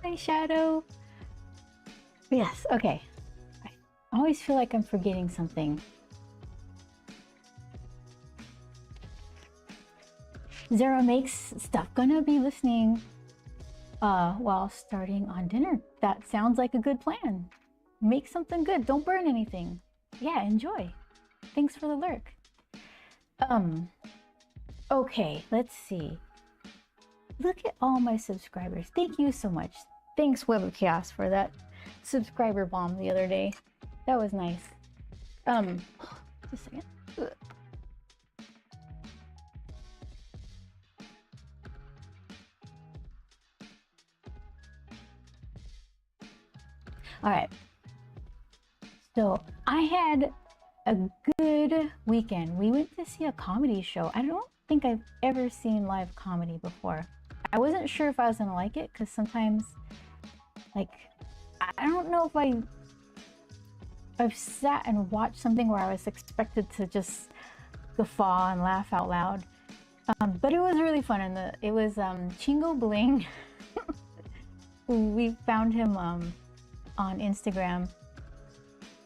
Hi, Shadow. Yes, okay. I always feel like I'm forgetting something. Zara makes stuff. Gonna be listening while starting on dinner. That sounds like a good plan. Make something good. Don't burn anything. Yeah, enjoy. Thanks for the lurk. Um, okay, let's see. Look at all my subscribers. Thank you so much. Thanks, Web of Chaos, for that subscriber bomb the other day. That was nice. Just a second. Ugh. All right. So I had a good weekend. We went to see a comedy show. I don't think I've ever seen live comedy before. I wasn't sure if I was gonna like it because sometimes, like, I don't know if I've sat and watched something where I was expected to just guffaw and laugh out loud. But it was really fun, and it was Chingo Bling. We found him on Instagram,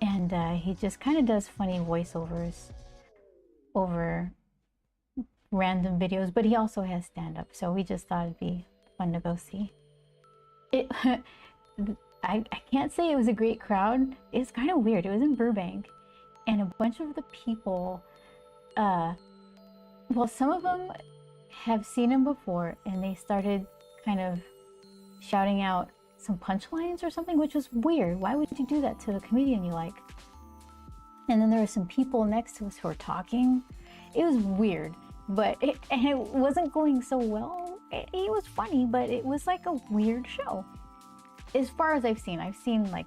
and he just kind of does funny voiceovers over random videos, but he also has stand-up, so we just thought it'd be fun to go see it. I can't say it was a great crowd. It's kind of weird. It was in Burbank, and a bunch of the people, well, some of them have seen him before, and they started kind of shouting out some punchlines or something, which was weird. Why would you do that to the comedian you like? And then there were some people next to us who were talking. It was weird, but it wasn't going so well. It was funny, but it was like a weird show. As far as I've seen like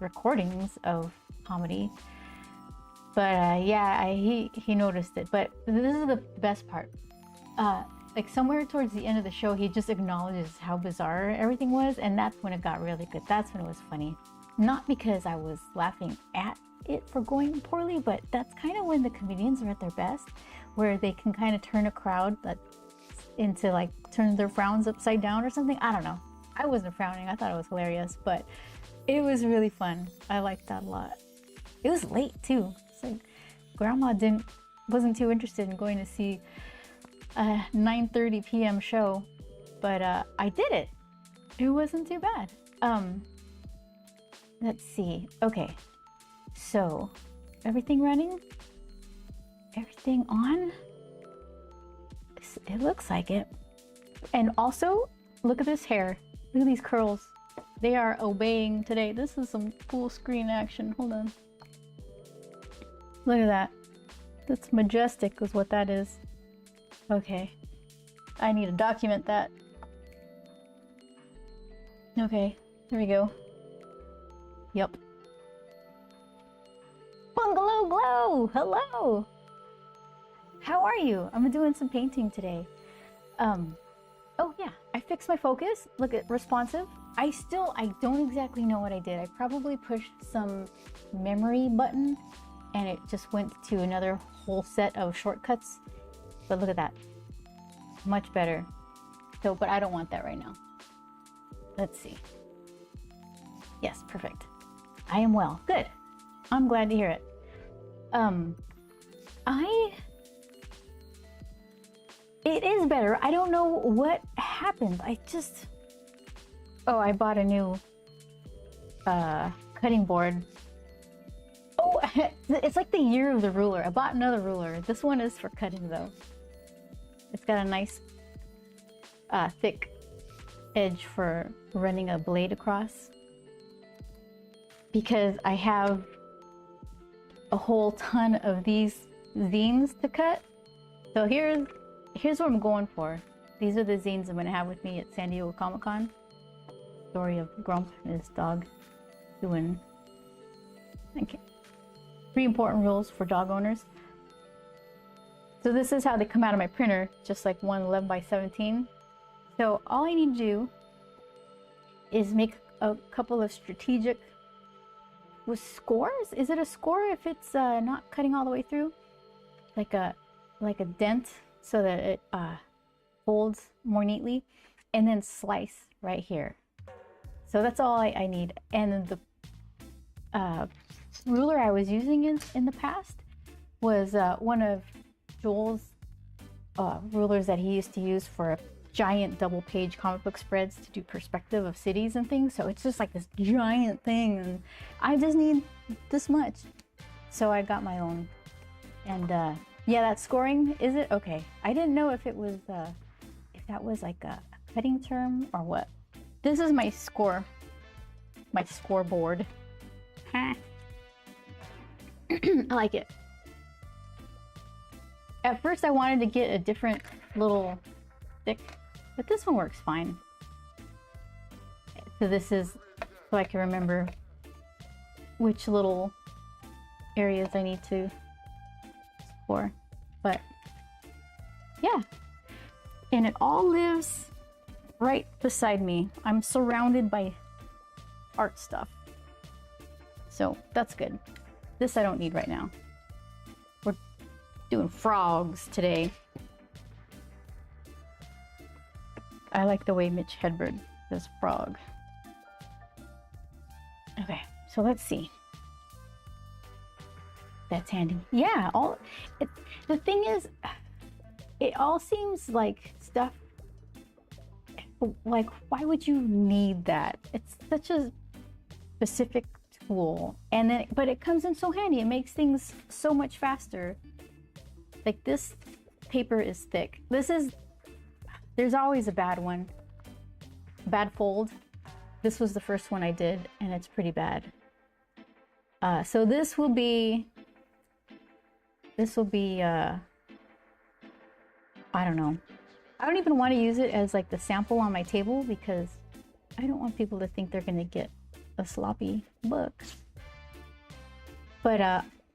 recordings of comedy, but yeah, he noticed it. But this is the best part. Like somewhere towards the end of the show, he just acknowledges how bizarre everything was, and that's when it got really good. That's when it was funny. Not because I was laughing at it for going poorly, but that's kind of when the comedians are at their best, where they can kind of turn a crowd into like turn their frowns upside down or something. I don't know. I wasn't frowning. I thought it was hilarious, but it was really fun. I liked that a lot. It was late too. It's like grandma wasn't too interested in going to see a 9:30 p.m. show, but I did it. It wasn't too bad. Let's see. Okay, so everything running, everything on. It looks like it. And also, look at this hair. Look at these curls. They are obeying today. This is some full screen action. Hold on. Look at that. That's majestic is what that is. Okay. I need to document that. Okay, there we go. Yep. Bungalow Glow! Hello! How are you? I'm doing some painting today. Oh yeah, I fixed my focus. Look at responsive. I don't exactly know what I did. I probably pushed some memory button and it just went to another whole set of shortcuts. But look at that. Much better. So, but I don't want that right now. Let's see. Yes, perfect. I am well. Good. I'm glad to hear it. It is better. I don't know what happened. I bought a new cutting board. Oh, it's like the year of the ruler. I bought another ruler. This one is for cutting though. It's got a nice thick edge for running a blade across. Because I have a whole ton of these zines to cut. So here's what I'm going for. These are the zines I'm gonna have with me at San Diego Comic-Con. Story of Grump and his dog doing 3 important rules for dog owners. So this is how they come out of my printer, just like one 11x17. So all I need to do is make a couple of strategic with scores. Is it a score if it's not cutting all the way through? Like a dent so that it folds more neatly, and then slice right here. So that's all I need. And then the ruler I was using in the past was one of Joel's rulers that he used to use for giant double page comic book spreads to do perspective of cities and things. So it's just like this giant thing, and I just need this much. So I got my own. And yeah, that scoring, is it? Okay. I didn't know if it was, if that was like a cutting term or what. This is my scoreboard. I like it. At first I wanted to get a different little stick, but this one works fine. So this is so I can remember which little areas I need to score. But yeah, and it all lives right beside me. I'm surrounded by art stuff, so that's good. This I don't need right now. We're doing frogs today. I like the way Mitch Hedberg does frog. Okay, so let's see. That's handy. Yeah, the thing is, it all seems like stuff, like, why would you need that? It's such a specific tool, and then, but it comes in so handy. It makes things so much faster. Like, this paper is thick. There's always a bad one. Bad fold. This was the first one I did, and it's pretty bad. So this will be, I don't know. I don't even want to use it as like the sample on my table, because I don't want people to think they're going to get a sloppy book. But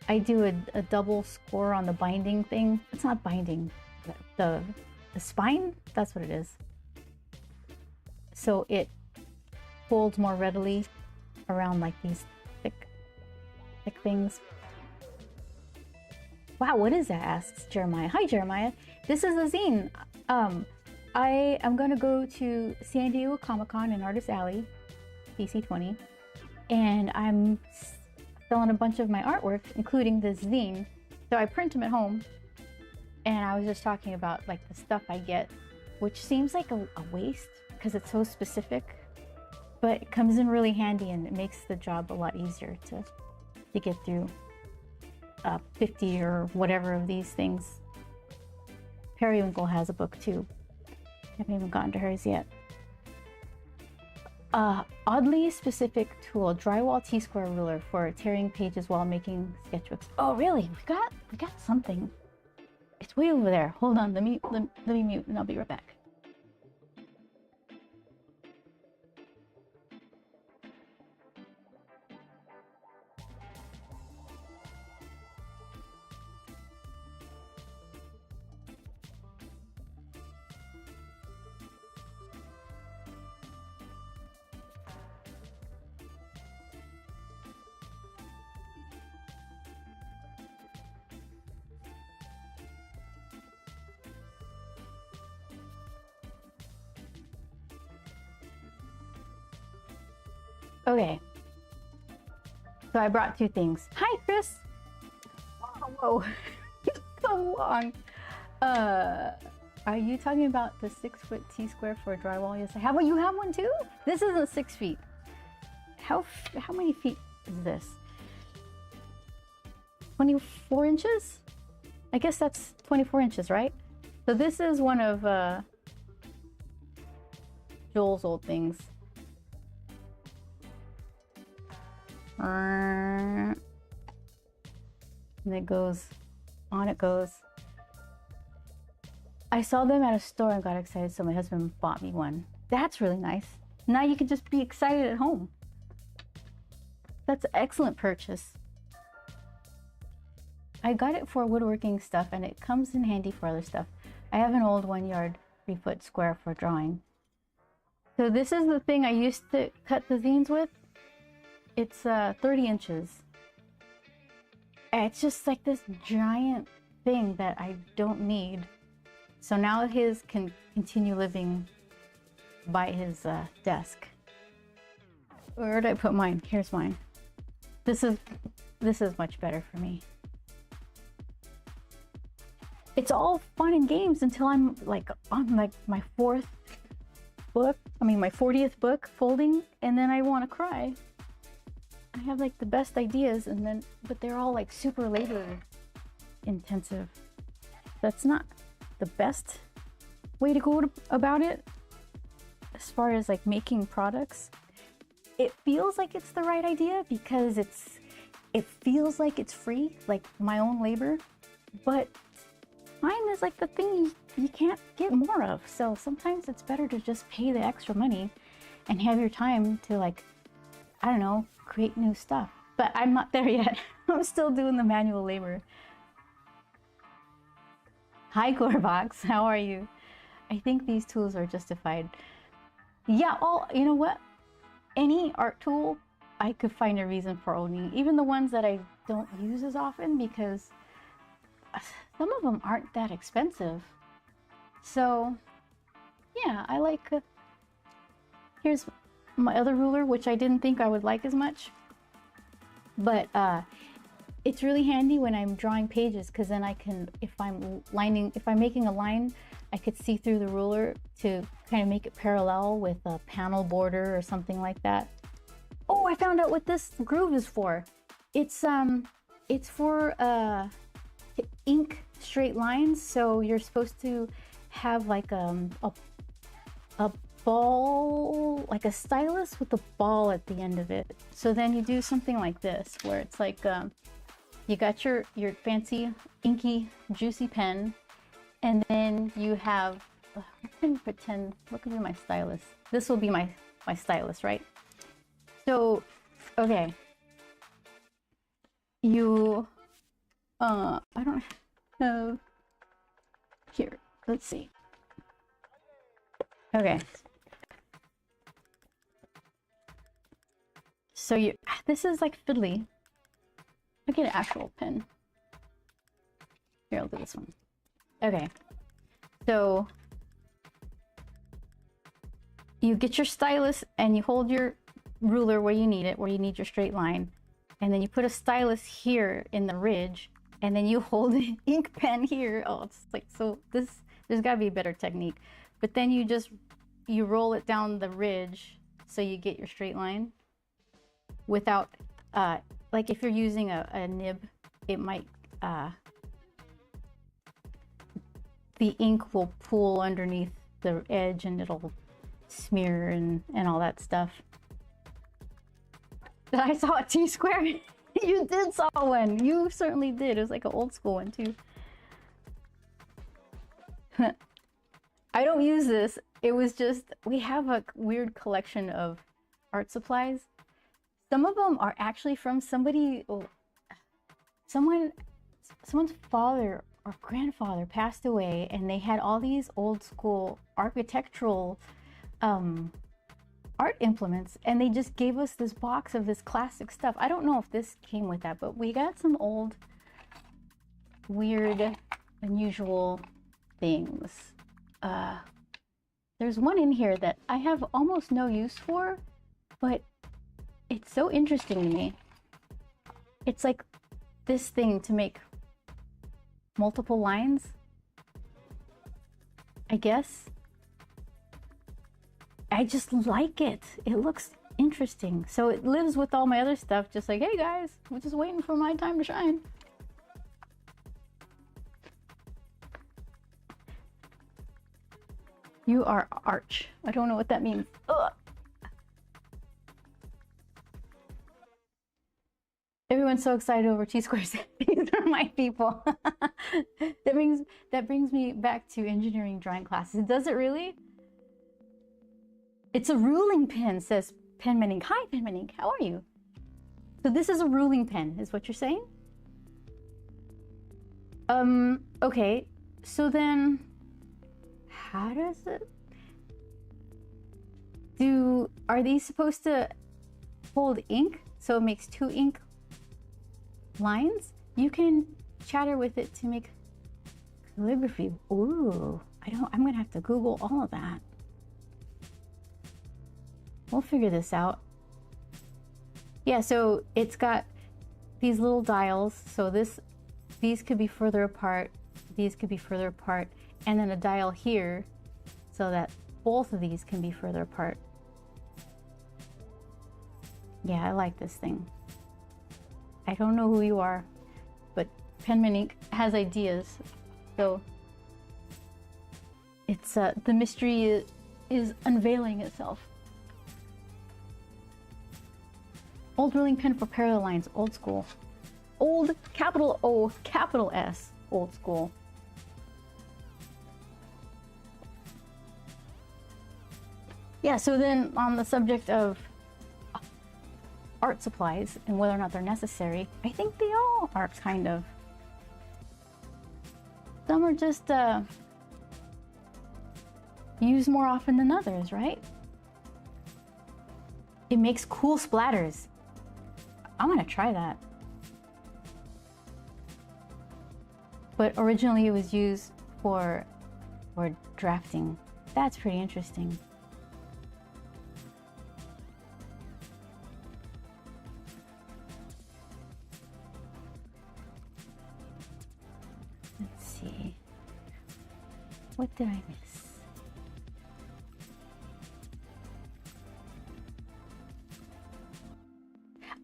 I do a double score on the binding thing. It's not binding, the spine, that's what it is. So it folds more readily around like these thick things. Wow, what is that? Asks Jeremiah. Hi, Jeremiah. This is a zine. I am gonna go to San Diego Comic-Con in Artist Alley, DC20, and I'm selling a bunch of my artwork, including this zine. So I print them at home, and I was just talking about like the stuff I get, which seems like a waste because it's so specific, but it comes in really handy and it makes the job a lot easier to get through 50 or whatever of these things. Periwinkle has a book too. I haven't even gotten to hers yet. Oddly specific tool, drywall T-square ruler for tearing pages while making sketchbooks. Oh really? We got something. It's way over there. Hold on, let me mute and I'll be right back. Okay, so I brought two things. Hi, Chris. Oh, whoa, so long. Are you talking about the 6-foot T-square for a drywall? Yes, I have. Well, you have one too? This isn't 6 feet. How many feet is this? 24 inches? I guess that's 24 inches, right? So this is one of Joel's old things. And it goes, on it goes. I saw them at a store and got excited, so my husband bought me one. That's really nice. Now you can just be excited at home. That's an excellent purchase. I got it for woodworking stuff, and it comes in handy for other stuff. I have an old 1-yard 3-foot square for drawing. So this is the thing I used to cut the zines with. It's 30 inches. And it's just like this giant thing that I don't need. So now his can continue living by his desk. Where did I put mine? Here's mine. This is much better for me. It's all fun and games until I'm like on like my 40th book folding, and then I want to cry. I have like the best ideas, but they're all like super labor intensive. That's not the best way to go about it as far as like making products. It feels like it's the right idea because it feels like it's free, like my own labor, but time is like the thing you can't get more of. So sometimes it's better to just pay the extra money and have your time to, like, I don't know, create new stuff. But I'm not there yet. I'm still doing the manual labor. Hi, Glorbox. How are you? I think these tools are justified. Yeah, you know what? Any art tool, I could find a reason for owning. Even the ones that I don't use as often, because some of them aren't that expensive. So, yeah, I like... here's my other ruler, which I didn't think I would like as much. But it's really handy when I'm drawing pages, because then I can, if I'm making a line, I could see through the ruler to kind of make it parallel with a panel border or something like that. Oh, I found out what this groove is for. It's for to ink straight lines. So you're supposed to have like a ball, like a stylus with a ball at the end of it. So then you do something like this, where it's like you got your fancy inky juicy pen, and then you have I can pretend, what could be my stylus? This will be my stylus, right? So okay, you I don't have here, let's see. Okay, so this is like fiddly. I'll get an actual pen. Here, I'll do this one. Okay, so you get your stylus and you hold your ruler where you need it, where you need your straight line, and then you put a stylus here in the ridge, and then you hold an ink pen here. Oh, it's like, so there's got to be a better technique. But then you roll it down the ridge so you get your straight line without, like if you're using a nib, it might, the ink will pool underneath the edge and it'll smear and all that stuff. I saw a T-square. You did saw one. You certainly did. It was like an old school one too. I don't use this. It was just, we have a weird collection of art supplies. Some of them are actually from someone's father or grandfather passed away, and they had all these old school architectural art implements, and they just gave us this box of this classic stuff. I don't know if this came with that, but we got some old, weird, unusual things. There's one in here that I have almost no use for, but it's so interesting to me. It's like this thing to make multiple lines, I guess. I just like it. It looks interesting. So it lives with all my other stuff, just like, hey guys, we're just waiting for my time to shine. You are arch. I don't know what that means. Ugh. Everyone's so excited over T-squares. These are my people. That brings me back to engineering drawing classes. Does it really? It's a ruling pen, says Penmanink. Hi, Penmanink. How are you? So this is a ruling pen, is what you're saying? Okay. So then, how does it... Are these supposed to hold ink? So it makes two ink lines? You can chatter with it to make calligraphy. Ooh, I'm gonna have to Google all of that. We'll figure this out. Yeah, so it's got these little dials. So these could be further apart, these could be further apart, and then a dial here so that both of these can be further apart. Yeah, I like this thing. I don't know who you are, but Penman Ink has ideas. So it's the mystery is unveiling itself. Old ruling pen for parallel lines, old school. Old, capital O, capital S, old school. Yeah, so then on the subject of art supplies and whether or not they're necessary, I think they all are kind of. Some are just used more often than others, right? It makes cool splatters. I'm gonna try that. But originally it was used for drafting. That's pretty interesting. Let's see. What did I miss?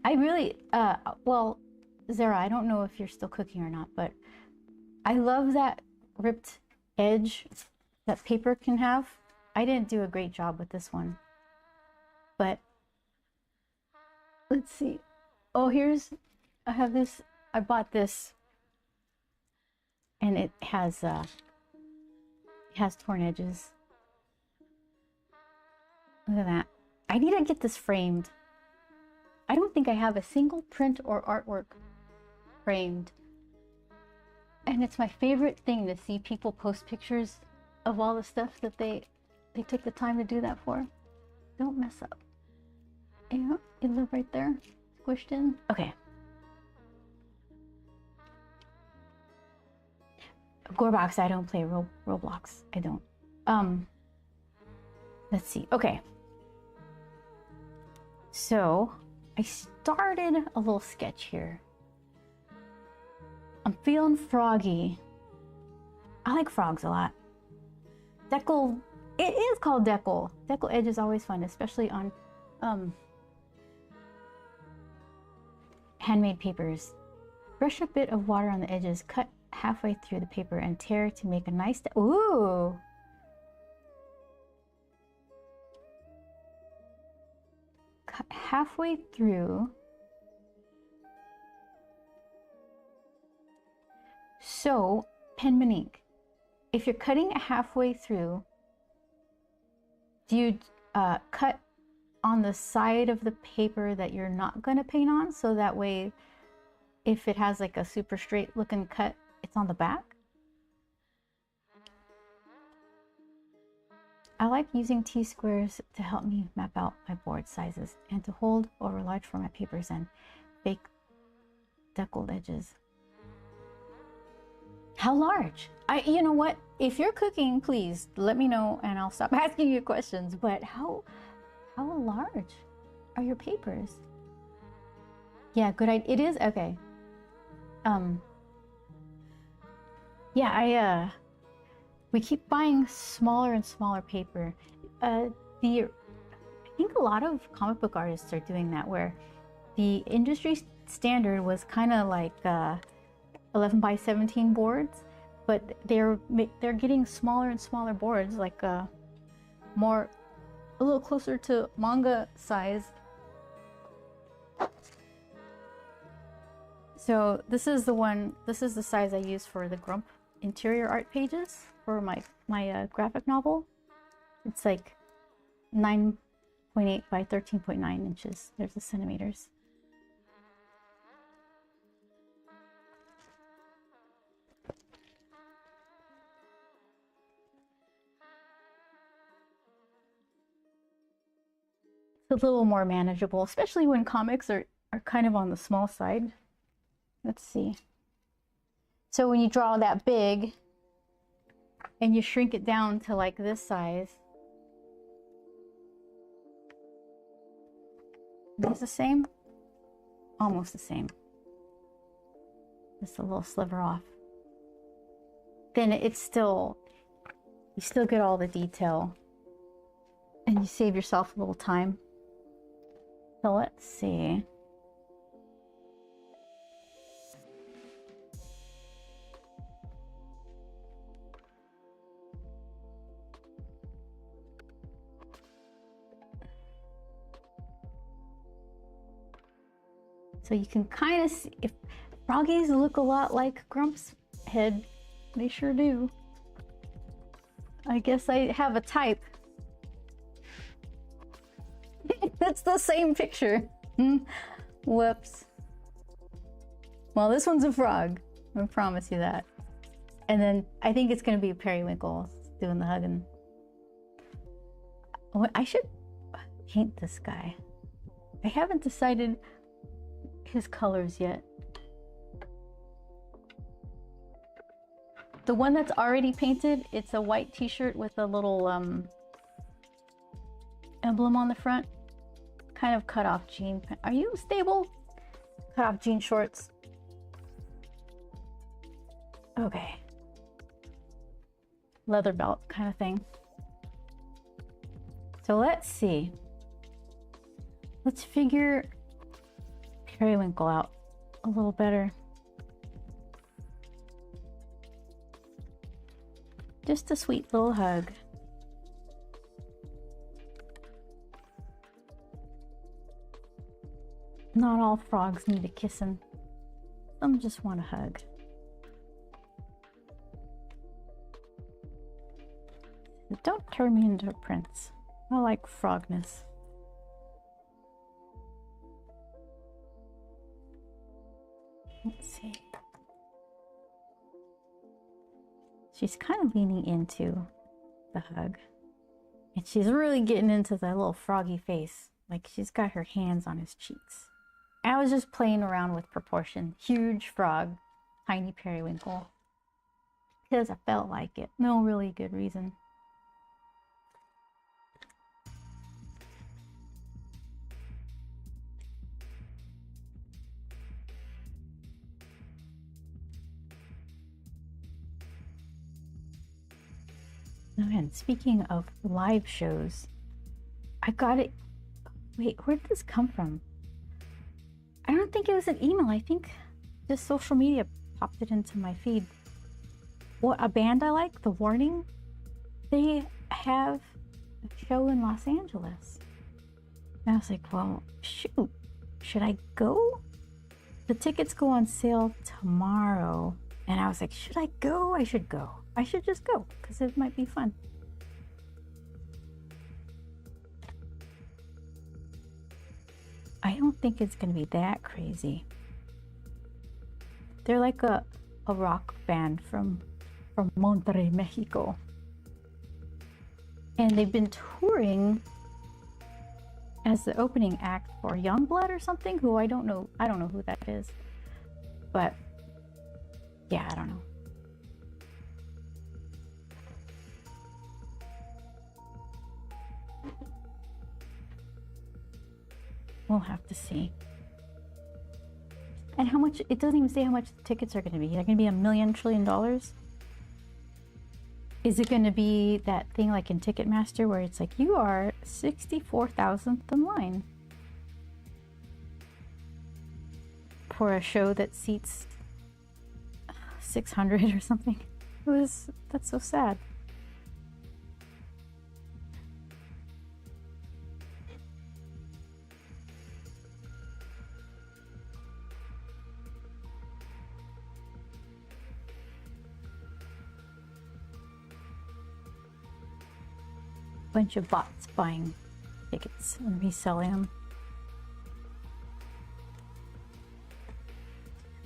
I really, well, Zara, I don't know if you're still cooking or not, but I love that ripped edge that paper can have. I didn't do a great job with this one, but let's see. Oh, I have this, I bought this, and it has torn edges. Look at that. I need to get this framed. I don't think I have a single print or artwork framed. And it's my favorite thing to see people post pictures of all the stuff that they took the time to do that for. Don't mess up. Yeah, you live right there, squished in. Okay. Gorebox, I don't play Roblox. I don't. Let's see. Okay. So I started a little sketch here. I'm feeling froggy. I like frogs a lot. Decal, it is called decal. Decal edge is always fun, especially on handmade papers. Brush a bit of water on the edges, cut halfway through the paper and tear to make a nice, ooh. Cut halfway through. So, Penman Ink, if you're cutting it halfway through, do you cut on the side of the paper that you're not going to paint on, so that way if it has like a super straight looking cut, it's on the back? I like using T-squares to help me map out my board sizes and to hold over large format papers and fake deckled edges. How large? You know what? If you're cooking, please let me know and I'll stop asking you questions. But how large are your papers? Yeah, good idea. It is okay. Yeah, we keep buying smaller and smaller paper. I think a lot of comic book artists are doing that, where the industry standard was kind of like 11 by 17 boards, but they're getting smaller and smaller boards, like a little closer to manga size. So this is the size I use for the Grump interior art pages for my graphic novel. It's like 9.8 by 13.9 inches. There's the centimeters. It's a little more manageable, especially when comics are kind of on the small side. Let's see. So when you draw that big and you shrink it down to like this size, it's the same. almost the same. Just a little sliver off. Then it's still, you still get all the detail and you save yourself a little time. So let's see. So you can kind of see if froggies look a lot like Grump's head. They sure do. I guess I have a type. It's the same picture. Whoops. Well, this one's a frog. I promise you that. And then I think it's going to be Periwinkle doing the hugging. Oh, I should paint this guy. I haven't decided his colors yet. The one that's already painted, it's a white t-shirt with a little emblem on the front. Kind of cut off jean. Are you stable? Cut off jean shorts. Okay. Leather belt kind of thing. So let's see. Let's figure Periwinkle out a little better. Just a sweet little hug. Not all frogs need a kissing. Some just want a hug. Don't turn me into a prince. I like frogness. Let's see. She's kind of leaning into the hug. And she's really getting into that little froggy face. Like she's got her hands on his cheeks. I was just playing around with proportion. Huge frog, tiny periwinkle. Because I felt like it. No really good reason. And speaking of live shows, I got it. Wait, where did this come from? I don't think it was an email. I think just social media popped it into my feed. What, a band I like, The Warning, they have a show in Los Angeles. And I was like, well, shoot, should I go? The tickets go on sale tomorrow. And I was like, should I go? I should go. I should just go because it might be fun. I don't think it's going to be that crazy. They're like a rock band from Monterrey, Mexico. And they've been touring as the opening act for Youngblood or something, who I don't know who that is. But yeah, I don't know. We'll have to see. And how much, it doesn't even say how much the tickets are going to be. They're going to be $1 million trillion. Is it going to be that thing like in Ticketmaster where it's like you are 64,000th in line for a show that seats 600 or something? That's so sad. Bunch of bots buying tickets and reselling them.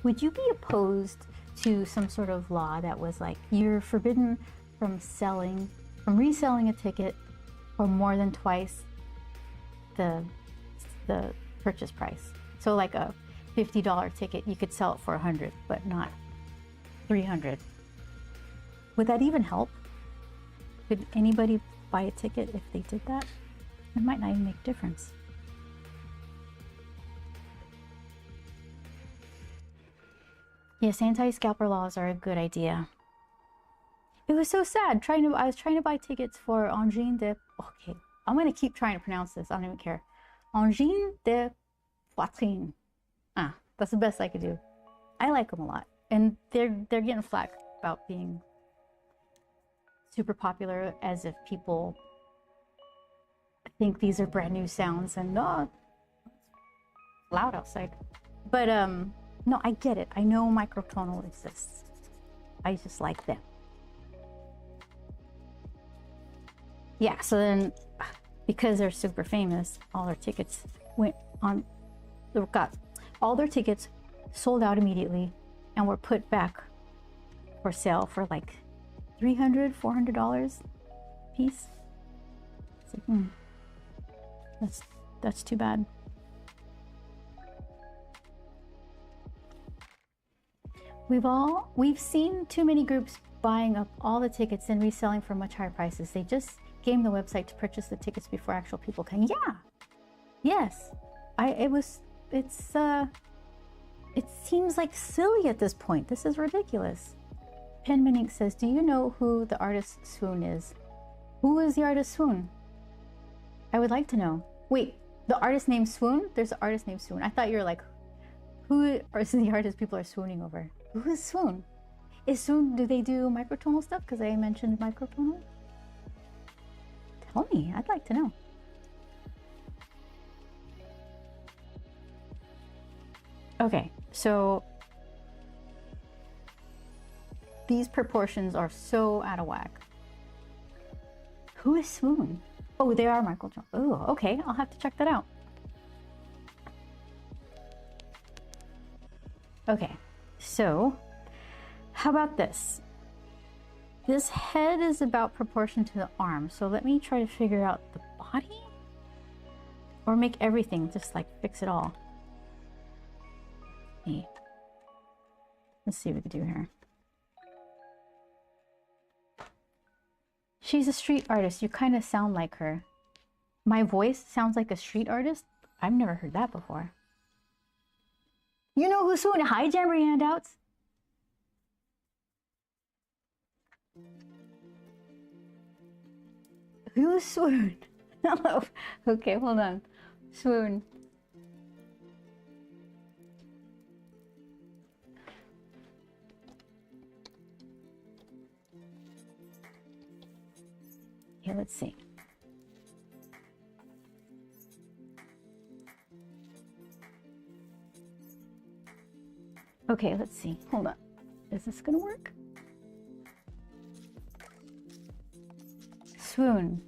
Would you be opposed to some sort of law that was like you're forbidden from reselling a ticket for more than twice the purchase price? So like a $50 ticket, you could sell it for $100, but not $300. Would that even help? Could anybody buy a ticket if they did that? It might not even make a difference. Yes, anti-scalper laws are a good idea. It was so sad. I was trying to buy tickets for Angine de. Okay, I'm gonna keep trying to pronounce this. I don't even care. Angine de Poitrine. Ah, that's the best I could do. I like them a lot, and they're getting flack about being super popular, as if people think these are brand new sounds and it's loud outside. But no, I get it. I know microtonal exists. I just like them. Yeah, so then because they're super famous, all their tickets went on. All their tickets sold out immediately and were put back for sale for like $300, $400 a piece. It's like, that's too bad. We've seen too many groups buying up all the tickets and reselling for much higher prices. They just game the website to purchase the tickets before actual people can. Yeah. Yes. It seems like silly at this point. This is ridiculous. Penman Inc. says, do you know who the artist Swoon is? Who is the artist Swoon? I would like to know. Wait, the artist named Swoon? There's an artist named Swoon. I thought you were like, who is the artist people are swooning over? Who is Swoon? Is Swoon, do they do microtonal stuff? Because I mentioned microtonal. Tell me, I'd like to know. Okay, so these proportions are so out of whack. Who is Swoon? Oh, they are microtonal. Oh, okay, I'll have to check that out. Okay, so how about this? This head is about proportion to the arm, so let me try to figure out the body, or make everything, just like fix it all. Hey, let's see what we can do here. She's a street artist. You kind of sound like her. My voice sounds like a street artist? I've never heard that before. You know who's Swoon? Hi, Jamboree Handouts. Who's Swoon? Hello. Okay, hold on. Swoon. Okay, let's see. Okay, let's see. Hold on. Is this gonna work? Swoon.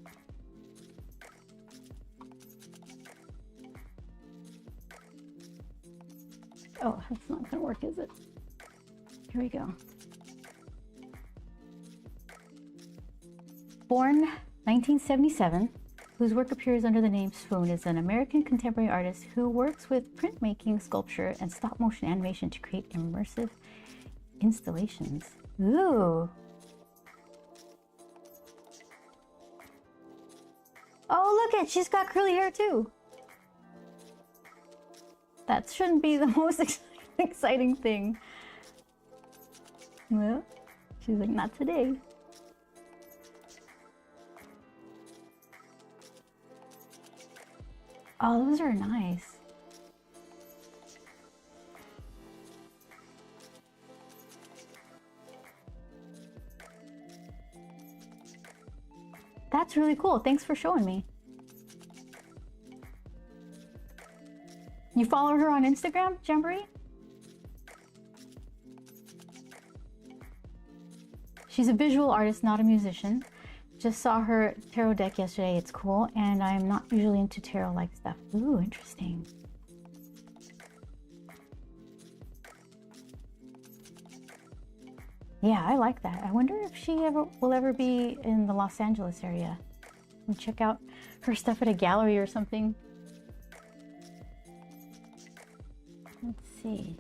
Oh, that's not gonna work, is it? Here we go. Born 1977, whose work appears under the name Swoon, is an American contemporary artist who works with printmaking, sculpture, and stop-motion animation to create immersive installations. Ooh. Oh, look it, she's got curly hair too. That shouldn't be the most exciting thing. Well, she's like, not today. Oh, those are nice. That's really cool. Thanks for showing me. You follow her on Instagram, Jamboree? She's a visual artist, not a musician. Just saw her tarot deck yesterday. It's cool, and I'm not usually into tarot-like stuff. Ooh, interesting. Yeah, I like that. I wonder if she will ever be in the Los Angeles area. And check out her stuff at a gallery or something. Let's see.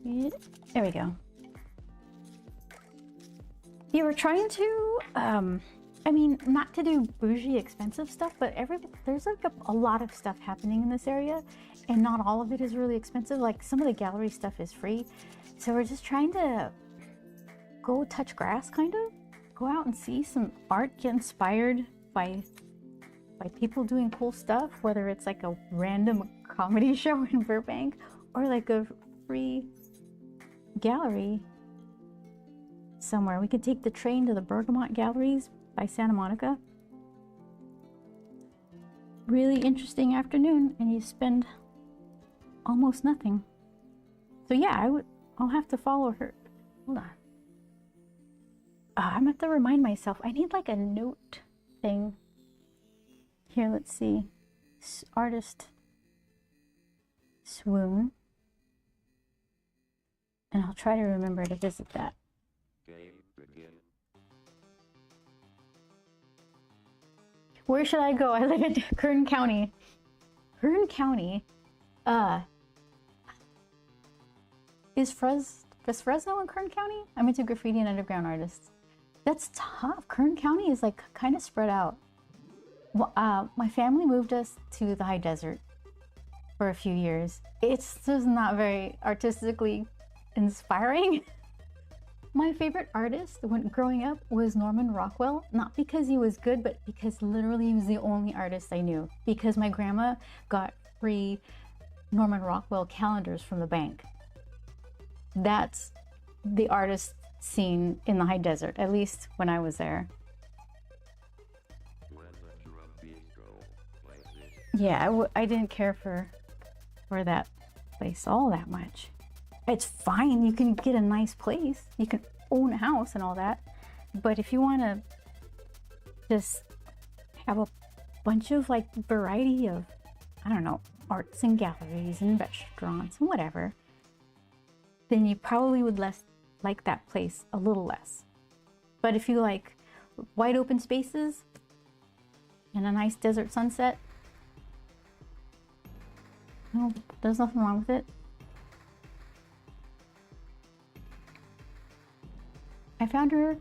There we go. You were trying to I mean, not to do bougie expensive stuff, but there's like a lot of stuff happening in this area, and not all of it is really expensive. Like some of the gallery stuff is free. So we're just trying to go touch grass, kind of. Go out and see some art, get inspired by people doing cool stuff, whether it's like a random comedy show in Burbank or like a free gallery somewhere. We could take the train to the Bergamot Galleries by Santa Monica. Really interesting afternoon, and you spend almost nothing. So yeah, I'll have to follow her. Hold on. I'm gonna have to remind myself. I need like a note thing. Here, let's see. Artist Swoon. And I'll try to remember to visit that. Where should I go? I live in Kern County. Kern County. Is Fresno in Kern County? I'm into graffiti and underground artists. That's tough. Kern County is like kind of spread out. My family moved us to the high desert for a few years. It's just not very artistically inspiring. My favorite artist when growing up was Norman Rockwell, not because he was good, but because literally he was the only artist I knew. Because my grandma got free Norman Rockwell calendars from the bank. That's the artist scene in the high desert, at least when I was there. Yeah, I didn't care for that place all that much. It's fine, you can get a nice place, you can own a house and all that, but if you want to just have a bunch of like variety of, I don't know, arts and galleries and restaurants and whatever, then you probably would like that place a little less. But if you like wide open spaces and a nice desert sunset, no, there's nothing wrong with it. I found her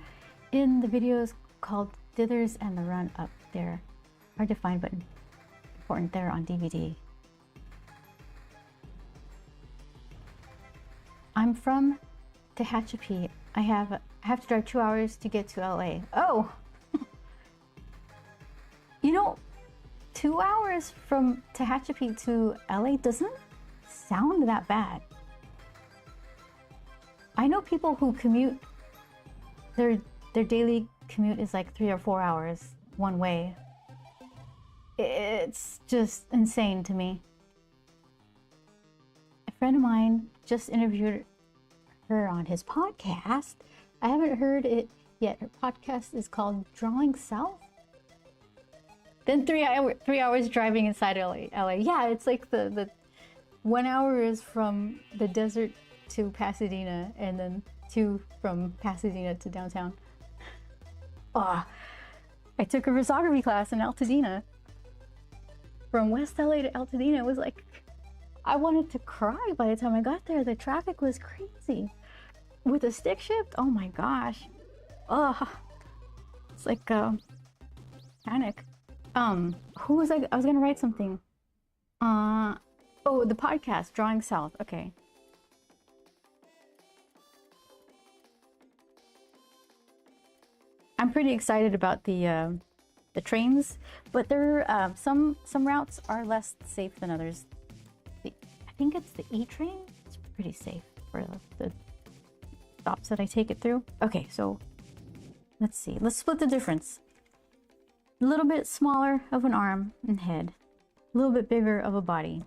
in the videos called Dithers and the Run Up there. Hard to find, but important there on DVD. I'm from Tehachapi. I have to drive 2 hours to get to LA. Oh! You know, 2 hours from Tehachapi to LA doesn't sound that bad. I know people who commute, their daily commute is like 3 or 4 hours one way. It's just insane to me. A friend of mine just interviewed her on his podcast. I haven't heard it yet. Her podcast is called Drawing South. Then 3 hours driving inside LA. Yeah, it's like the 1 hour is from the desert to Pasadena, and then 2 from Pasadena to downtown. I took a photography class in Altadena. From West LA to Altadena, it was like, I wanted to cry by the time I got there. The traffic was crazy. With a stick shift, oh my gosh. It's like panic. Who was I was gonna write something. Oh, the podcast, Drawing South. Okay. I'm pretty excited about the trains, but there some routes are less safe than others. I think it's the E train. It's pretty safe for the stops that I take it through. Okay, so let's see. Let's split the difference. A little bit smaller of an arm and head, a little bit bigger of a body.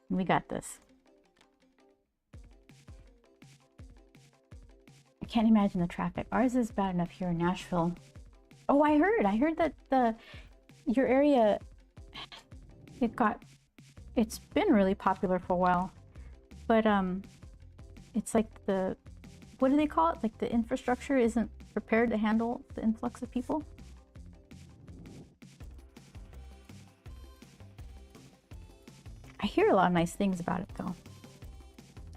We got this. I can't imagine the traffic. Ours is bad enough here in Nashville. Oh, I heard that your area, it's been really popular for a while, but it's like what do they call it? Like the infrastructure isn't prepared to handle the influx of people. I hear a lot of nice things about it though.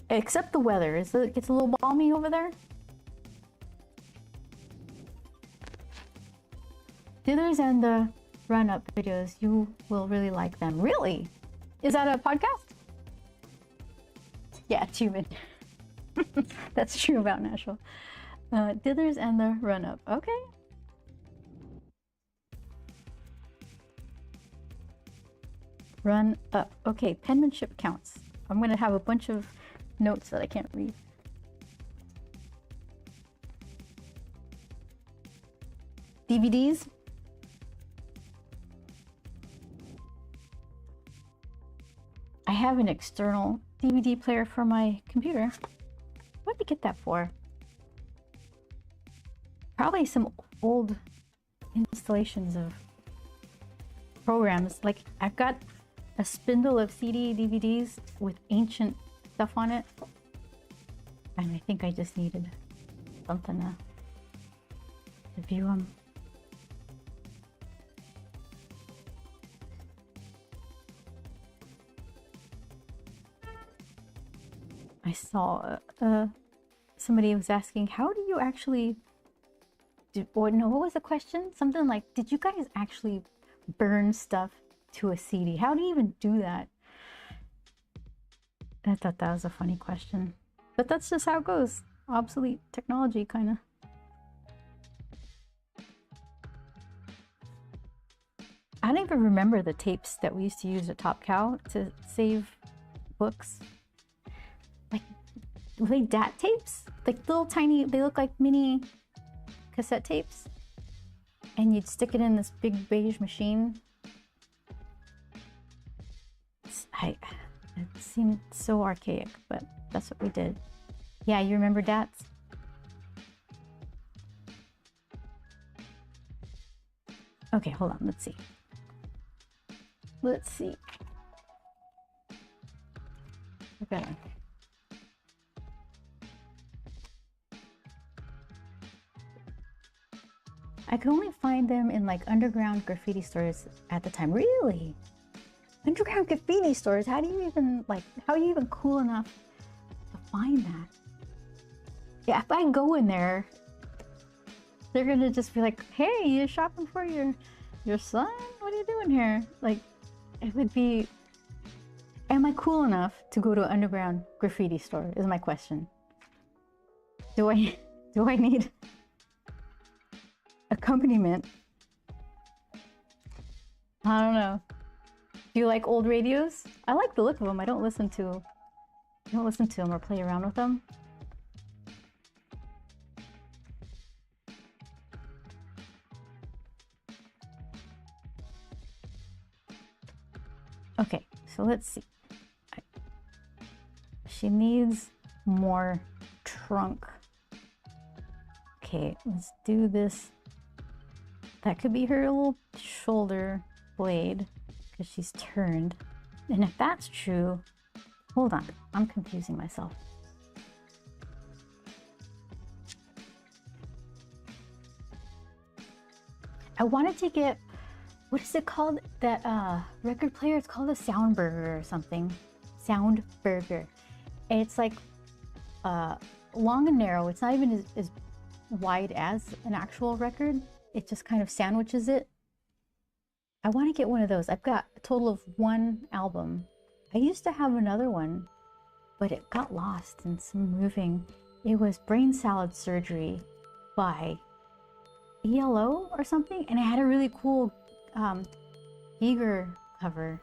Except the weather. It gets a little balmy over there. Dithers and the run-up videos, you will really like them. Really? Is that a podcast? Yeah, achievement. That's true about Nashville. Dithers and the run-up. Okay. Run up. Okay, penmanship counts. I'm gonna have a bunch of notes that I can't read. DVDs. I have an external DVD player for my computer. What did I get that for? Probably some old installations of programs. Like, I've got a spindle of CD DVDs with ancient stuff on it. And I think I just needed something to view them. I saw somebody was asking, how do you actually do, or no, what was the question? Something like, did you guys actually burn stuff to a CD? How do you even do that? I thought that was a funny question. But that's just how it goes. Obsolete technology, kind of. I don't even remember the tapes that we used to use at Top Cow to save books. Like, were they DAT tapes? Like little tiny, they look like mini cassette tapes. And you'd stick it in this big beige machine. It seemed so archaic, but that's what we did. Yeah, you remember DATs? Okay, hold on, let's see. Let's see. Okay. I could only find them in like underground graffiti stores at the time. Really? Underground graffiti stores? How are you even cool enough to find that? Yeah, if I go in there, they're gonna just be like, hey, you shopping for your son? What are you doing here? Like, it would be, am I cool enough to go to an underground graffiti store is my question. Do I need accompaniment? I don't know. Do you like old radios? I like the look of them. I don't listen to them or play around with them. Okay, so let's see. She needs more trunk. Okay, let's do this. That could be her little shoulder blade because she's turned. And if that's true, hold on, I'm confusing myself. I wanted to get, what is it called? That record player, it's called a Soundburger or something. Soundburger. And it's like long and narrow. It's not even as wide as an actual record. It just kind of sandwiches it. I want to get one of those. I've got a total of one album. I used to have another one, but it got lost in some moving. It was Brain Salad Surgery by ELO or something, and it had a really cool Giger cover.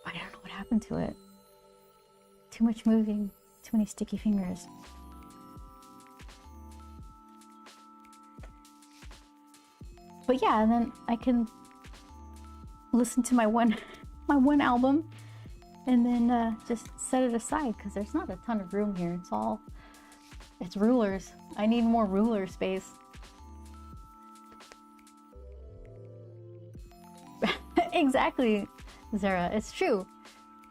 I don't know what happened to it. Too much moving, too many sticky fingers. But yeah, and then I can listen to my one album and then just set it aside because there's not a ton of room here. It's rulers. I need more ruler space. Exactly, Zara. It's true.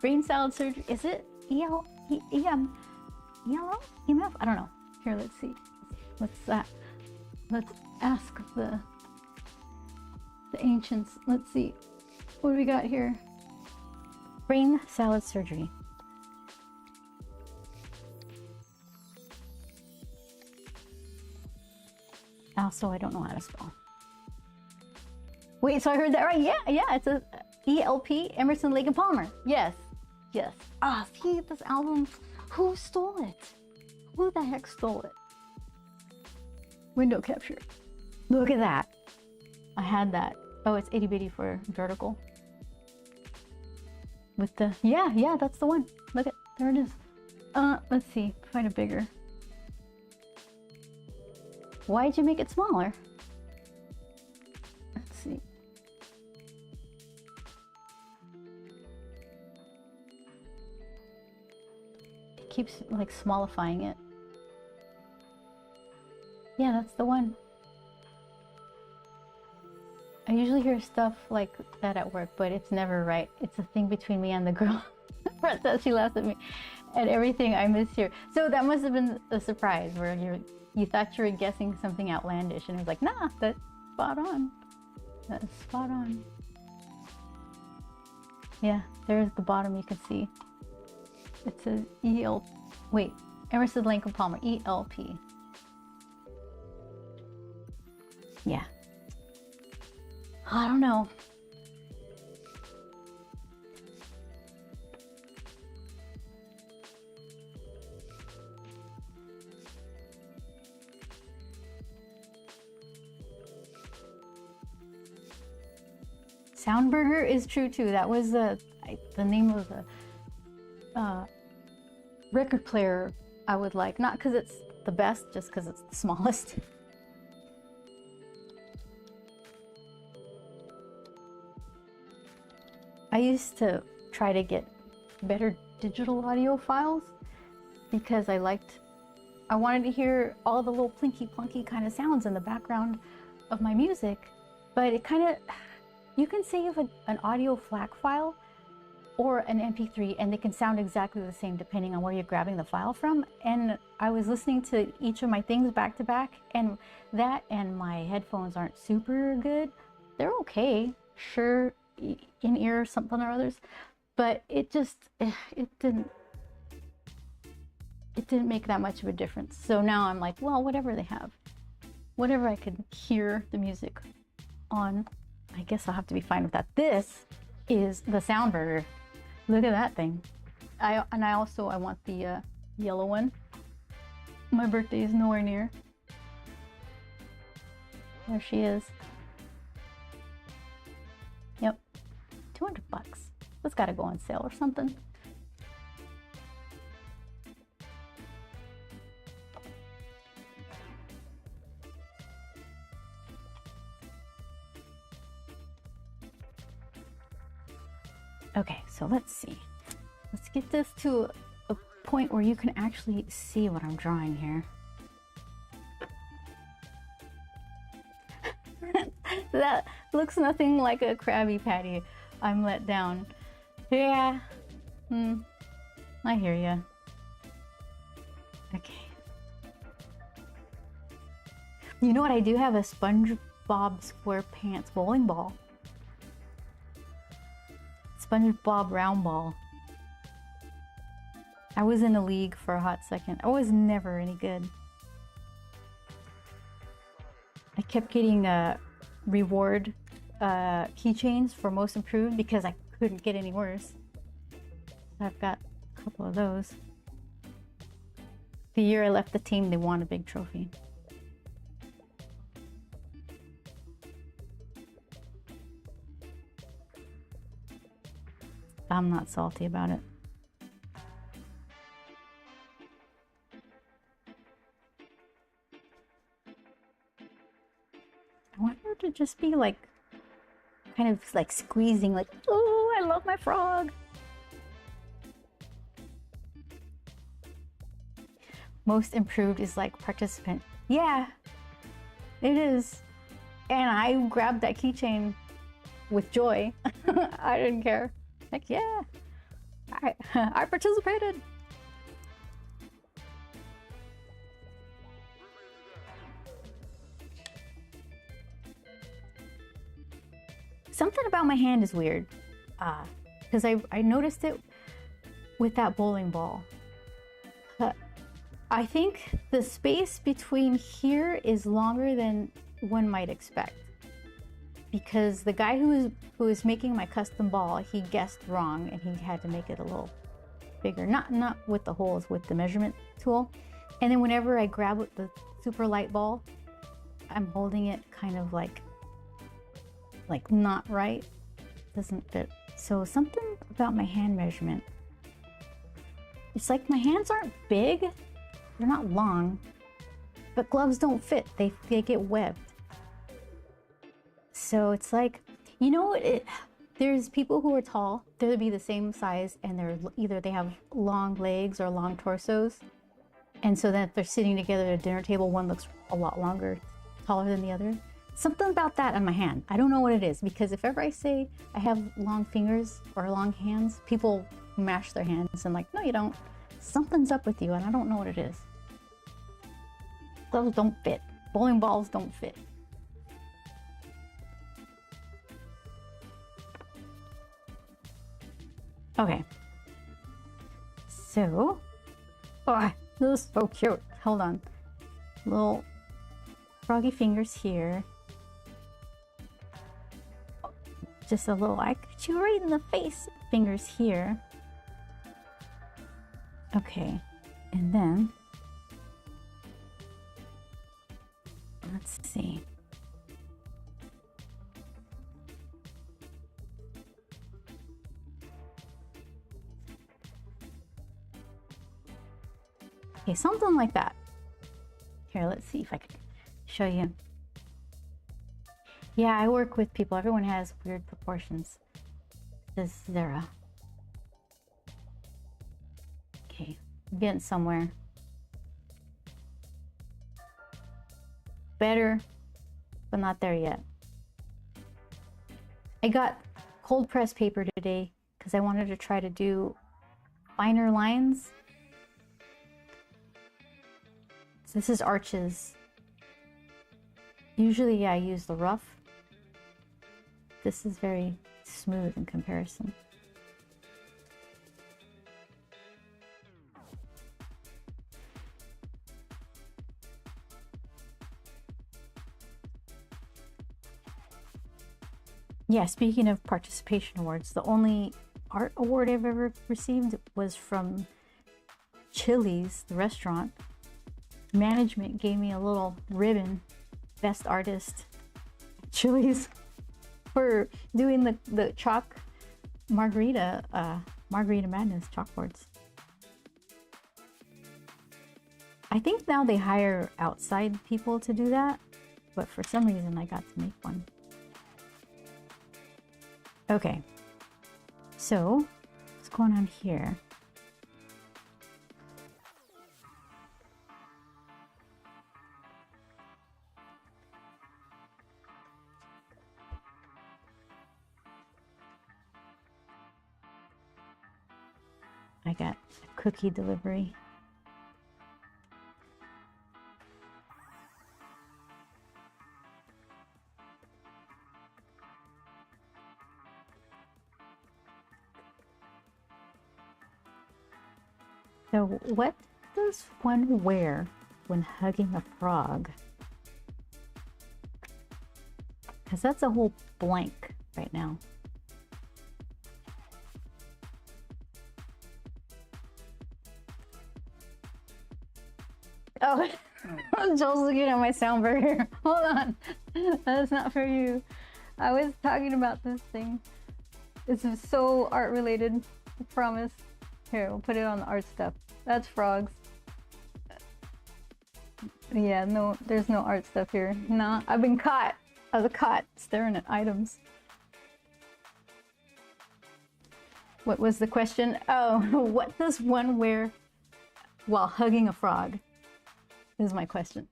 Brain salad surgery. Is it EMF? I don't know. Here, let's see. Let's ask the ancients. Let's see. What do we got here? Brain salad surgery. Also, I don't know how to spell. Wait, so I heard that right? Yeah, yeah, it's a ELP, Emerson, Lake and Palmer. Yes, yes. Ah, see this album? Who stole it? Who the heck stole it? Window capture. Look at that. I had that. Oh, it's itty bitty for vertical. With the, yeah, that's the one. Look at, there it is. Let's see, find a bigger. Why'd you make it smaller? Let's see. It keeps like smallifying it. Yeah, that's the one. I usually hear stuff like that at work, but it's never right. It's a thing between me and the girl. That she laughs at me and everything I miss here. So that must have been a surprise where you thought you were guessing something outlandish, and it was like, nah, that's spot on. That's spot on. Yeah, there's the bottom you can see. It says wait, Emerson, Lake and Palmer, ELP. Yeah. I don't know. Soundburger is true too. That was the name of the record player I would like. Not because it's the best, just because it's the smallest. I used to try to get better digital audio files because I wanted to hear all the little plinky plunky kind of sounds in the background of my music, but it kind of, you can save an audio FLAC file or an MP3 and they can sound exactly the same depending on where you're grabbing the file from. And I was listening to each of my things back to back, and that and my headphones aren't super good. They're okay, sure, in-ear something or others, but it didn't make that much of a difference. So now I'm like, well, whatever they have, whatever I could hear the music on, I guess I'll have to be fine with that. This is the Soundburger. Look at that thing. I want the yellow one. My birthday is nowhere near. There she is. Yep, $200. That's gotta go on sale or something. Okay, so let's see. Let's get this to a point where you can actually see what I'm drawing here. That looks nothing like a Krabby Patty. I'm let down. Yeah. I hear ya. Okay. You know what? I do have a SpongeBob SquarePants bowling ball. SpongeBob round ball. I was in a league for a hot second. I was never any good. I kept getting reward keychains for most improved because I couldn't get any worse. I've got a couple of those. The year I left the team, they won a big trophy. I'm not salty about it. I want her to just be like, kind of like squeezing, like, oh, I love my frog. Most improved is like participant. Yeah, it is. And I grabbed that keychain with joy. I didn't care. Heck yeah, I participated. Something about my hand is weird, because I noticed it with that bowling ball. I think the space between here is longer than one might expect. because the guy who was making my custom ball, he guessed wrong and he had to make it a little bigger. Not with the holes, with the measurement tool. And then whenever I grab with the super light ball, I'm holding it kind of like not right. Doesn't fit. So something about my hand measurement. It's like my hands aren't big. They're not long. But gloves don't fit. They get webbed. So it's like, you know, there's people who are tall. They'll be the same size, and either they have long legs or long torsos. And so that if they're sitting together at a dinner table, one looks a lot longer, taller than the other. Something about that on my hand. I don't know what it is, because if ever I say I have long fingers or long hands, people mash their hands and like, no, you don't. Something's up with you, and I don't know what it is. Gloves don't fit. Bowling balls don't fit. Okay. So, oh, this is so cute. Hold on. Little froggy fingers here. Just a little, I got you right in the face. Fingers here. Okay. And then, let's see. Okay, something like that. Here, let's see if I can show you. Yeah, I work with people. Everyone has weird proportions. This is Zara. Okay, I'm getting somewhere. Better, but not there yet. I got cold press paper today because I wanted to try to do finer lines. So this is Arches. Usually I use the rough. This is very smooth in comparison. Yeah, speaking of participation awards, the only art award I've ever received was from Chili's, the restaurant. Management gave me a little ribbon, best artist, Chili's, for doing the chalk margarita madness chalkboards. I think now they hire outside people to do that, but for some reason I got to make one. Okay, so what's going on here? I got a cookie delivery. So what does one wear when hugging a frog? Because that's a whole blank right now. Oh, Joel's looking at my sound burger. Hold on. That's not for you. I was talking about this thing. This is so art related. I promise. Here, we'll put it on the art stuff. That's frogs. Yeah, no, there's no art stuff here. Nah, I've been caught. I was caught staring at items. What was the question? Oh, what does one wear while hugging a frog? Is my question.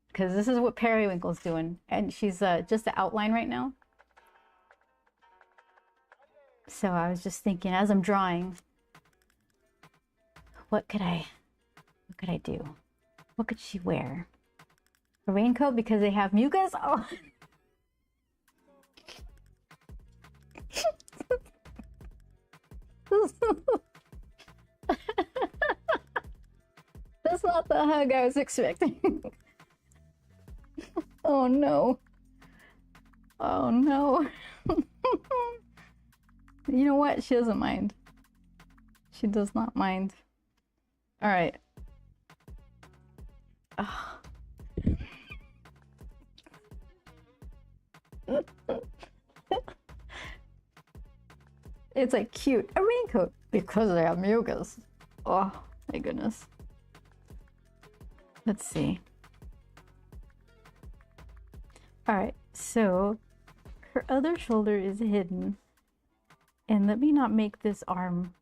Because this is what Periwinkle's doing. And she's just the outline right now. So I was just thinking, as I'm drawing, what could I do? What could she wear? A raincoat because they have mucus? Oh. That's not the hug I was expecting. Oh no. Oh no. You know what? She doesn't mind. She does not mind. Alright. It's like cute. A raincoat because they have mucus. Oh my goodness. Let's see. Alright, so her other shoulder is hidden. And let me not make this arm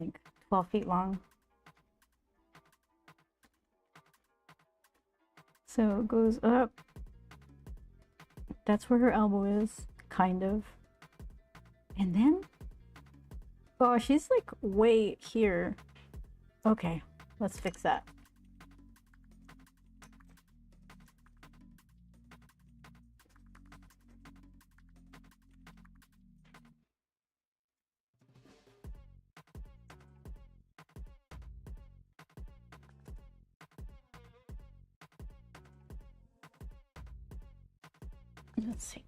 like 12 feet long. So it goes up. That's where her elbow is, kind of. And then, oh, she's like way here. Okay, let's fix that. Let's see.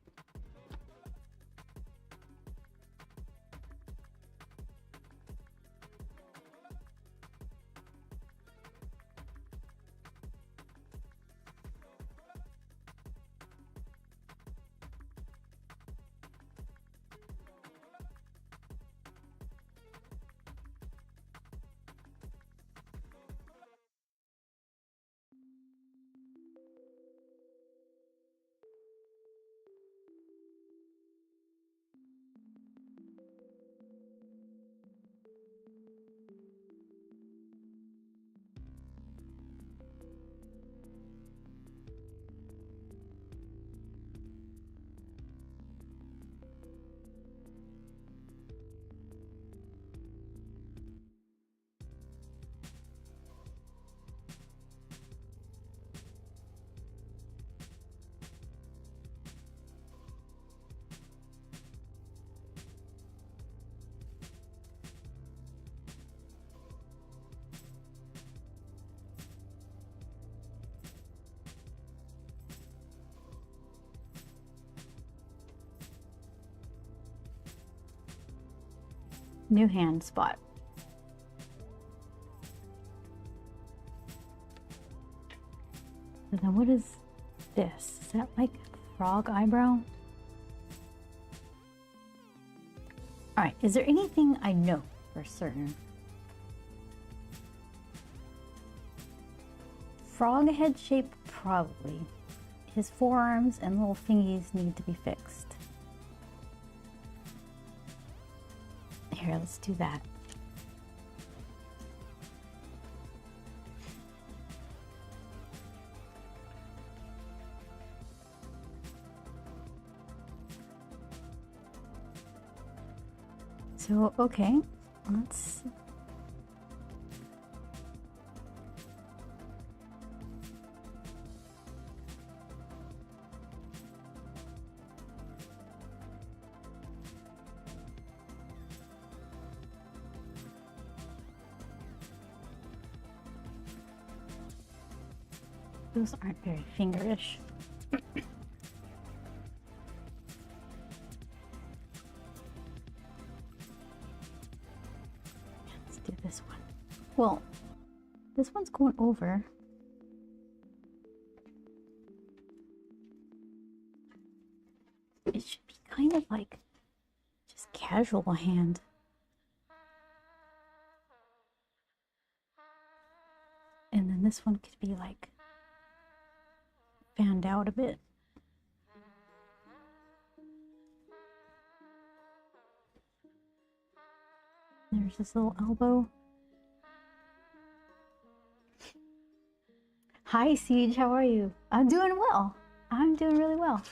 New hand spot. So then what is this? Is that like frog eyebrow? Alright, is there anything I know for certain? Frog head shape, probably. His forearms and little fingies need to be fixed. Here, let's do that. So, okay, let's... Those aren't very fingerish. Let's do this one. Well, this one's going over. It should be kind of like just casual hand. And then this one could be like fanned out a bit. There's this little elbow. Hi Siege, how are you? I'm doing well. I'm doing really well.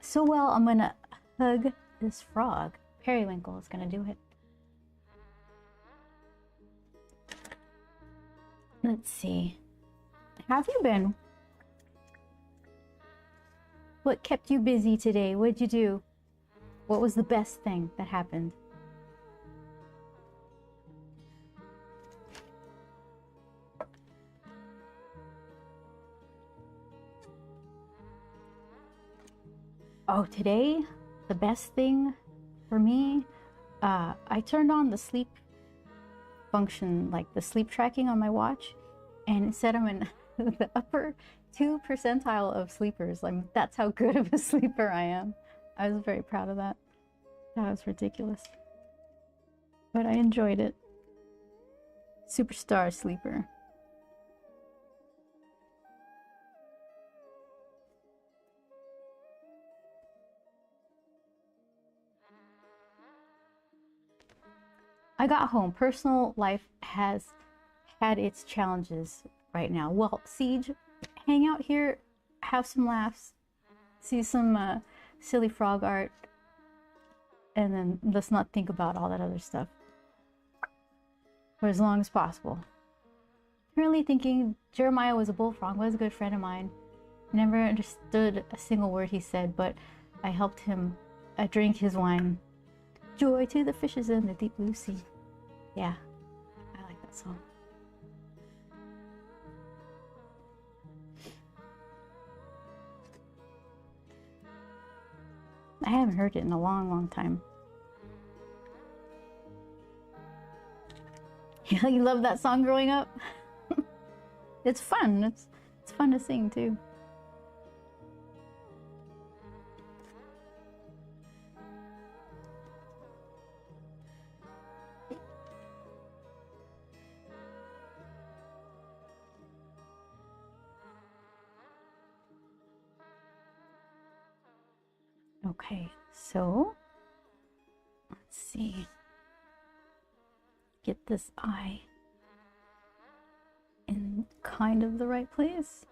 So well, I'm gonna hug this frog. Periwinkle is gonna do it. Let's see. How have you been? What kept you busy today? What'd you do? What was the best thing that happened? Oh, today, the best thing for me, I turned on the sleep function, like the sleep tracking on my watch, and it said I'm in the upper 2 percentile of sleepers. Like, that's how good of a sleeper I am. I was very proud of that. That was ridiculous. But I enjoyed it. Superstar sleeper. I got home. Personal life has had its challenges right now. Well, Siege, hang out here, have some laughs, see some silly frog art, and then let's not think about all that other stuff for as long as possible. Currently thinking Jeremiah was a bullfrog, was a good friend of mine. Never understood a single word he said, but I helped him drink his wine. Joy to the fishes in the deep blue sea. Yeah, I like that song. I haven't heard it in a long, long time. You love that song growing up? It's fun. It's fun to sing too. Okay, so let's see. Get this eye in kind of the right place.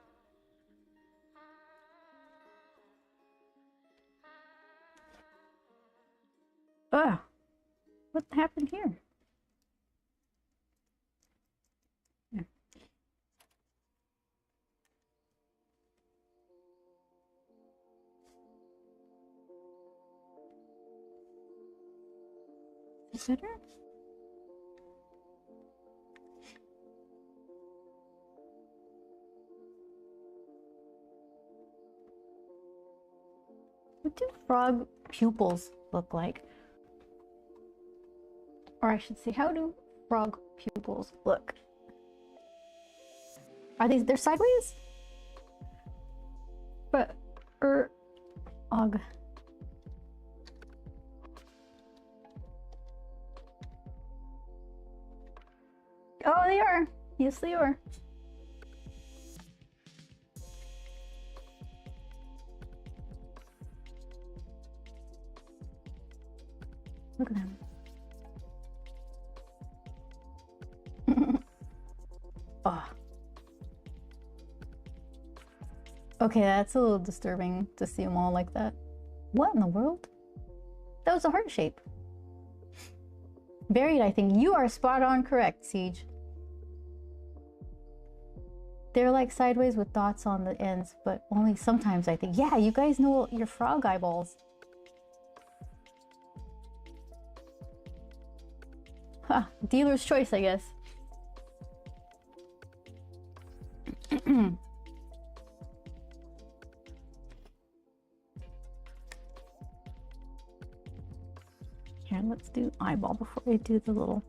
Ugh, what happened here? Yeah. Is it better? What do frog pupils look like? Or I should say, how do frog pupils look? Are they're sideways? But, og. Oh, they are. Yes, they are. Look at them. Oh. Okay, that's a little disturbing to see them all like that. What in the world? That was a heart shape. Buried, I think. You are spot on correct, Siege. They're like sideways with dots on the ends, but only sometimes, I think. Yeah, you guys know your frog eyeballs. Huh, dealer's choice, I guess. Here, let's do eyeball before I do the little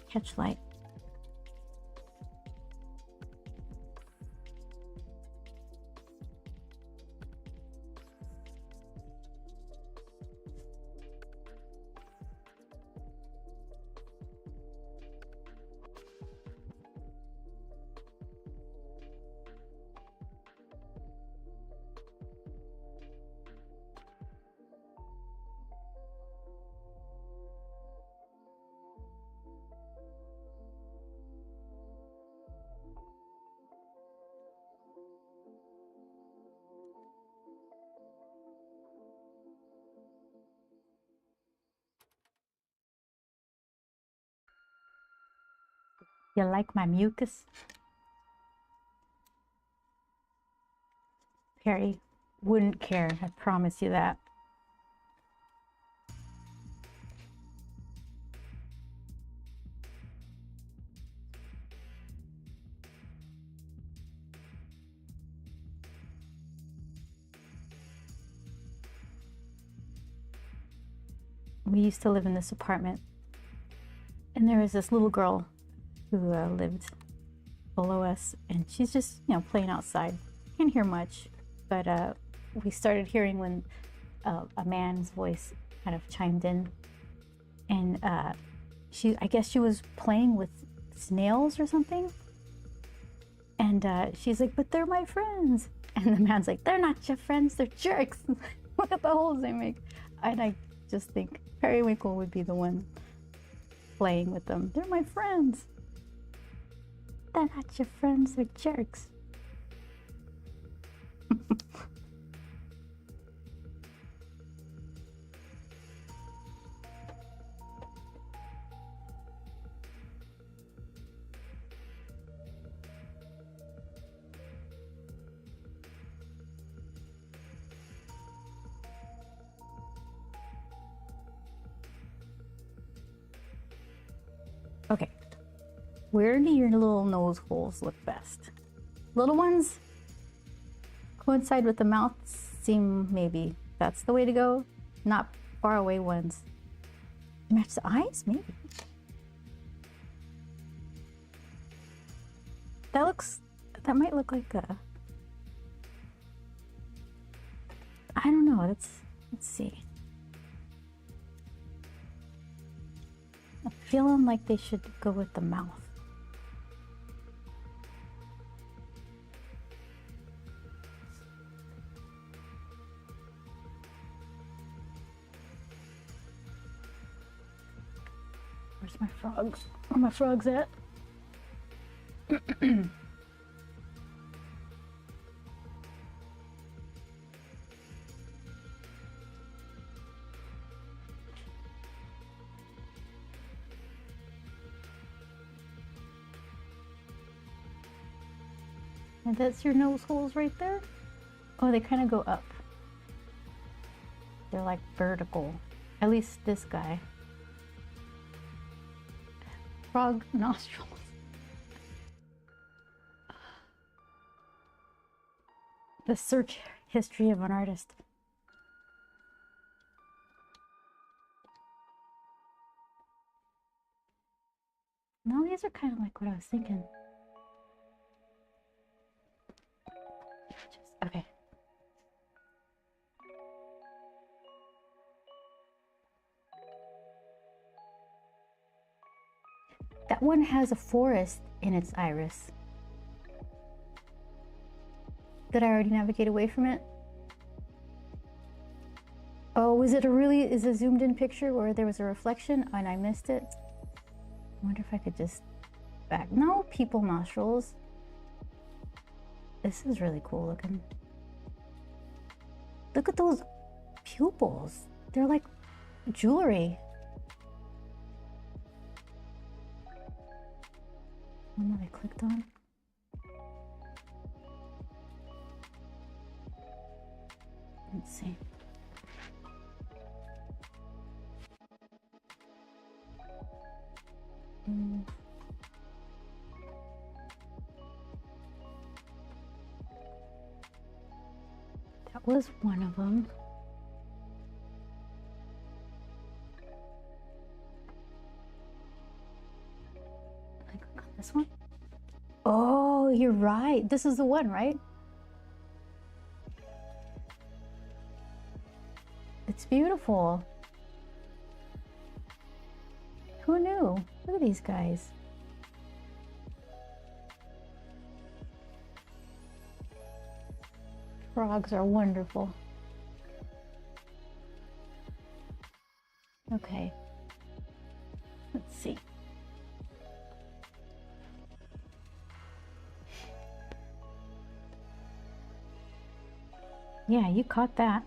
catch light. You like my mucus? Perry wouldn't care, I promise you that. we used to live in this apartment, and there was this little girl who lived below us, and she's just, you know, playing outside. Can't hear much, but we started hearing when a man's voice kind of chimed in, and I guess she was playing with snails or something, and she's like, "But they're my friends," and the man's like, "They're not your friends, they're jerks." Look at the holes they make. And I just think Periwinkle would be the one playing with them. They're my friends. They're not your friends, they're jerks. Okay, where do your little nose holes look best? Little ones coincide with the mouth, seem maybe that's the way to go. Not far away ones. Match the eyes, maybe. That might look like a, I don't know, let's see. I'm feeling like they should go with the mouth. Where's my frogs? Where are my frogs at? And that's your nose holes right there? Oh, they kind of go up. They're like vertical. At least this guy. Frog nostrils. The search history of an artist. No, these are kind of like what I was thinking. Okay. That one has a forest in its iris. Did I already navigate away from it? Oh, is it a zoomed in picture where there was a reflection and I missed it? I wonder if I could just back. No, people nostrils. This is really cool looking. Look at those pupils. They're like jewelry. One that I clicked on. Let's see. That was one of them. I click on this one. Oh, you're right. This is the one, right? It's beautiful. Who knew? Look at these guys. Frogs are wonderful. Okay. Let's see. Yeah, you caught that.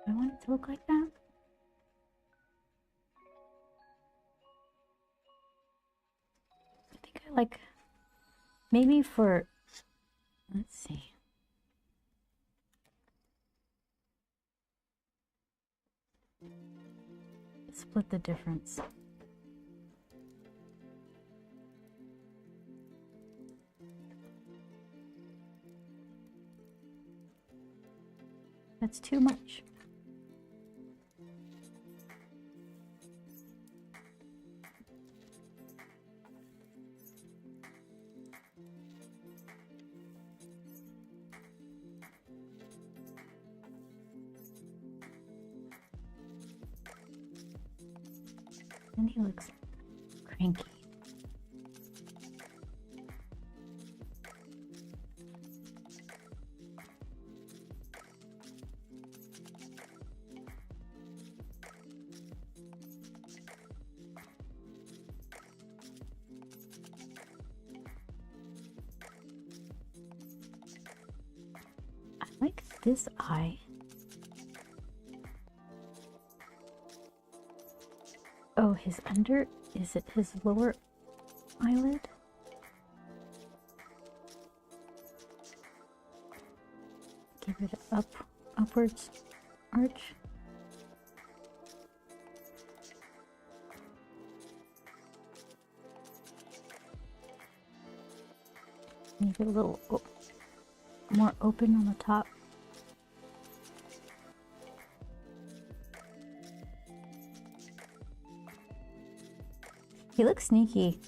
I want it to look like that. I think I like, maybe for, let's see. Split the difference. That's too much. And he looks cranky. I like this eye. Oh, his is it his lower eyelid? Give it an upwards arch. Make it a little more open on the top. He looks sneaky.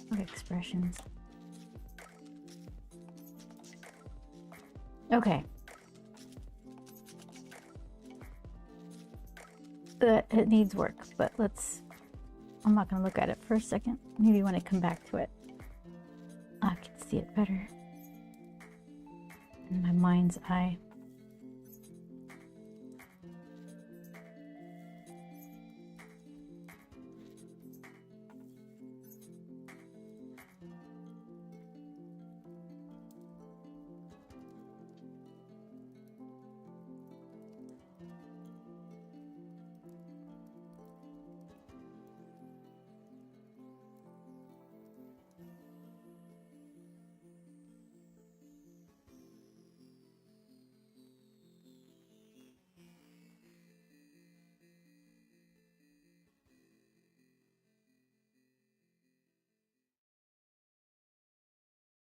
What expressions? Okay. It needs work, but I'm not gonna look at it for a second. Maybe when I come back to it, I can see it better in my mind's eye.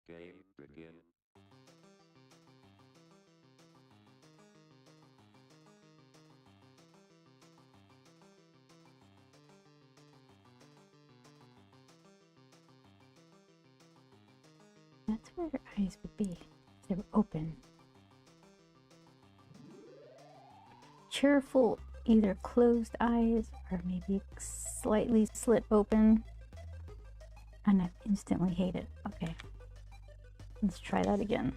Game begin. That's where her eyes would be. They were open. Cheerful, either closed eyes or maybe slightly slit open. And I instantly hate it. Okay. Let's try that again.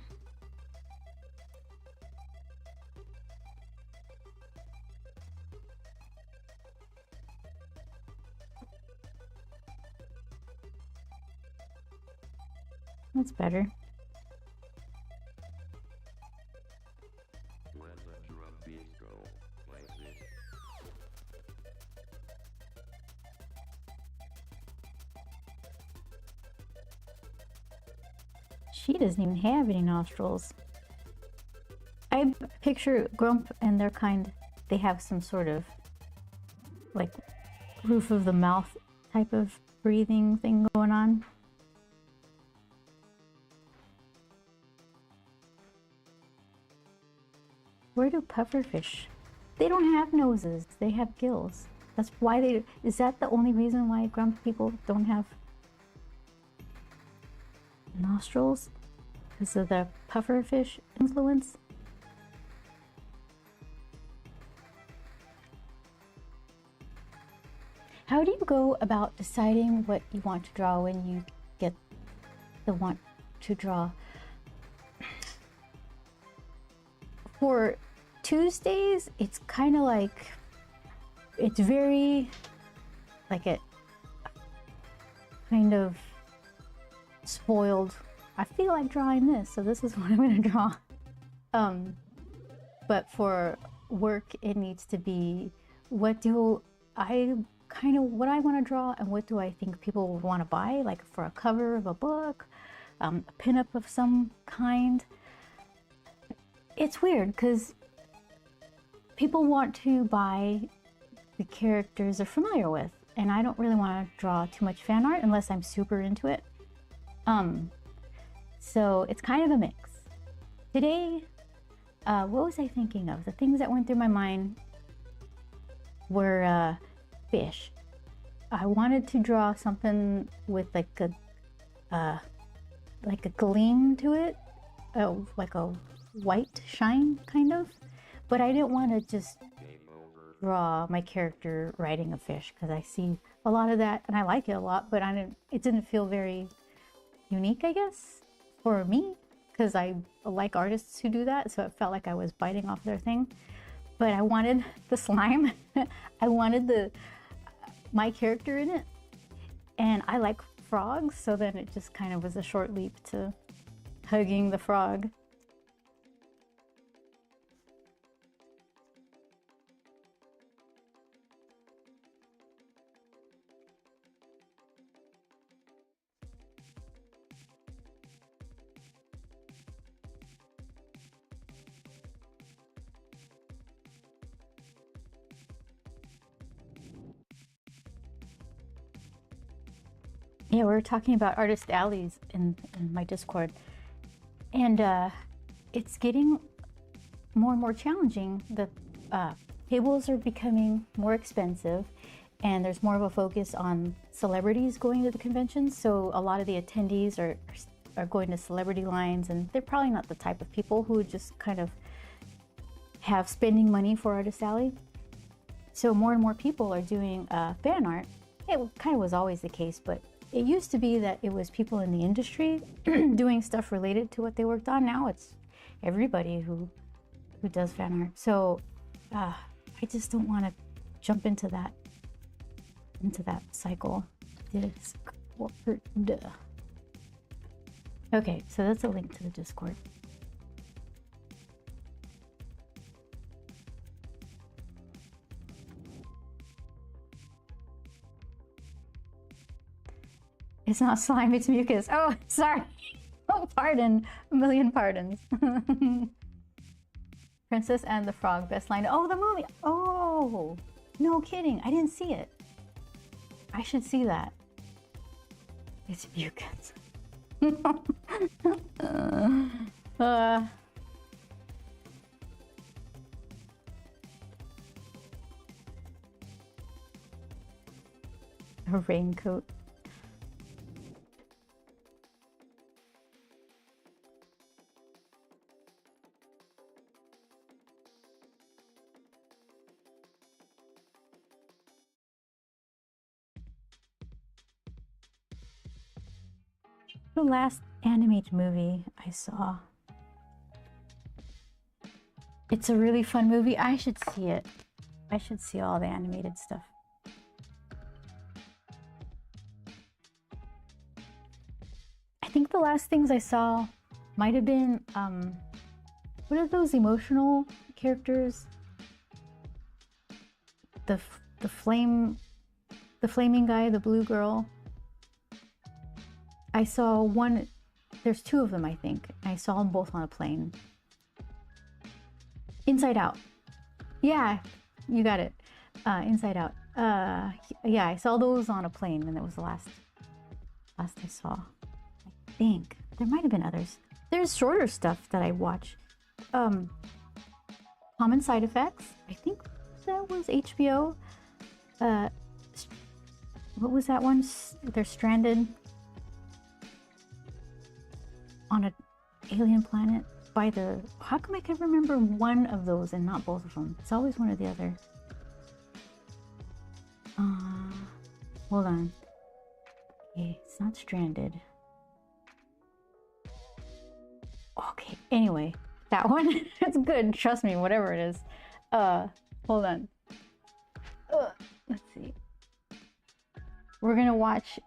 That's better. When the drum beats go, play this. She doesn't even have any nostrils. I picture Grump and their kind, they have some sort of like roof of the mouth type of breathing thing going on. Where do pufferfish? They don't have noses, they have gills. That's why is that the only reason why Grump people don't have nostrils? Because of the pufferfish influence? How do you go about deciding what you want to draw when you get the want to draw? For Tuesdays, it's kind of like, it's very like it kind of spoiled. I feel like drawing this, so this is what I'm gonna draw. But for work, it needs to be what I want to draw and what do I think people would want to buy, like for a cover of a book, a pinup of some kind. It's weird because people want to buy the characters they're familiar with, and I don't really want to draw too much fan art unless I'm super into it. So it's kind of a mix. Today, what was I thinking of? The things that went through my mind were fish. I wanted to draw something with like a gleam to it, like a white shine kind of, but I didn't want to just draw my character riding a fish because I see a lot of that and I like it a lot, but it didn't feel very unique, I guess, for me, because I like artists who do that, so it felt like I was biting off their thing. But I wanted the slime. I wanted my character in it, and I like frogs, so then it just kind of was a short leap to hugging the frog. Yeah, we were talking about artist alleys in my Discord, and it's getting more and more challenging. The tables are becoming more expensive, and there's more of a focus on celebrities going to the conventions. So a lot of the attendees are going to celebrity lines, and they're probably not the type of people who would just kind of have spending money for Artist Alley. So more and more people are doing fan art. It kind of was always the case, but it used to be that it was people in the industry doing stuff related to what they worked on. Now it's everybody who does fan art. So I just don't want to jump into that cycle. Discord. Okay, so that's a link to the Discord. It's not slime, it's mucus. Oh, sorry. Oh, pardon. A million pardons. Princess and the Frog, best line. Oh, the movie. Oh, no kidding. I didn't see it. I should see that. It's mucus. A raincoat. The last animated movie I saw. It's a really fun movie. I should see it. I should see all the animated stuff. I think the last things I saw might have been, what are those emotional characters? The flaming guy, the blue girl. I saw one, there's two of them, I think. I saw them both on a plane. Inside Out. Yeah, you got it. Inside Out. Yeah, I saw those on a plane, and that was the last I saw. I think. There might have been others. There's shorter stuff that I watch. Common Side Effects. I think that was HBO. What was that one? They're stranded on an alien planet by the... How come I can remember one of those and not both of them? It's always one or the other. Hold on. Okay, it's not stranded. Okay, anyway, that one. It's good, trust me, whatever it is. Hold on. Let's see. We're gonna watch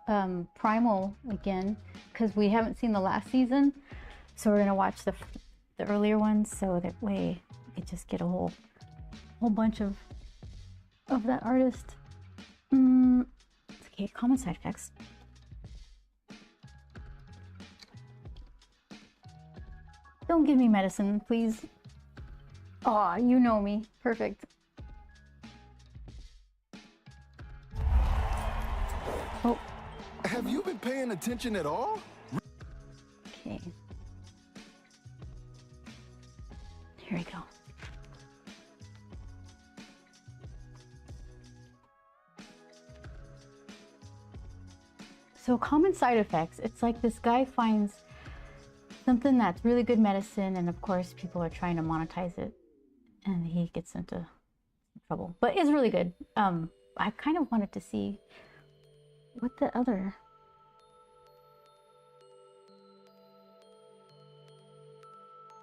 Primal again, because we haven't seen the last season. So we're gonna watch the earlier ones, so that way we could just get a whole bunch of that artist. Okay, common side effects. Don't give me medicine, please. Aw, you know me. Perfect. Oh. Have you been paying attention at all? Okay. Here we go. So common side effects, it's like this guy finds something that's really good medicine, and of course people are trying to monetize it, and he gets into trouble. But it's really good. I kind of wanted to see what the other...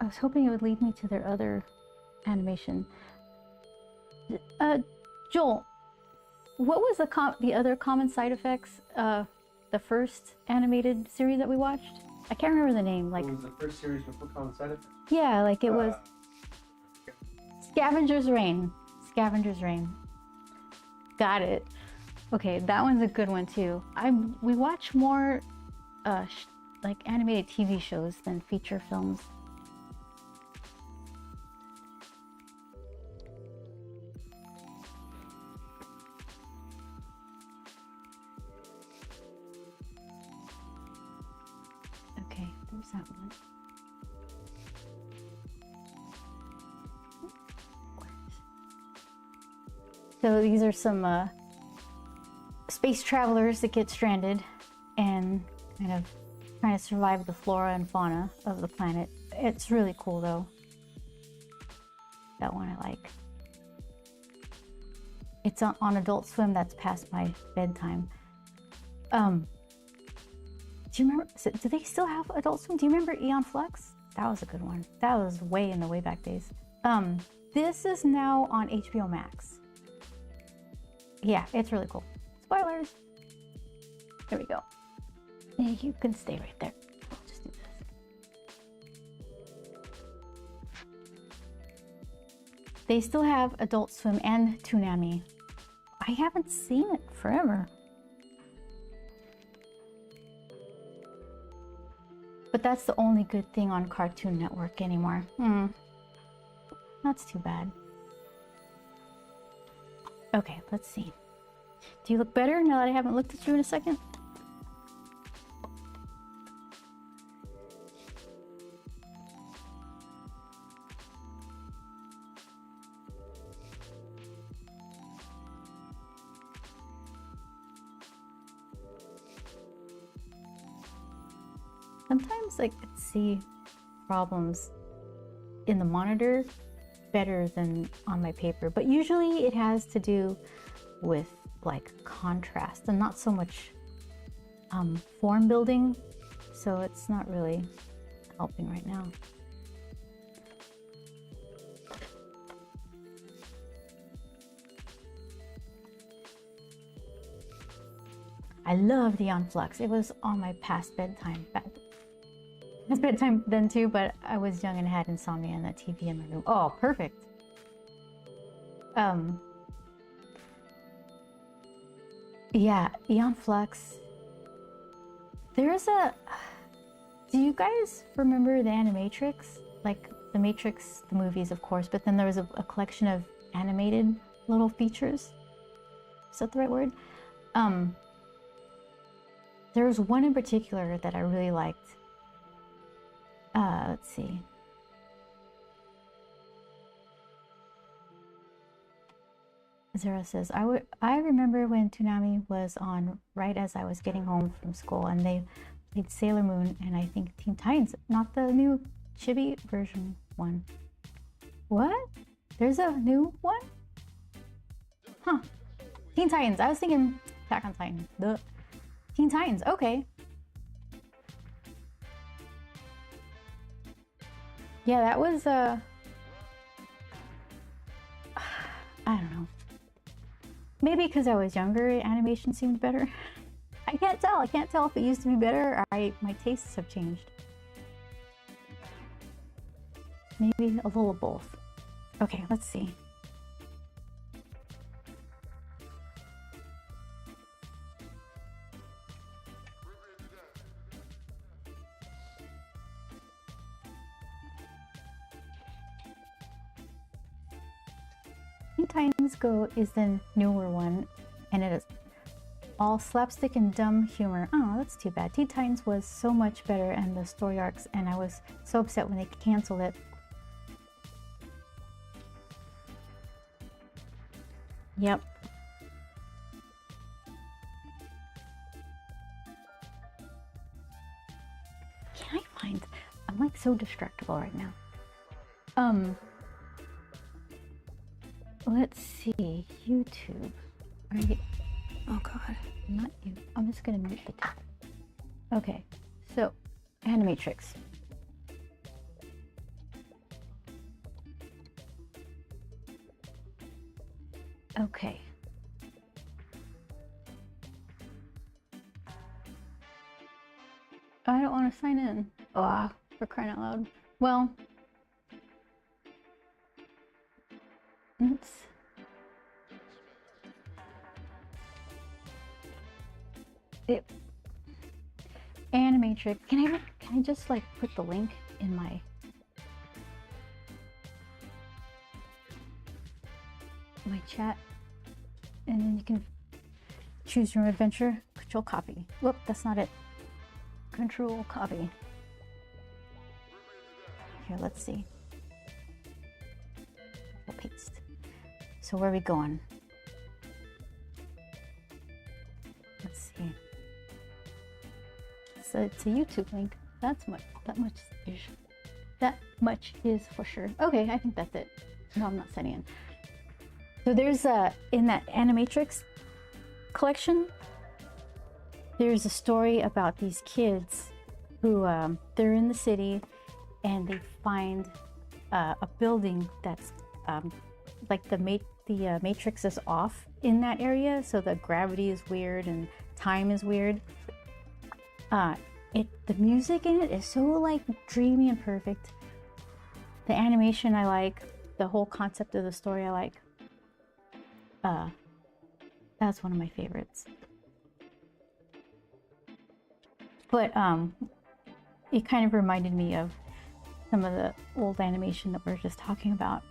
I was hoping it would lead me to their other animation. Joel, what was the other common side effects? The first animated series that we watched? I can't remember the name. Like, what was the first series with common side effects? Yeah, like it was Scavenger's Reign. Scavenger's Reign. Got it. Okay, that one's a good one too. We watch more like animated TV shows than feature films. Okay, there's that one. So these are some space travelers that get stranded and kind of trying to survive the flora and fauna of the planet. It's really cool though. That one I like. It's on Adult Swim. That's past my bedtime. Do you remember, do they still have Adult Swim? Do you remember Aeon Flux? That was a good one. That was way in the way back days. This is now on HBO Max. Yeah, it's really cool. Spoilers. There we go. Yeah, you can stay right there. I'll just do this. They still have Adult Swim and Toonami. I haven't seen it forever. But that's the only good thing on Cartoon Network anymore. That's too bad. Okay, let's see. Do you look better now that I haven't looked at you in a second? Sometimes I could see problems in the monitor better than on my paper, but usually it has to do with like contrast and not so much form building, so it's not really helping right now. I loved Aeon Flux. It was on my past bedtime. It's bedtime then too, but I was young and had insomnia and that TV in my room. Oh, perfect. Yeah, Aeon Flux. There's a... Do you guys remember the Animatrix? Like the Matrix, the movies, of course, but then there was a collection of animated little features. Is that the right word? There was one in particular that I really liked. Let's see. Zara says, I remember when Toonami was on right as I was getting home from school, and they played Sailor Moon and I think Teen Titans, not the new chibi version one. What? There's a new one? Huh. Teen Titans. I was thinking Attack on Titan. The Teen Titans. Okay. Yeah, that was I don't know. Maybe because I was younger, animation seemed better. I can't tell. I can't tell if it used to be better or my tastes have changed. Maybe a little of both. Okay, let's see. Teen Titans Go is the newer one, and it is all slapstick and dumb humor. Oh, that's too bad. Teen Titans was so much better and the story arcs, and I was so upset when they canceled it. Yep. Can I find... I'm like so distractible right now. Let's see. YouTube. Are you... Oh god. Not you. I'm just gonna mute the tab. Okay. So, Animatrix. Okay. I don't want to sign in. Ah, for crying out loud. Well, oops. Animatrix. Can I just like put the link in my chat, and then you can choose your adventure. Control copy. Whoop, that's not it. Control copy. Here, let's see. We'll paste. So where are we going? Let's see. So it's a YouTube link. That much is for sure. Okay, I think that's it. No, I'm not setting in. So there's in that Animatrix collection, there's a story about these kids who they're in the city and they find a building that's like the matrix is off in that area, so the gravity is weird and time is weird. The music in it is so like dreamy and perfect. The animation I like, the whole concept of the story I like. That's one of my favorites. But it kind of reminded me of some of the old animation that we were just talking about.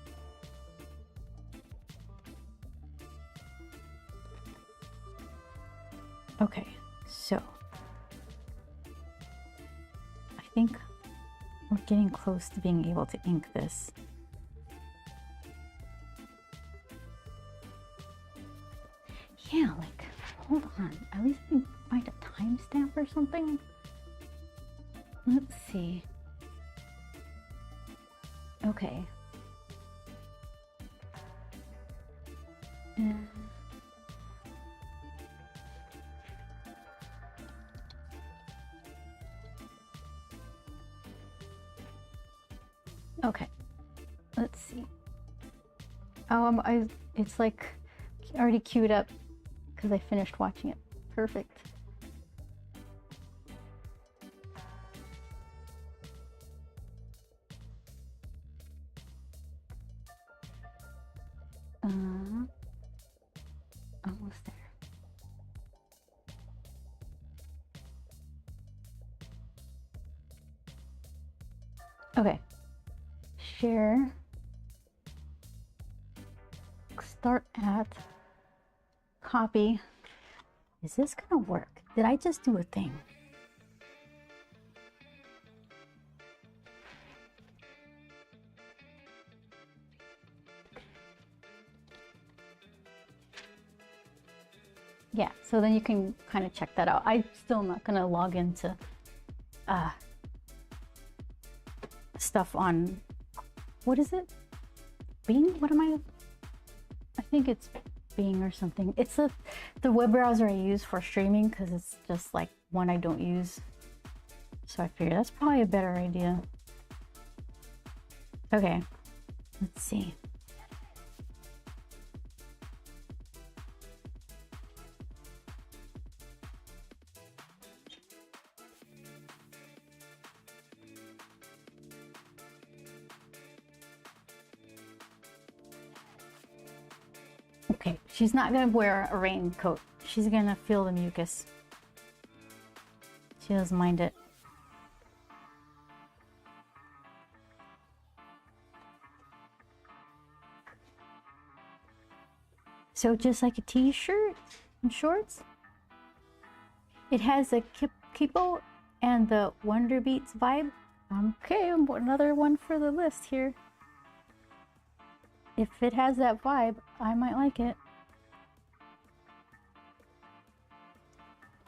Okay, so I think we're getting close to being able to ink this. Yeah, like, hold on. At least I can find a timestamp or something. Let's see. Okay. Okay. Let's see. It's like already queued up because I finished watching it. Perfect. Almost there. Okay. Share. Start at. Copy. Is this gonna work? Did I just do a thing? Yeah, so then you can kind of check that out. I'm still not gonna log into stuff on, what is it? Bing? What am I think it's Bing or something. It's the web browser I use for streaming because it's just like one I don't use. So I figured that's probably a better idea. Okay, let's see. Okay, she's not gonna wear a raincoat. She's gonna feel the mucus. She doesn't mind it. So just like a t-shirt and shorts, it has a Kipo and the Wonder Beats vibe. Okay, another one for the list here. If it has that vibe, I might like it.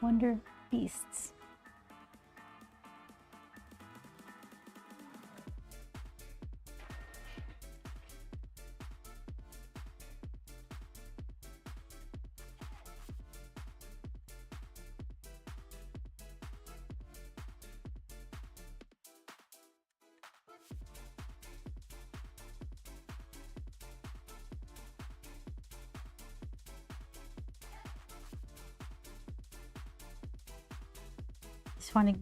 Wonder Beasts. Just want to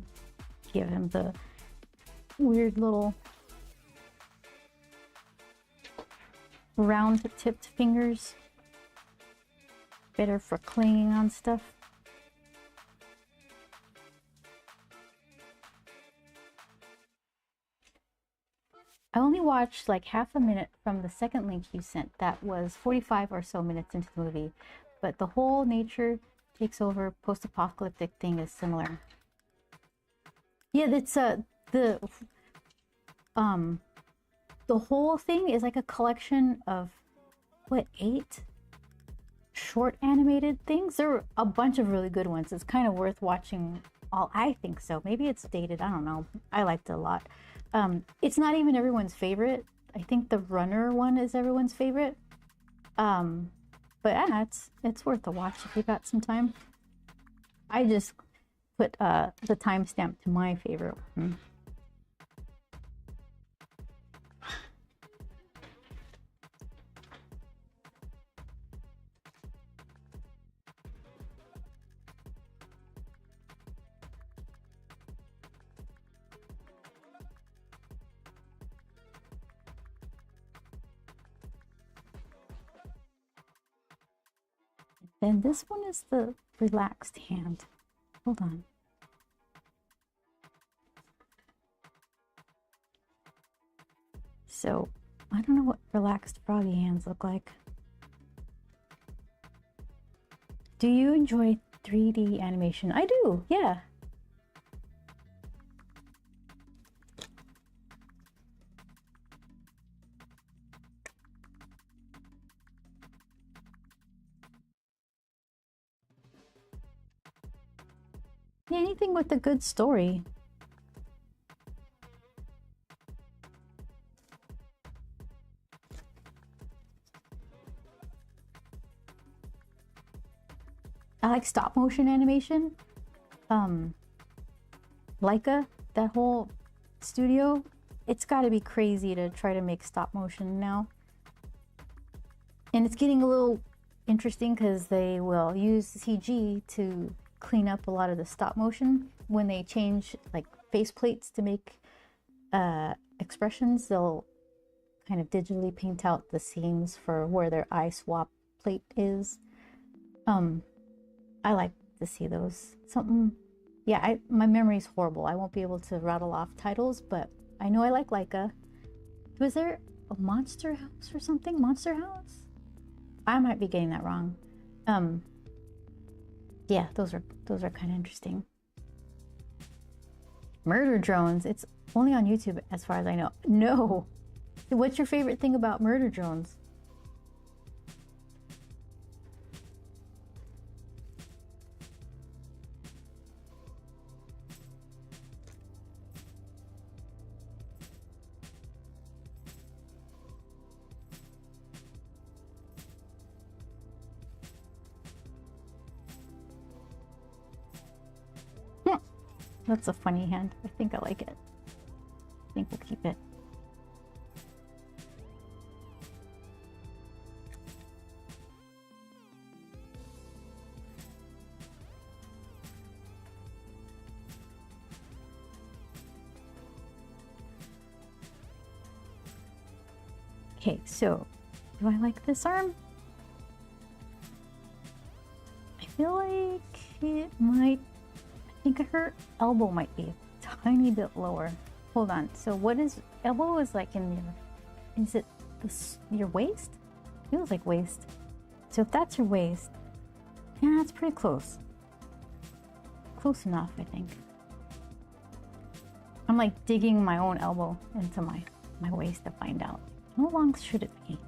give him the weird little round tipped fingers. Better for clinging on stuff. I only watched like half a minute from the second link you sent. That was 45 or so minutes into the movie. But the whole nature takes over post-apocalyptic thing is similar. Yeah, that's the whole thing is like a collection of what, 8 short animated things. There are a bunch of really good ones. It's kind of worth watching all. I think so. Maybe it's dated. I don't know. I liked it a lot. It's not even everyone's favorite. I think the runner one is everyone's favorite. But yeah, it's worth a watch if you got some time. I just put the timestamp to my favorite one. Then this one is the relaxed hand. Hold on. So, I don't know what relaxed froggy hands look like. Do you enjoy 3D animation? I do, yeah. Yeah, anything with a good story. I like stop motion animation. Laika, that whole studio, it's got to be crazy to try to make stop motion now. And it's getting a little interesting because they will use CG to clean up a lot of the stop motion. When they change like face plates to make expressions, they'll kind of digitally paint out the seams for where their eye swap plate is. I like to see those. Something, yeah, my memory's horrible. I won't be able to rattle off titles, but I know I like Laika. Was there a Monster House or something? Monster House? I might be getting that wrong. Yeah, those are kind of interesting. Murder Drones, it's only on YouTube as far as I know. No. What's your favorite thing about Murder Drones? That's a funny hand. I think I like it. I think we'll keep it. Okay, so do I like this arm? feel like it might, I think her elbow might be a tiny bit lower. Hold on. So what is, elbow is like in your, is it this, your waist? Feels like waist. So if that's your waist, yeah, that's pretty close. Close enough, I think. I'm like digging my own elbow into my waist to find out. How long should it be?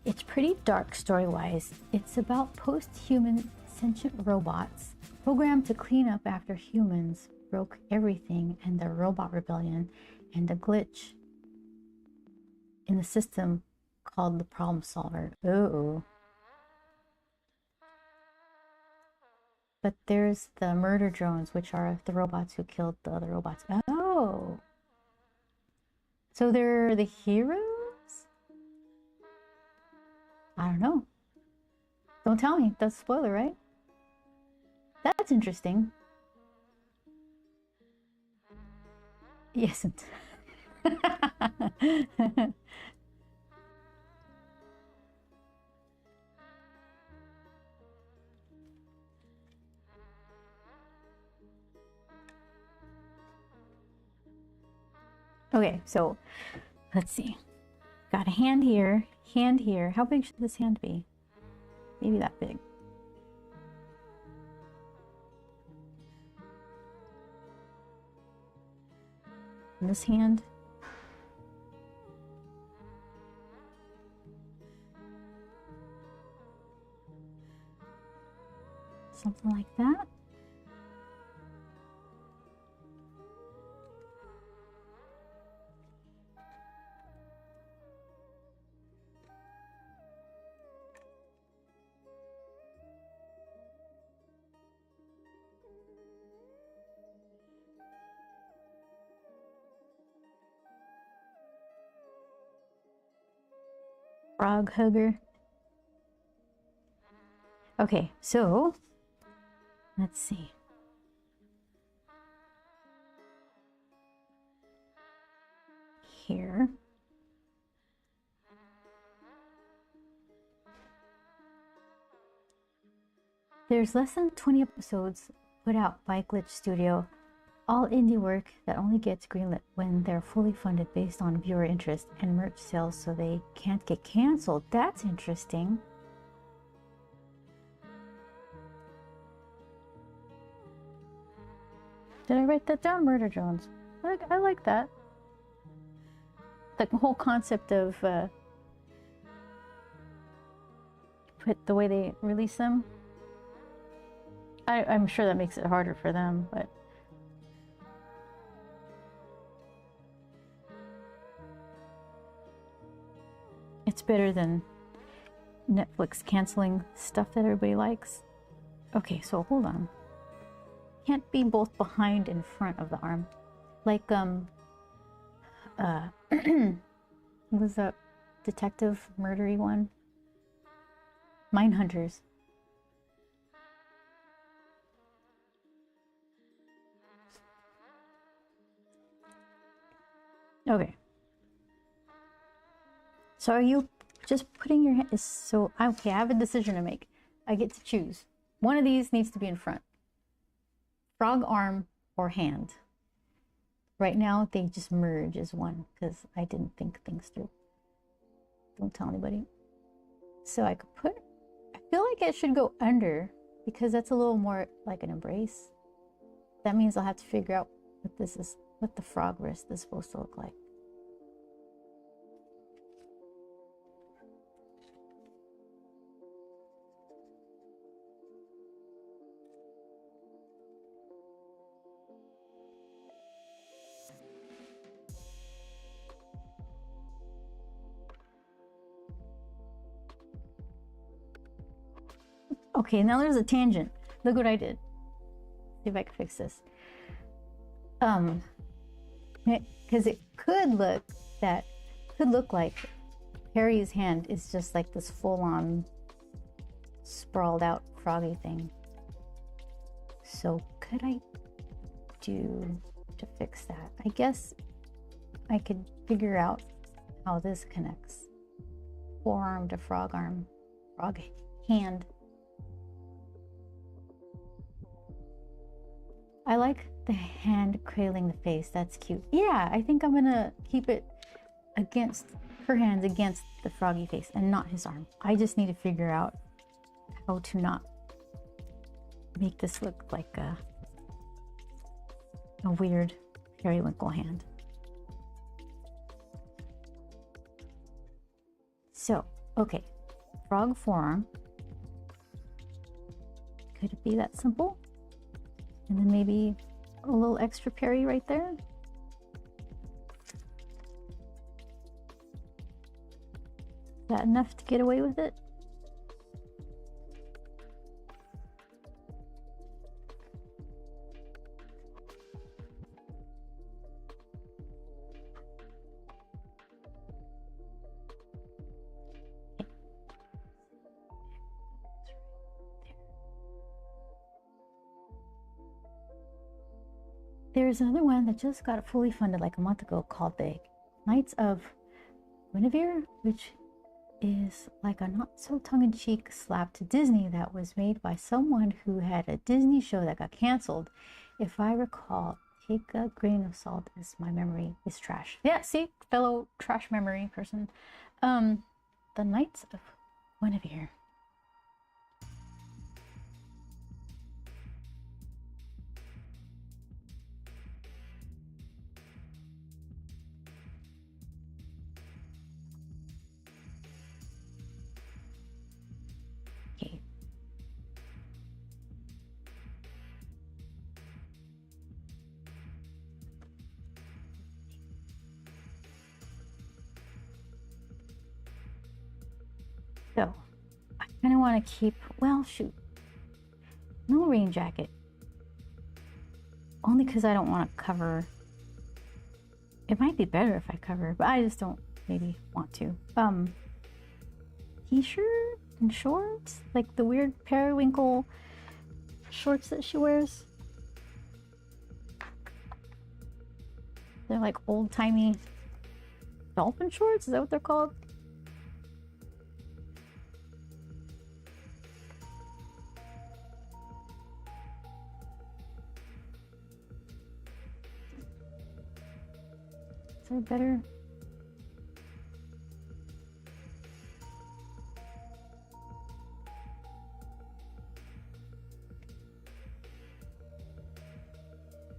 It's pretty dark story-wise. It's about post-human sentient robots programmed to clean up after humans broke everything and the robot rebellion and a glitch in the system called the problem solver. Oh. But there's the murder drones, which are the robots who killed the other robots. Oh. So they're the heroes? I don't know. Don't tell me. That's a spoiler, right? That's interesting. He isn't. Okay, so let's see. Got a hand here, hand here. How big should this hand be? Maybe that big. And this hand. Something like that. Frog hugger. Okay, so let's see. Here. There's less than 20 episodes put out by Glitch Studio. All indie work that only gets greenlit when they're fully funded based on viewer interest and merch sales so they can't get canceled. That's interesting. Did I write that down? Murder drones. I like that. The whole concept of put the way they release them. I'm sure that makes it harder for them, but it's better than Netflix canceling stuff that everybody likes. Okay, so hold on. Can't be both behind and front of the arm. Like, was that detective murdery one? Mindhunters. Okay. So are you just putting your hand? So okay, I have a decision to make. I get to choose. One of these needs to be in front. Frog arm or hand. Right now they just merge as one because I didn't think things through. Don't tell anybody. So I could put, I feel like it should go under because that's a little more like an embrace. That means I'll have to figure out what this is, what the frog wrist is supposed to look like. Okay, now there's a tangent. Look what I did. See if I can fix this. Because it could look like Harry's hand is just like this full-on sprawled out froggy thing. So could I do to fix that? I guess I could figure out how this connects. Forearm to frog arm, frog hand. I like the hand cradling the face. That's cute. Yeah, I think I'm gonna keep it against her hands against the froggy face and not his arm. I just need to figure out how to not make this look like a weird periwinkle hand. So, okay, frog forearm. Could it be that simple? And then maybe a little extra peri right there. Is that enough to get away with it? There's another one that just got fully funded like a month ago called the Knights of Guinevere, which is like a not so tongue-in-cheek slap to Disney that was made by someone who had a Disney show that got canceled. If I recall, take a grain of salt as my memory is trash. Yeah, see, fellow trash memory person. The Knights of Guinevere. So, I kind of want to keep, well, shoot, no rain jacket. Only because I don't want to cover. It might be better if I cover, but I just don't maybe want to. T-shirt and shorts, like the weird periwinkle shorts that she wears. They're like old-timey dolphin shorts, is that what they're called? Is there better?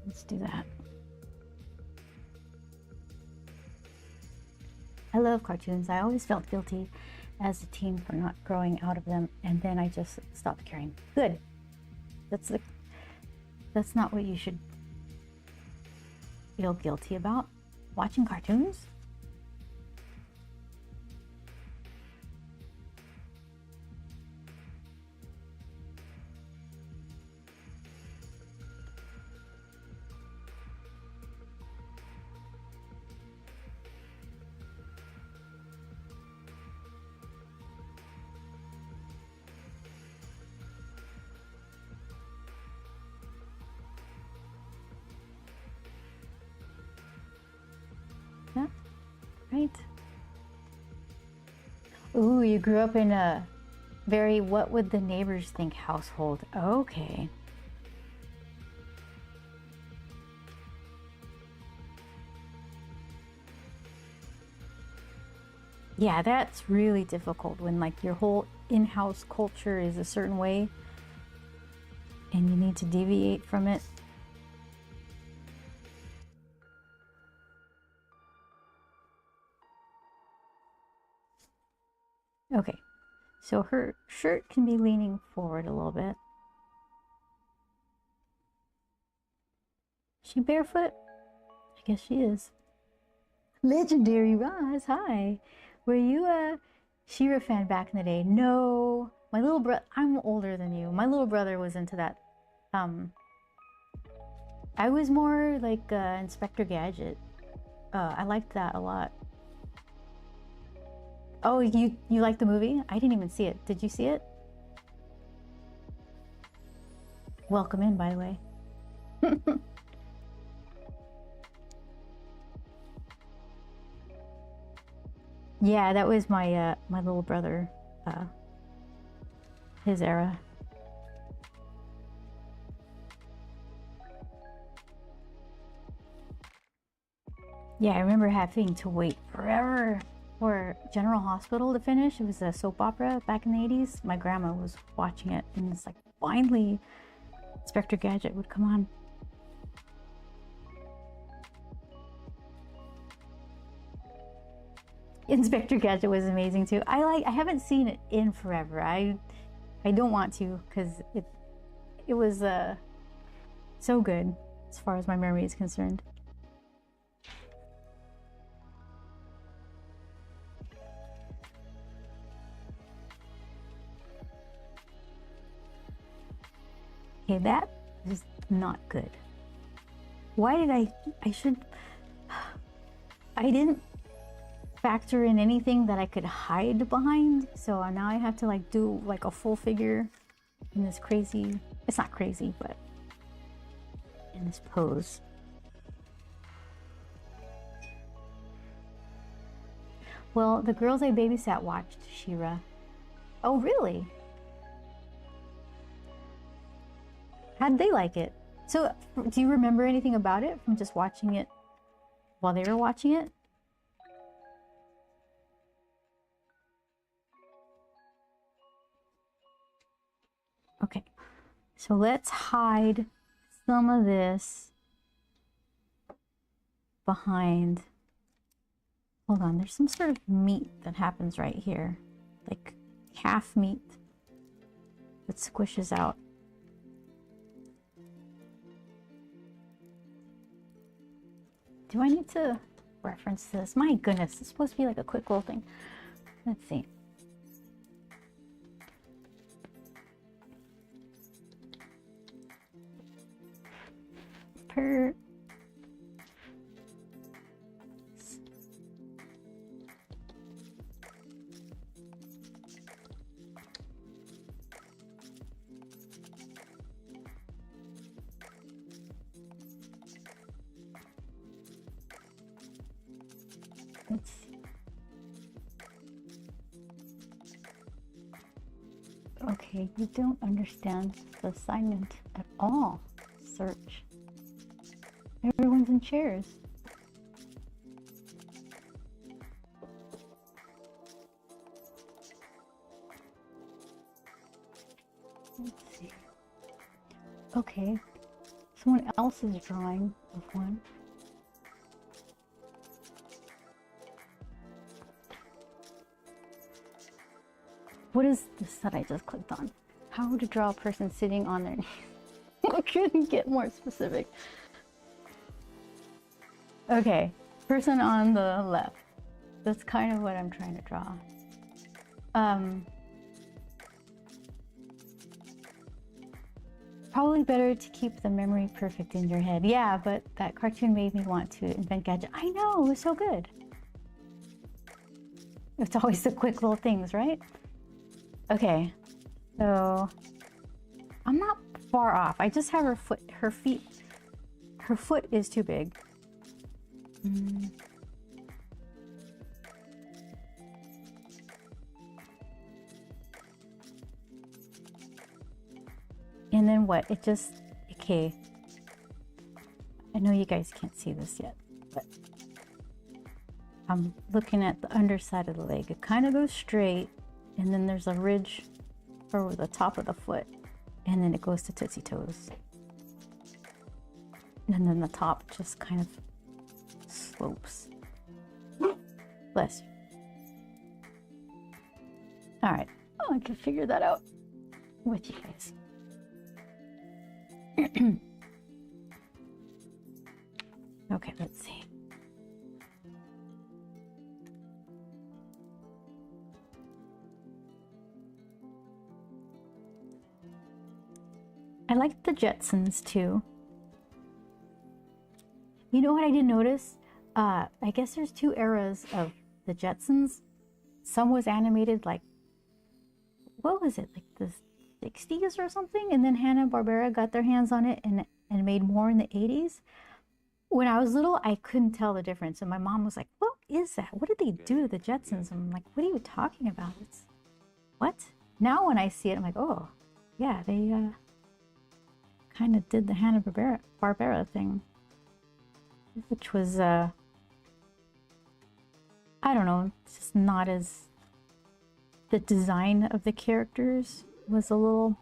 Let's do that. I love cartoons. I always felt guilty as a teen for not growing out of them, and then I just stopped caring. Good. That's not what you should feel guilty about. Watching cartoons? Yeah, right. Ooh, you grew up in a very what would the neighbors think household. Okay. Yeah, that's really difficult when like your whole in-house culture is a certain way and you need to deviate from it. Okay, so her shirt can be leaning forward a little bit. Is she barefoot? I guess she is. Legendary Roz, hi. Were you a She-Ra fan back in the day? No, my little brother, I'm older than you. My little brother was into that. I was more like Inspector Gadget. I liked that a lot. Oh, you liked the movie? I didn't even see it. Did you see it? Welcome in, by the way. Yeah, that was my my little brother, his era. Yeah, I remember having to wait forever for General Hospital to finish. It was a soap opera back in the 80s. My grandma was watching it, and it's like finally Inspector Gadget would come on. Inspector Gadget was amazing too. I haven't seen it in forever. I don't want to because it was so good as far as my memory is concerned. Okay, that is not good. Why did I didn't factor in anything that I could hide behind, so now I have to like do like a full figure in this crazy, it's not crazy, but in this pose. Well, the girls I babysat watched She-Ra. Oh, really? How'd they like it? So, do you remember anything about it from just watching it while they were watching it? Okay, so let's hide some of this behind. Hold on, there's some sort of meat that happens right here, like half meat that squishes out. Do I need to reference this? My goodness, it's supposed to be like a quick little thing. Let's see. Let's see. Okay, you don't understand the assignment at all. Search. Everyone's in chairs. Let's see. Okay, someone else is drawing of one. What is this that I just clicked on? How to draw a person sitting on their knees. I couldn't get more specific. Okay, person on the left. That's kind of what I'm trying to draw. Probably better to keep the memory perfect in your head. Yeah, but that cartoon made me want to invent Gadget. I know, it was so good. It's always the quick little things, right? Okay, so I'm not far off. I just have her foot is too big. And then what? It just, okay. I know you guys can't see this yet, but I'm looking at the underside of the leg. It kind of goes straight, and then there's a ridge over the top of the foot, and then it goes to Tootsie Toes. And then the top just kind of slopes. Bless you. All right, I can figure that out with you guys. Okay, let's see. I like the Jetsons too. You know what I did notice? I guess there's two eras of the Jetsons. Some was animated like, what was it? Like the 60s or something, and then Hanna-Barbera got their hands on it and made more in the 80s. When I was little, I couldn't tell the difference, and my mom was like, "What is that? What did they do to the Jetsons?" And I'm like, "What are you talking about? It's what?" Now when I see it, I'm like, "Oh, yeah, they kind of did the Hanna-Barbera thing," which was I don't know, it's just not as, the design of the characters was a little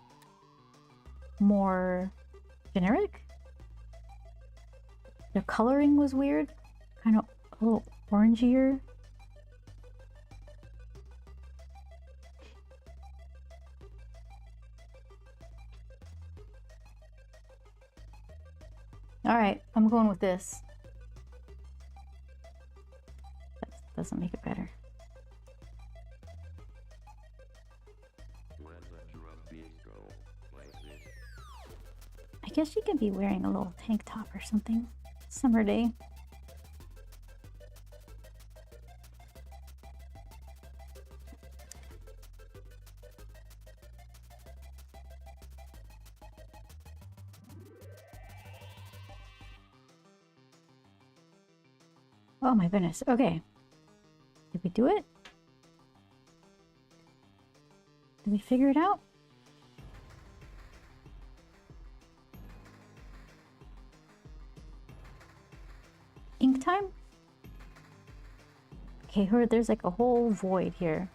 more generic. The coloring was weird, kind of a little orangier. All right, I'm going with this. That doesn't make it better. When the drum beats go like this. I guess you could be wearing a little tank top or something. Summer day. Oh my goodness. Okay. Did we do it? Did we figure it out? Ink time? Okay, there's like a whole void here.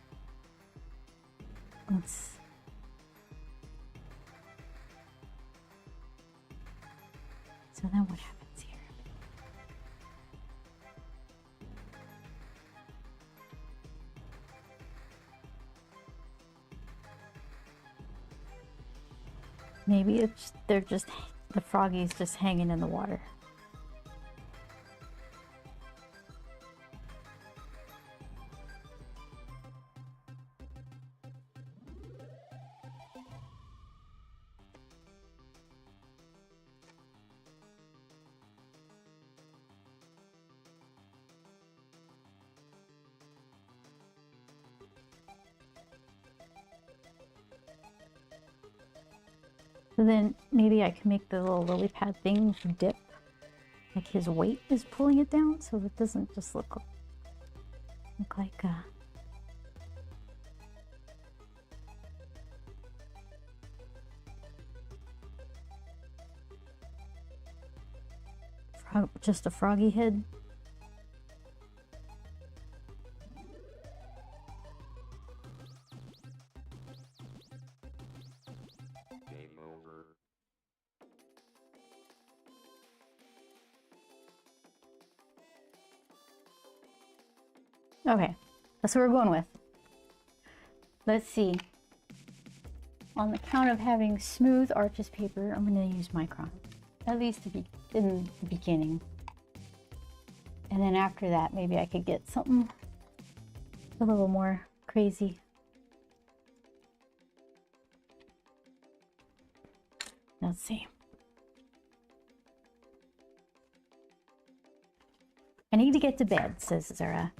Let's... So then what happens here? Maybe it's they're just, the froggy's just hanging in the water. So then maybe I can make the little lily pad thing dip, like his weight is pulling it down, so it doesn't just look like just a froggy head. Game over. Okay, that's what we're going with. Let's see. On the count of having smooth Arches paper, I'm going to use Micron. At least to be in the beginning. And then after that, maybe I could get something a little more crazy. Let's see. I need to get to bed, says Zara.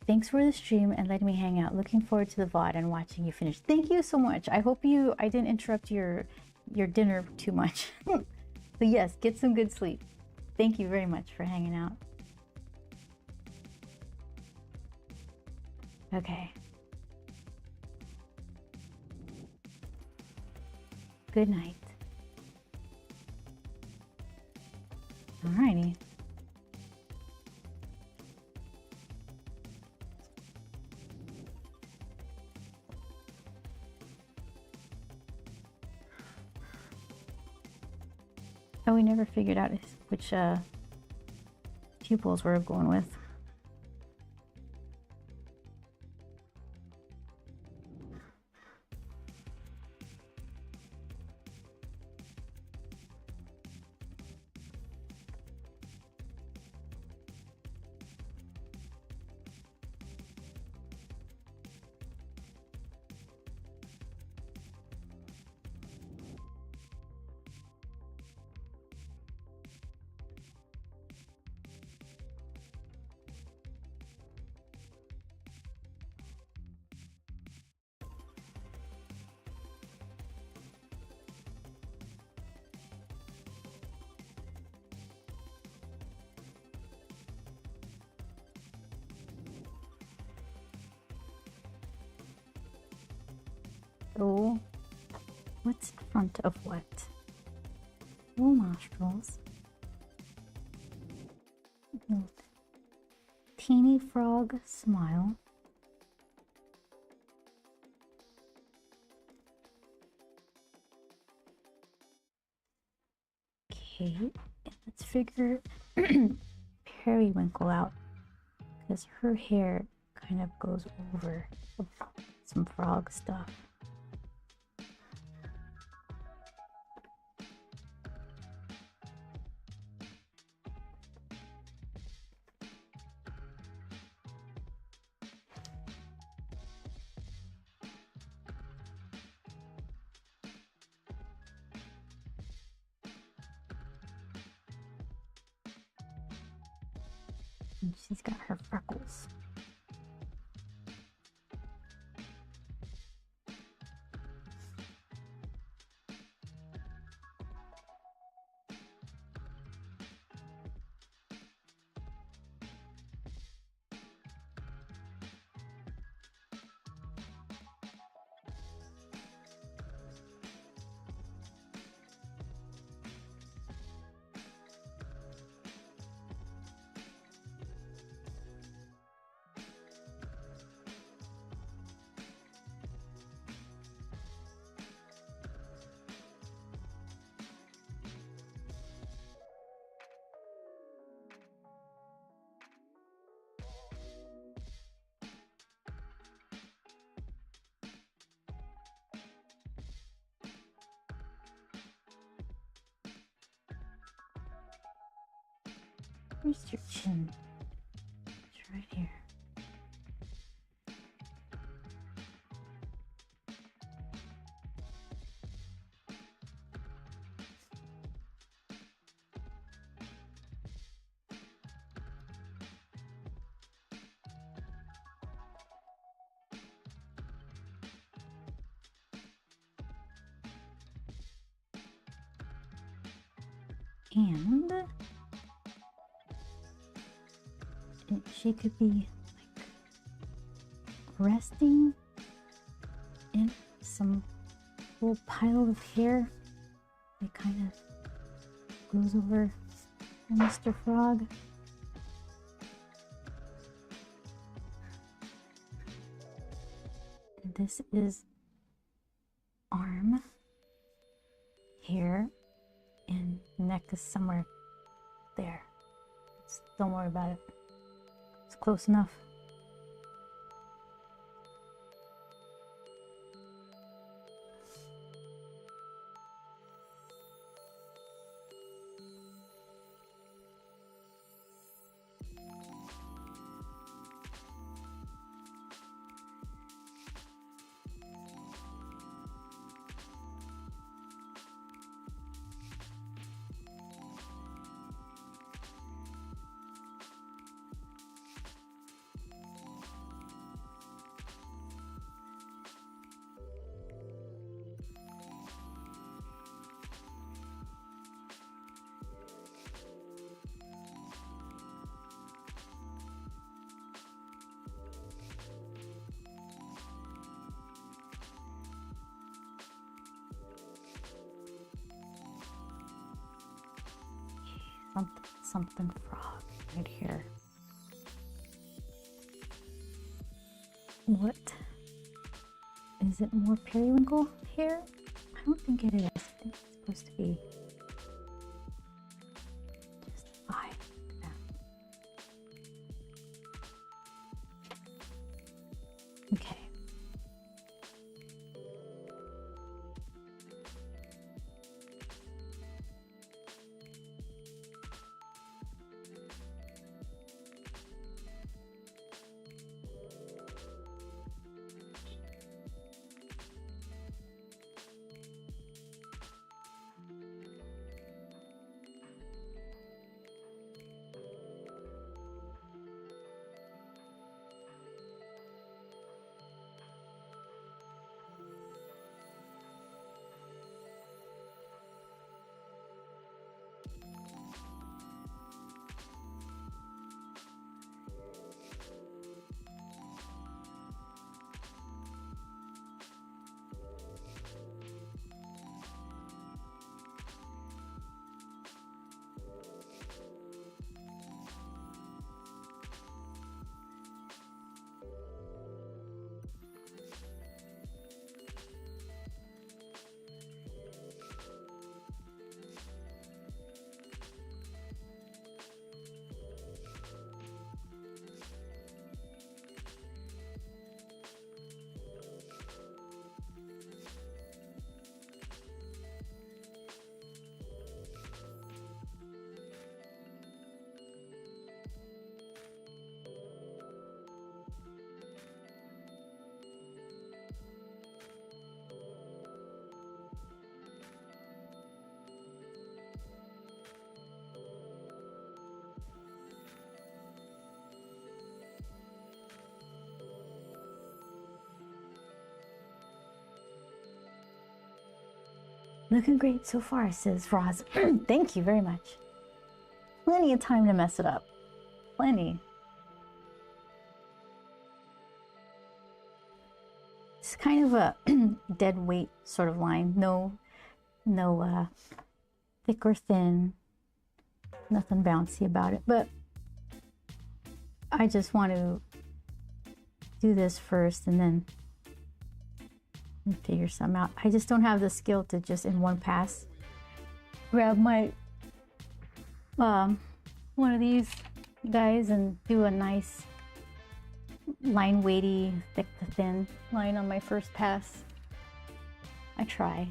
Thanks for the stream and letting me hang out. Looking forward to the VOD and watching you finish. Thank you so much. I hope I didn't interrupt your dinner too much. So yes, get some good sleep. Thank you very much for hanging out. Okay. Good night. Alrighty. Oh, we never figured out which pupils we're going with. So, what's in front of what? Little nostrils. Little teeny frog smile. Okay, let's figure Periwinkle out because her hair kind of goes over some frog stuff. And she's got her freckles. Where's your chin? It's right here. And she could be like resting in some little pile of hair that kind of goes over Mr. Frog. And this is arm, hair, and neck is somewhere there. Don't worry about it. It's close enough. Something frog right here. What? Is it more periwinkle hair? I don't think it is. I think it's supposed to be just eye like that. Okay. Looking great so far, says Roz. Thank you very much. Plenty of time to mess it up. Plenty. It's kind of a dead weight sort of line. No thick or thin. Nothing bouncy about it. But I just want to do this first and then figure something out. I just don't have the skill to just in one pass grab my one of these guys and do a nice line weighty thick to thin line on my first pass. I try.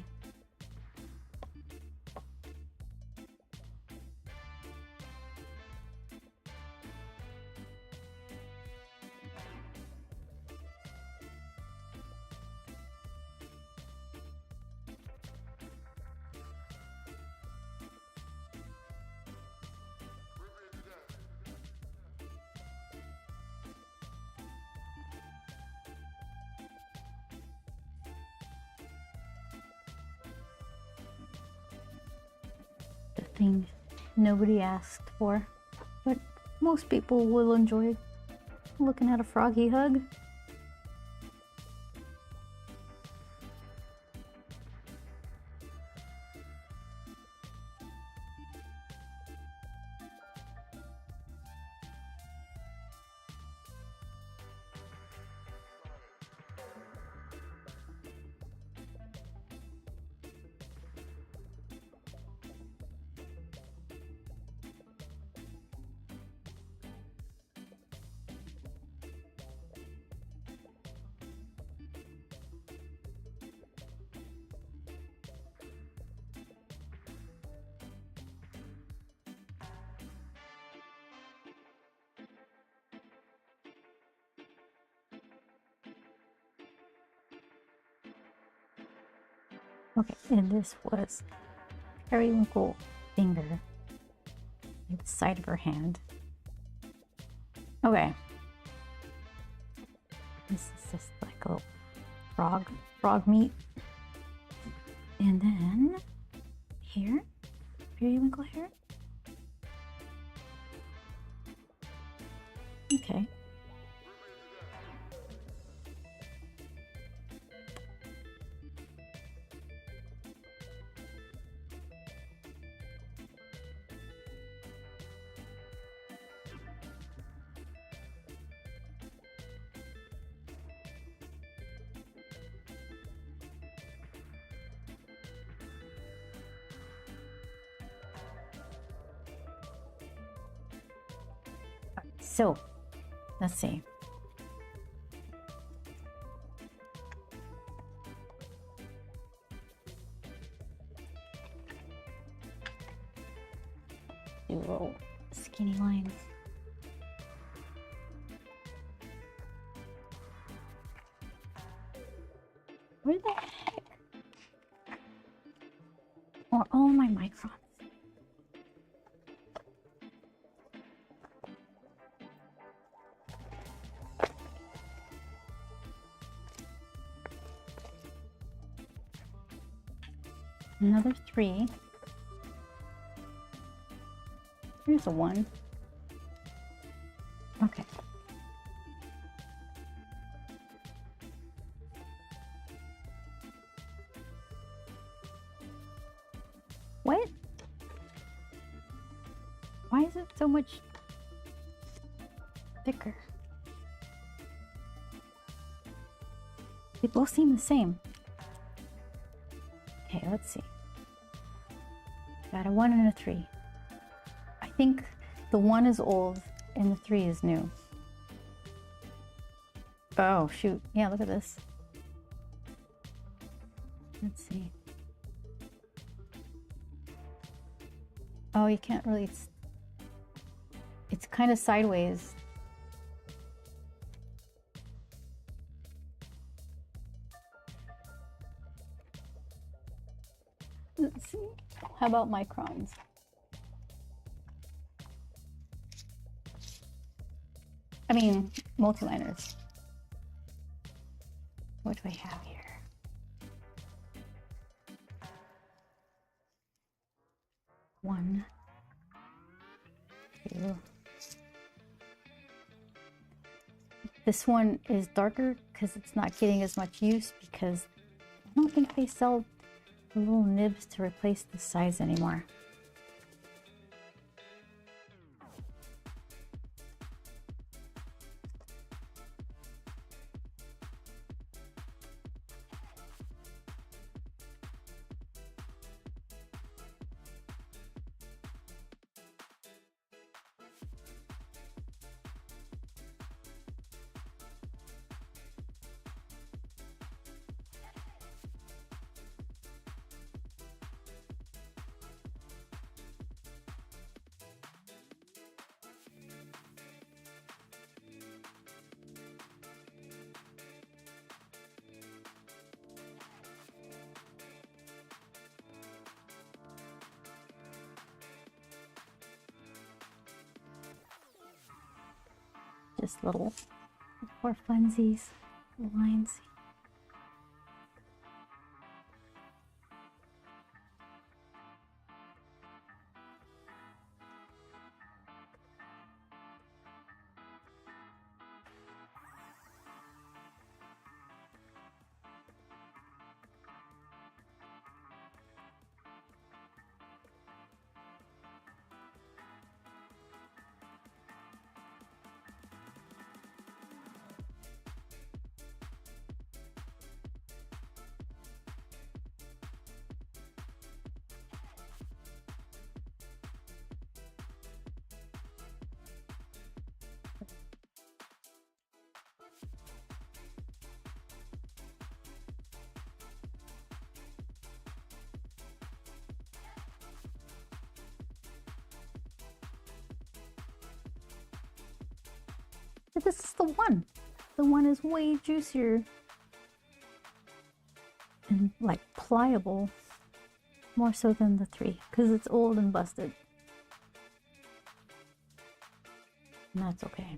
The thing nobody asked for, but most people will enjoy looking at a froggy hug. Okay, and this was periwinkle finger, like the side of her hand. Okay. This is just like a little frog meat. And then here, periwinkle hair. Okay. So, let's see. Do little skinny lines. Where the heck are all my microns? Another 3. Here's a 1. Okay. What? Why is it so much thicker? They both seem the same. Okay, let's see. Got a 1 and a 3. I think the 1 is old and the 3 is new. Oh, shoot. Yeah, look at this. Let's see. Oh, you can't really... It's kind of sideways. Let's see. How about microns? I mean, multiliners. What do I have here? 1, 2. This one is darker because it's not getting as much use because I don't think they sell the little nibs to replace the size anymore. Just little for funsies, lines. But this is the one. The one is way juicier and like pliable, more so than the 3 because it's old and busted. And that's okay.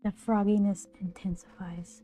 The frogginess intensifies.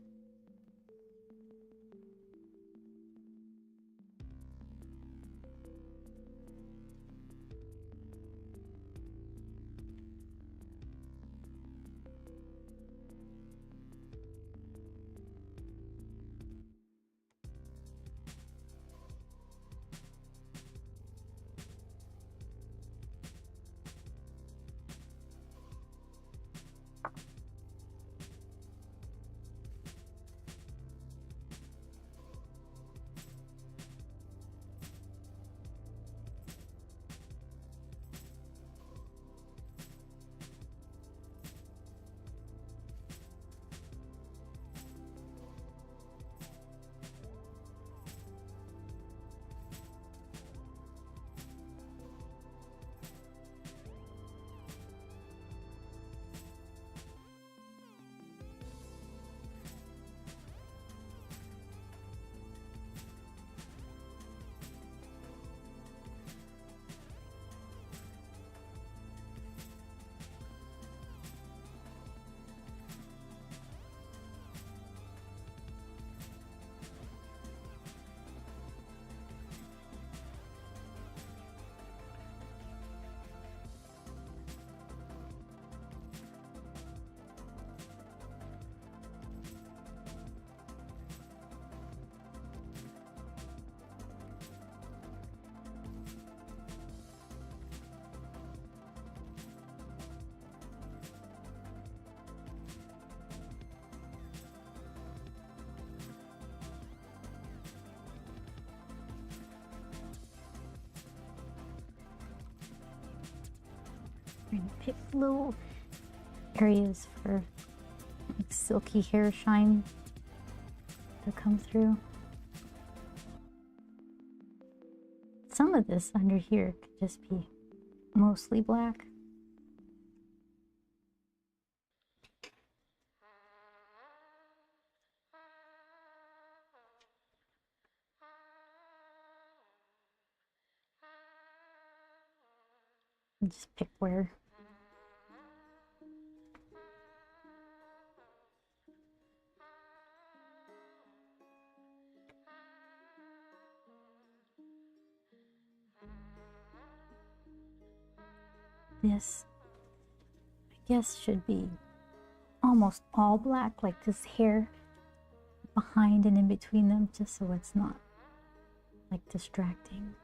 Trying to pick little areas for like silky hair shine to come through. Some of this under here could just be mostly black. And just pick where. This, I guess, should be almost all black, like this hair behind and in between them, just so it's not like distracting.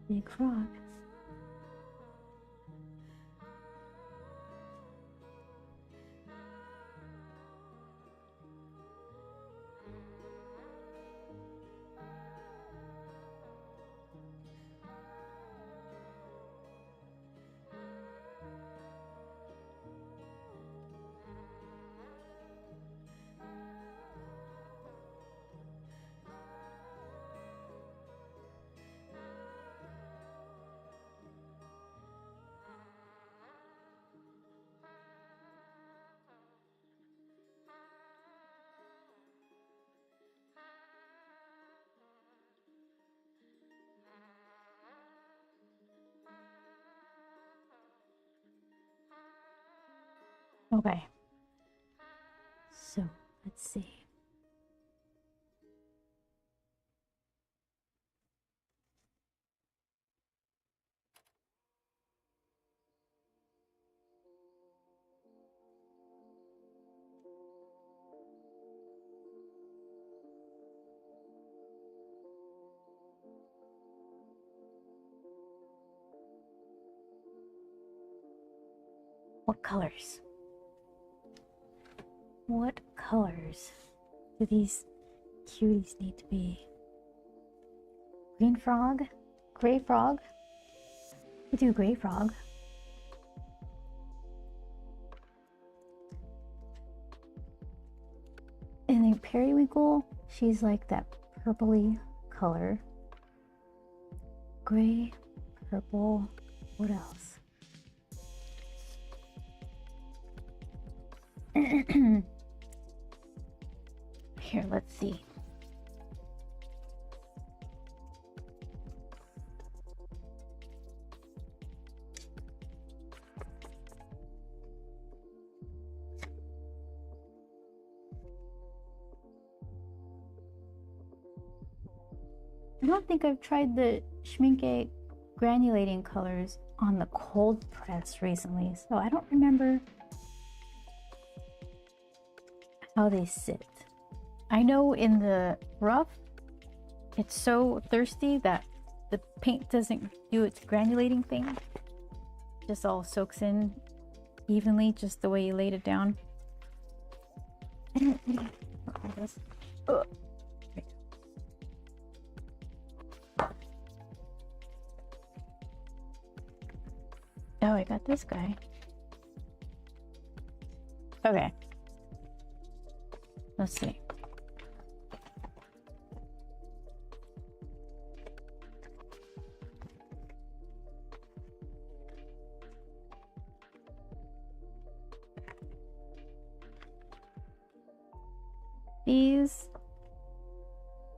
Big frog. Okay. So, let's see. What colors? What colors do these cuties need to be? Green frog? Gray frog? We do gray frog. And then Periwinkle, she's like that purpley color. Gray, purple, what else? Here, let's see. I don't think I've tried the Schmincke granulating colors on the cold press recently, so I don't remember how they sit. I know in the rough, it's so thirsty that the paint doesn't do its granulating thing. Just all soaks in evenly, just the way you laid it down. I don't really know this. Ugh. Oh, I got this guy. Okay. Let's see.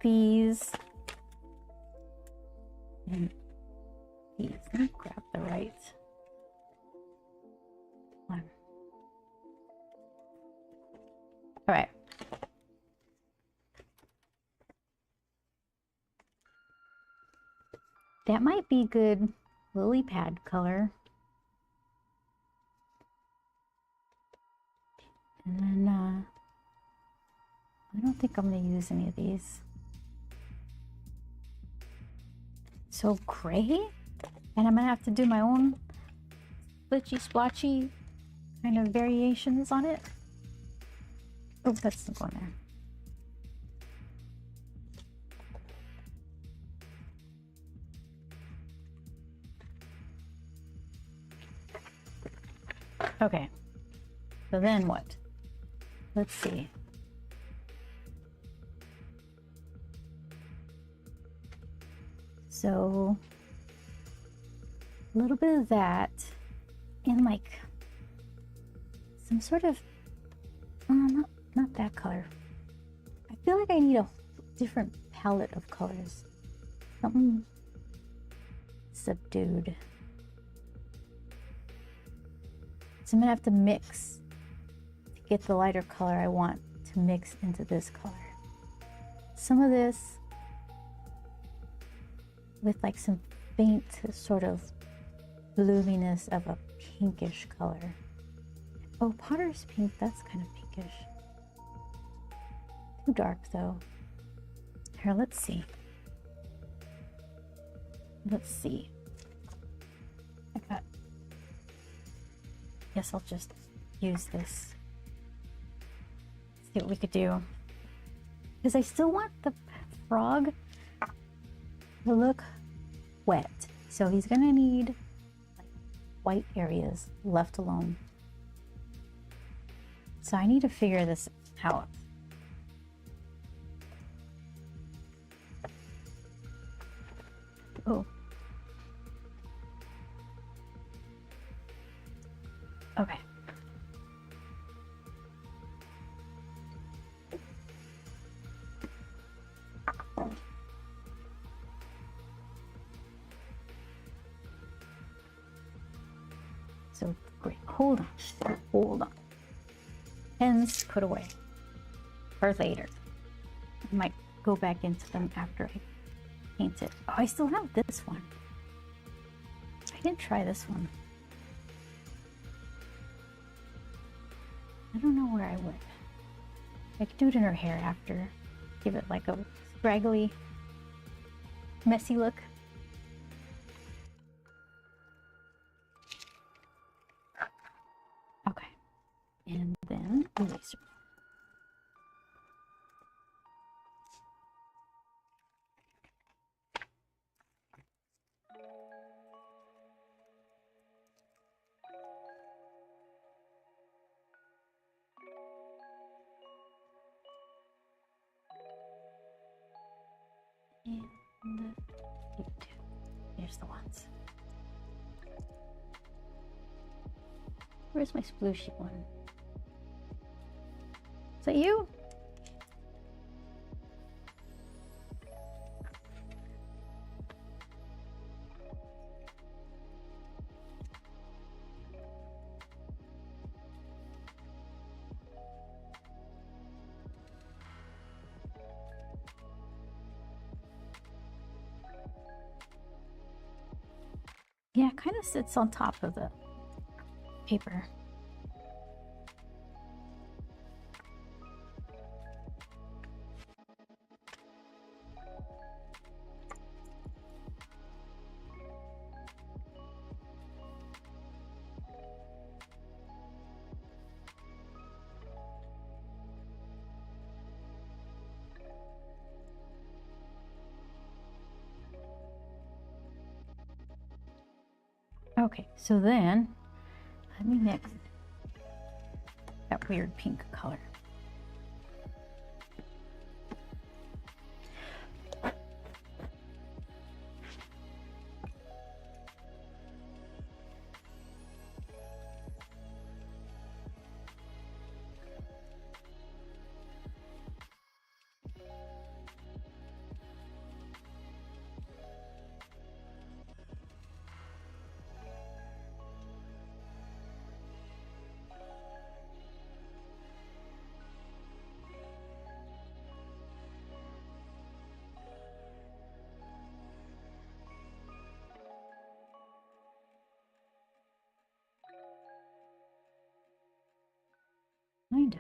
These, and these. Let me grab the right one. All right. That might be good lily pad color. And then, I don't think I'm going to use any of these. So gray? And I'm going to have to do my own glitchy splotchy kind of variations on it. Oh, that's not going there. Okay, so then what? Let's see. So a little bit of that and like some sort of, not that color. I feel like I need a different palette of colors. Something subdued. So I'm gonna have to mix to get the lighter color I want to mix into this color. Some of this with like some faint sort of bloominess of a pinkish color. Oh, Potter's pink, that's kind of pinkish. Too dark though. Here, let's see. Let's see. Guess I'll just use this. See what we could do. Because I still want the frog to look wet. So he's gonna need like white areas left alone. So I need to figure this out. Oh. Okay. So great. Hold on. Hold on. Pens put away for later. I might go back into them after I paint it. Oh, I still have this one. I didn't try this one. I don't know where I would. I could do it in her hair after. Give it like a scraggly, messy look. Okay. And then eraser. And here's the ones. Where's my splooshy one? Is that you? Yeah, it kind of sits on top of the paper. Okay, so then let me mix that weird pink color. Kind of.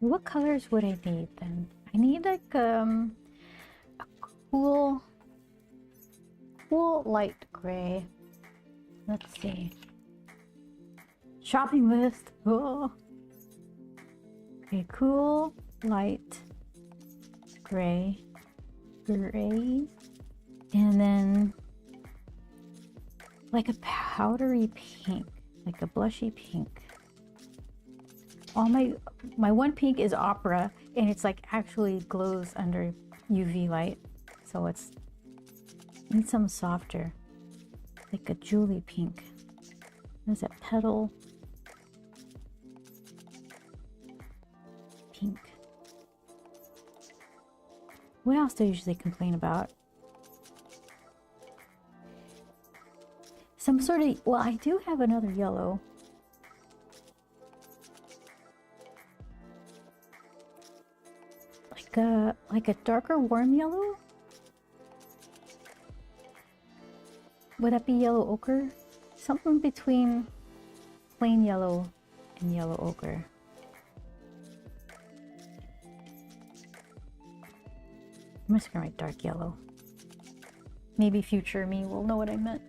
What colors would I need then? I need like a cool light gray. Let's see. Shopping list. Oh. Okay, cool light gray. And then like a powdery pink, like a blushy pink. All my one pink is opera, and it's like actually glows under UV light, so it's need some softer, like a Julie pink. What is that? Petal pink. What else do I usually complain about? Some sort of, well, I do have another yellow. Like a darker warm yellow? Would that be yellow ochre? Something between plain yellow and yellow ochre. I'm just gonna write dark yellow. Maybe future me will know what I meant.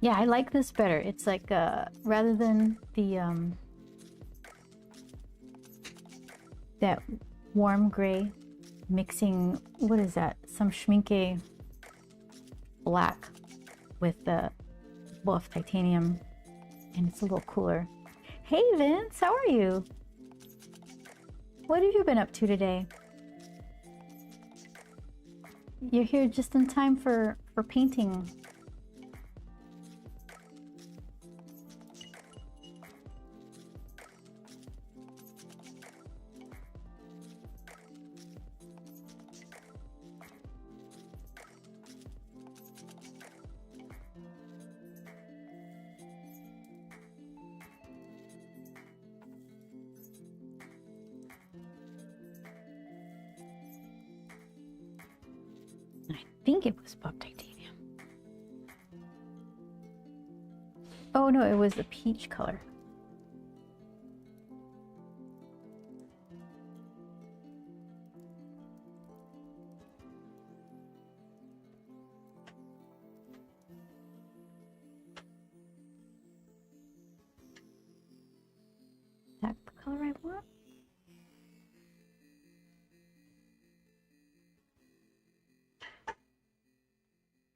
Yeah, I like this better. It's like rather than the that warm gray mixing, what is that? Some Schmincke black with the buff titanium, and it's a little cooler. Hey Vince, how are you? What have you been up to today? You're here just in time for painting. I think it was buff titanium. Oh no, it was the peach color. Is that the color I want?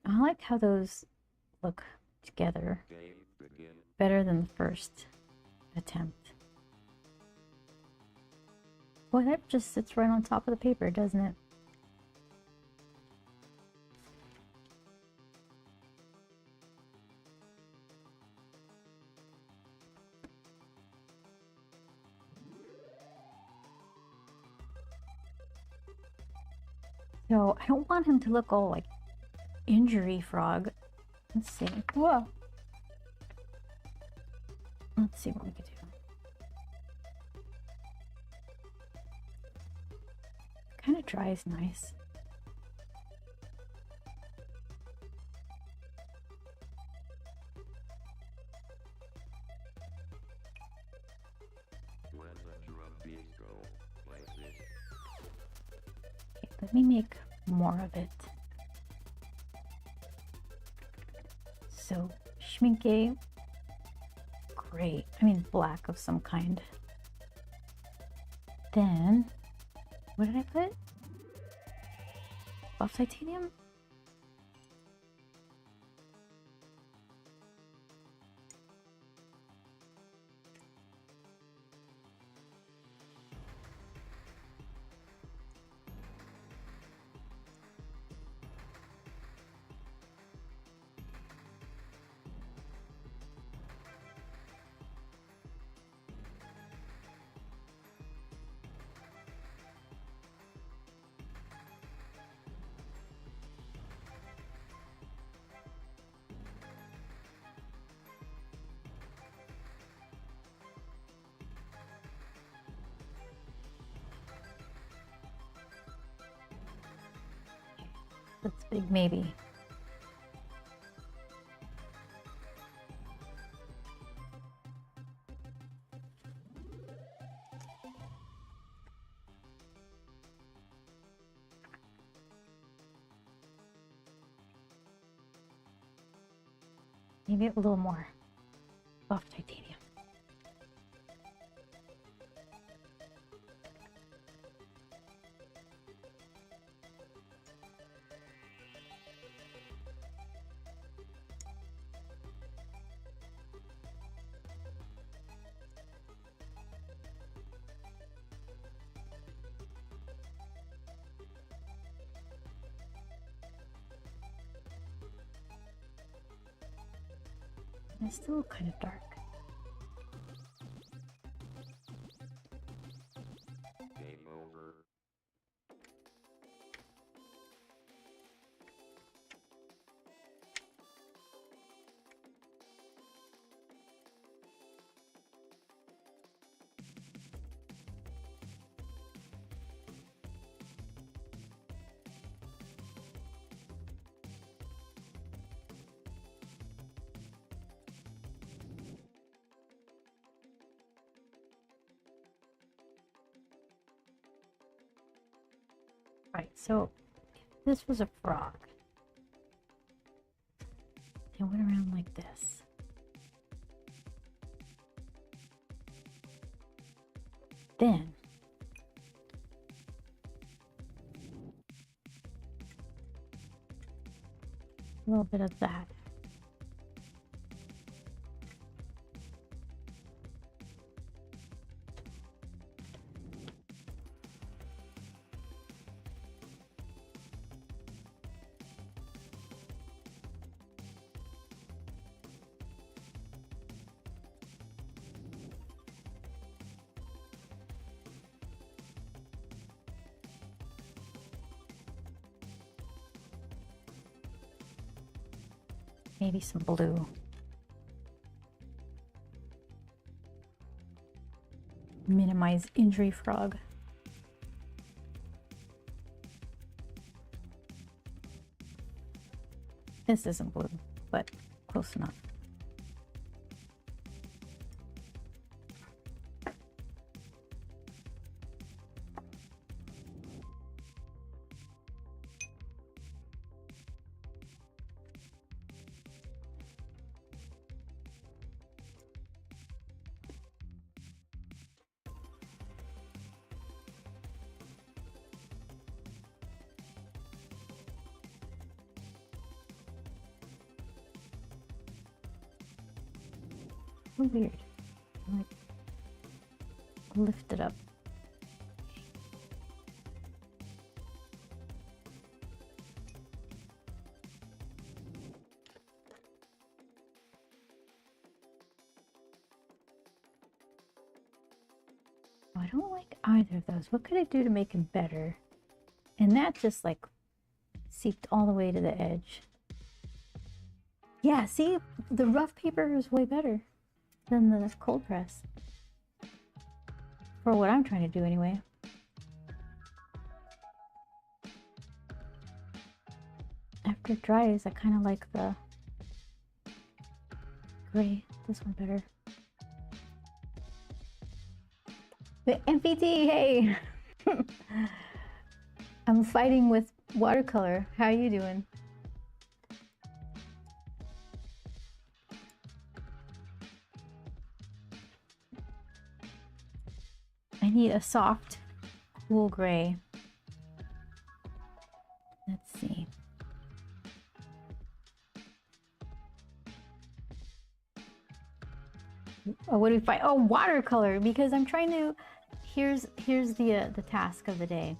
I like how those look together Game begin. better than the first attempt. Boy, that just sits right on top of the paper, doesn't it? So I don't want him to look all like injury frog. Let's see. Whoa. Let's see what we can do. Kind of dries nice. Let me make more of it. So, schminke, gray, I mean black of some kind. Then, what did I put? Buff titanium? That's big, maybe. Maybe a little more buff titanium. It's still kind of dark. Game over. Right, so if this was a frog, it went around like this. Then a little bit of that. Maybe some blue. Minimize injury frog. This isn't blue, but close enough. So weird. Like, lift it up. Oh, I don't like either of those. What could I do to make him better? And that just like seeped all the way to the edge. Yeah, see, the rough paper is way better than the cold press. For what I'm trying to do anyway. After it dries, I kind of like the gray, this one better. The MPT, hey! I'm I'm fighting with watercolor. How are you doing? I need a soft, cool gray. Let's see. Oh, what do we find? Oh, watercolor, because I'm trying to. Here's the task of the day.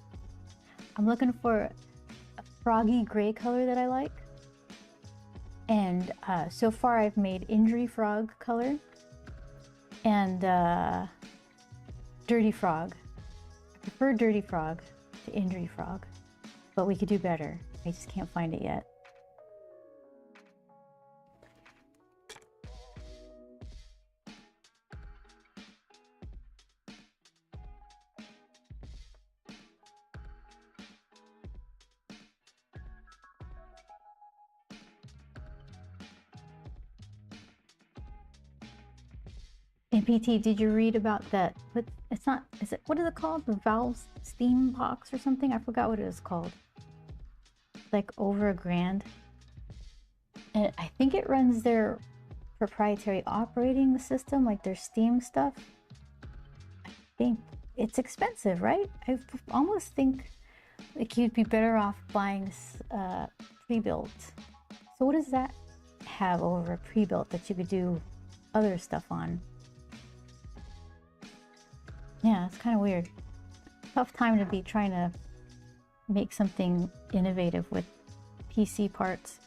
I'm looking for a froggy gray color that I like, and so far I've made Injury Frog color and Dirty Frog. I prefer Dirty Frog to Injury Frog, but we could do better. I just can't find it yet. And PT, did you read about that? But it's not, is it, what is it called? The Valve's Steam Box or something? I forgot what it was called. Like over $1,000. And I think it runs their proprietary operating system, like their Steam stuff. I think it's expensive, right? I almost think like you'd be better off buying pre-built. So what does that have over a pre-built that you could do other stuff on? Yeah, it's kind of weird. Tough time to be trying to make something innovative with PC parts.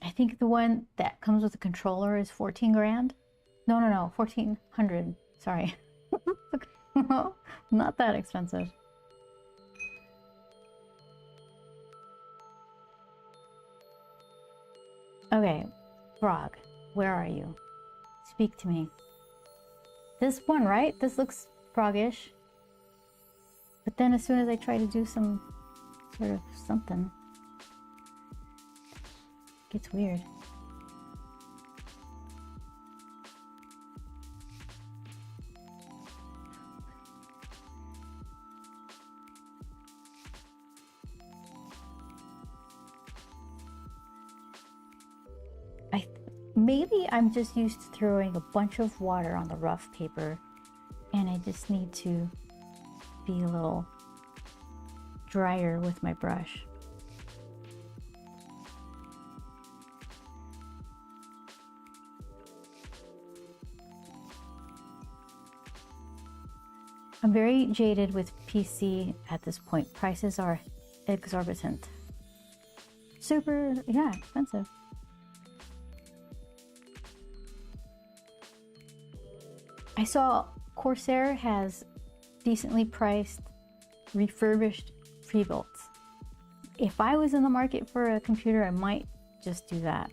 I think the one that comes with a controller is 14 grand. No, 1400. Sorry. Not that expensive. Okay, Frog, where are you? Speak to me. This one, right? This looks froggish. But then as soon as I try to do some sort of something, it gets weird. Maybe I'm just used to throwing a bunch of water on the rough paper and I just need to be a little drier with my brush. I'm very jaded with PC at this point. Prices are exorbitant. Super, yeah, expensive. I saw Corsair has decently priced, refurbished pre-builts. If I was in the market for a computer, I might just do that.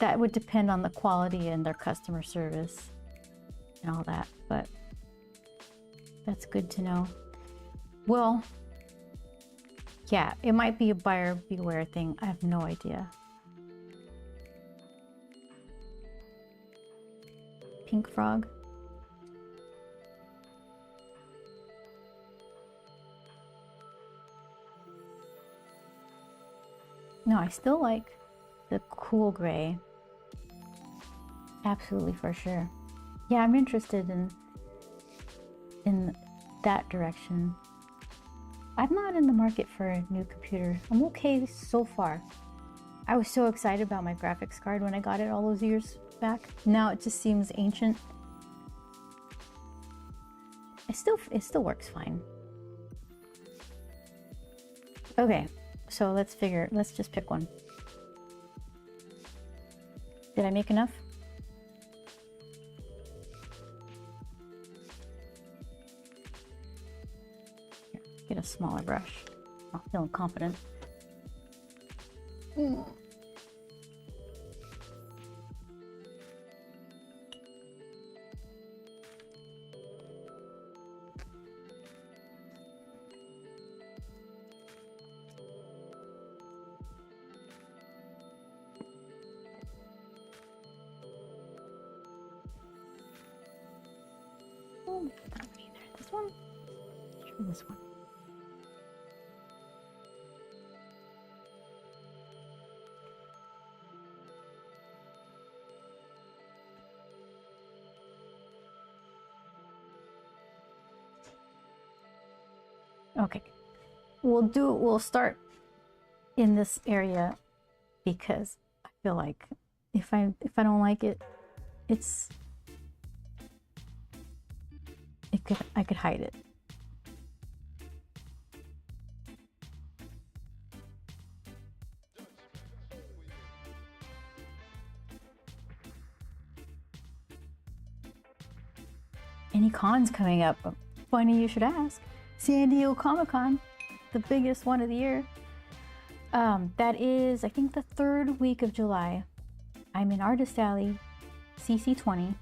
That would depend on the quality and their customer service and all that, but that's good to know. Well, yeah, it might be a buyer beware thing. I have no idea. Pink Frog. No, I still like the cool gray. Absolutely, for sure. Yeah, I'm interested in that direction. I'm not in the market for a new computer. I'm okay so far. I was so excited about my graphics card when I got it all those years back. Now it just seems ancient. It still works fine. Okay, so let's just pick one. Did I make enough? Here, get a smaller brush. I'm feeling confident. No, not either. This one? Sure, this one. Okay, we'll start in this area because I feel like if I don't like it, I could hide it. Any cons coming up? Funny you should ask. San Diego Comic-Con, the biggest one of the year. That is, I think, the 3rd week of July. I'm in Artist Alley, CC20.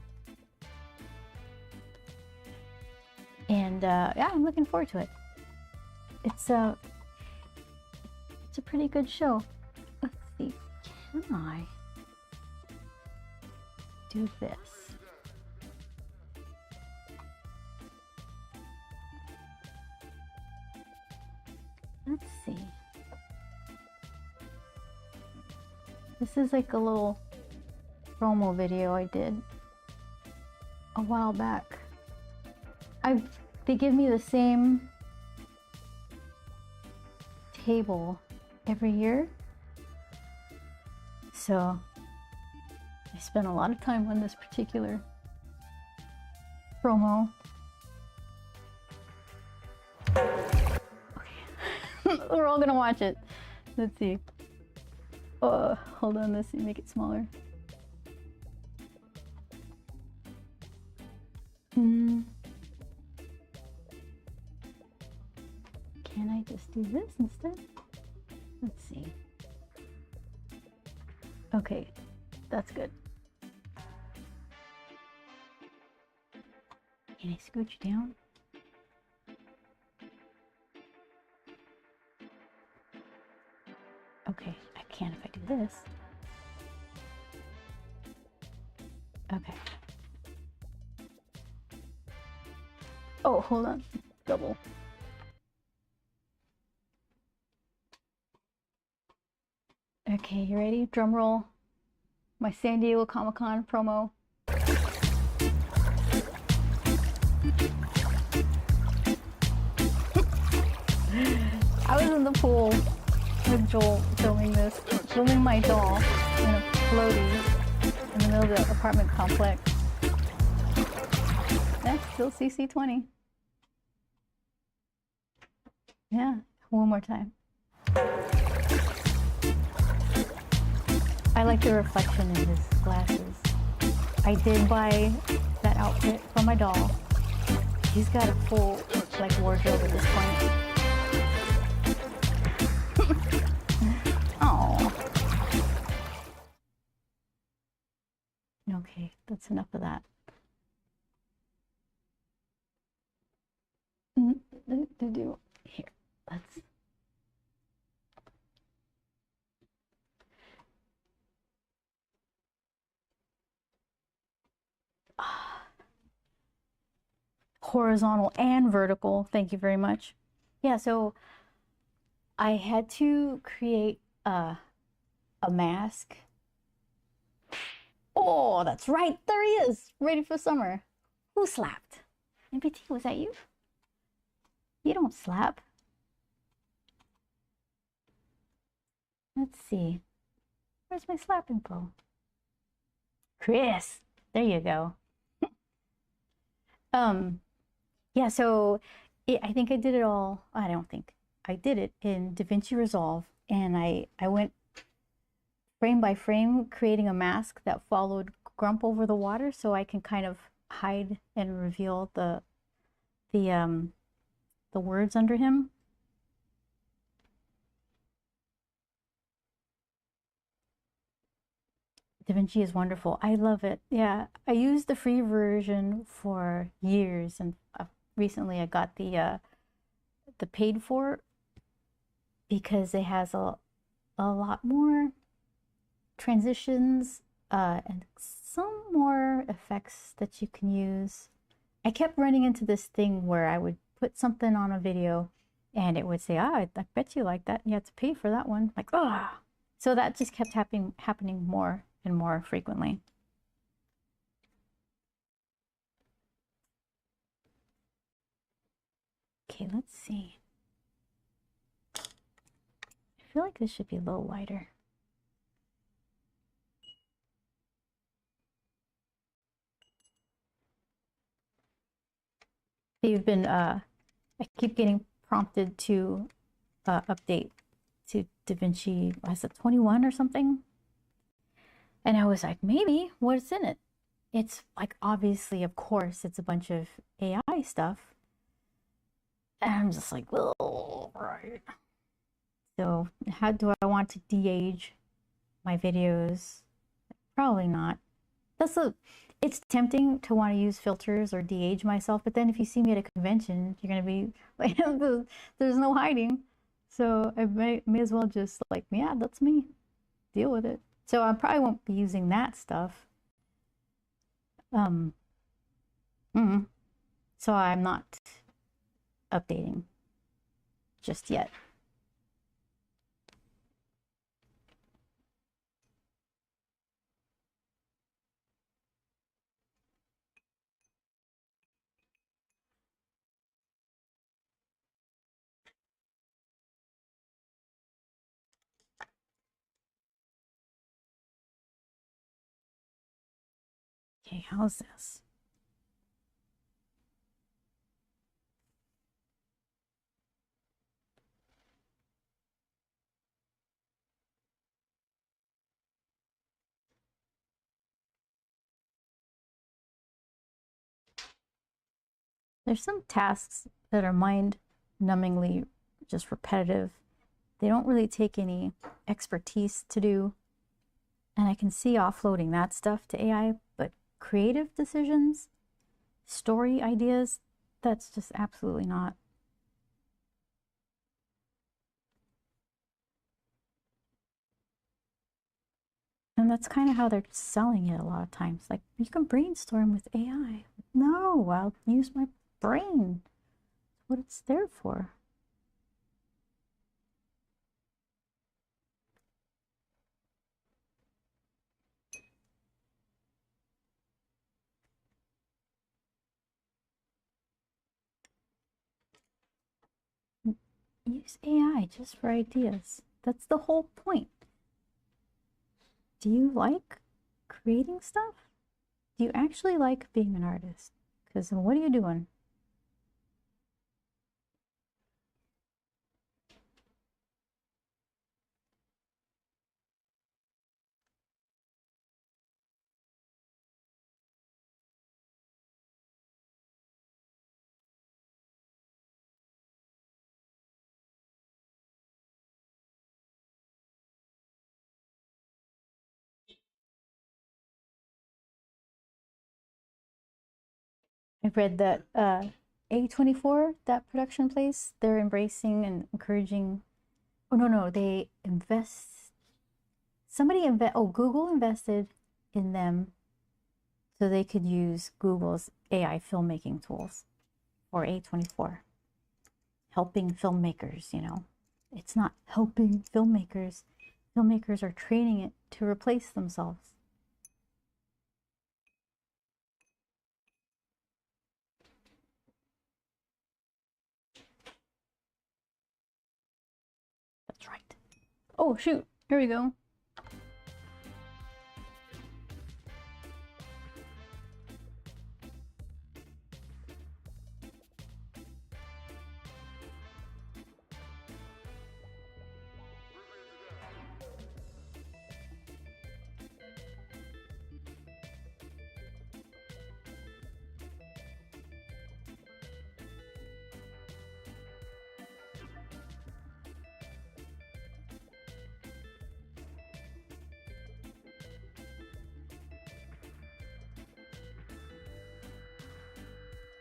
And yeah, I'm looking forward to it. It's a pretty good show. Let's see, can I do this? Let's see. This is like a little promo video I did a while back. They give me the same table every year. So I spent a lot of time on this particular promo. We're all gonna watch it. Let's see. Hold on, let's see, make it smaller. Can I just do this instead? Let's see. Okay, that's good. Can I scooch down? Okay, I can if I do this. Okay. Oh, hold on. Double. Okay, you ready? Drum roll. My San Diego Comic-Con promo. I was in the pool with Joel filming my doll in a floaty in the middle of the apartment complex. Yeah, still CC20. Yeah, one more time. I like the reflection in his glasses. I did buy that outfit for my doll. She's got a full wardrobe at this point. Oh. Okay, that's enough of that. Here, let's. Horizontal and vertical. Thank you very much. Yeah, so I had to create a mask. Oh, that's right. There he is, ready for summer. Who slapped? MPT, was that you? You don't slap. Let's see. Where's my slap info? Chris, there you go. Yeah, so I think I did it all. I don't think. I did it in DaVinci Resolve, and I went frame by frame creating a mask that followed Grump over the water, so I can kind of hide and reveal the words under him. DaVinci is wonderful. I love it. Yeah, I used the free version for years, and recently I got the paid for because it has a lot more transitions and some more effects that you can use. I kept running into this thing where I would put something on a video and it would say, ah, I bet you like that. You have to pay for that one. Like, ah. So that just kept happening more and more frequently. Okay, let's see. I feel like this should be a little wider. You've been, I keep getting prompted to update to DaVinci, was it 21 or something? And I was like, maybe, what's in it? It's like, obviously, of course, it's a bunch of AI stuff. And I'm just like, well, right. So how do I want to de-age my videos? Probably not. It's tempting to want to use filters or de-age myself, but then if you see me at a convention, you're gonna be like, there's no hiding. So I may as well just like, yeah, that's me. Deal with it. So I probably won't be using that stuff. So I'm not updating just yet. Okay, how's this? There's some tasks that are mind-numbingly just repetitive. They don't really take any expertise to do. And I can see offloading that stuff to AI, but creative decisions, story ideas, that's just absolutely not. And that's kind of how they're selling it a lot of times. Like, you can brainstorm with AI. No, I'll use my brain. That's what it's there for. Use AI just for ideas. That's the whole point. Do you like creating stuff? Do you actually like being an artist? Because what are you doing? I've read that A24, that production place, they're embracing and encouraging. Oh, no, they invest. Google invested in them so they could use Google's AI filmmaking tools for A24. Helping filmmakers, you know. It's not helping filmmakers. Filmmakers are training it to replace themselves. That's right. Oh, shoot. Here we go.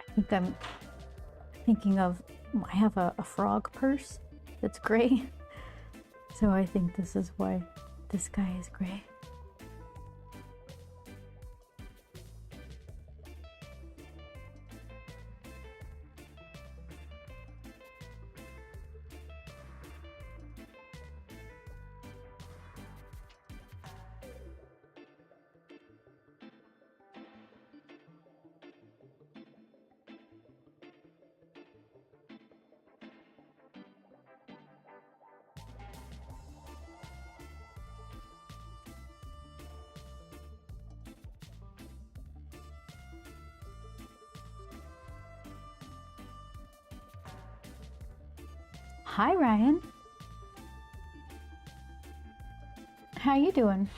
I think I'm thinking of, I have a frog purse that's gray. So I think this is why this guy is gray. Hi, Ryan. How you doing?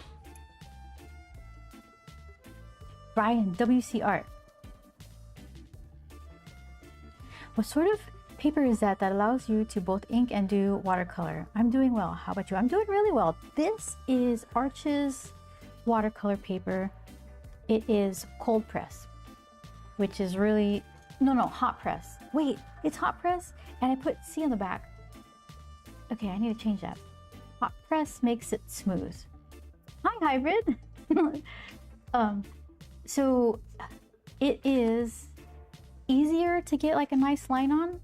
Ryan, WC Art. What sort of paper is that allows you to both ink and do watercolor? I'm doing well. How about you? I'm doing really well. This is Arches watercolor paper. It is cold press, which is really, no, hot press. Wait, it's hot press? And I put C on the back. Okay, I need to change that. Hot press makes it smooth. Hi, Hybrid. So it is easier to get like a nice line on.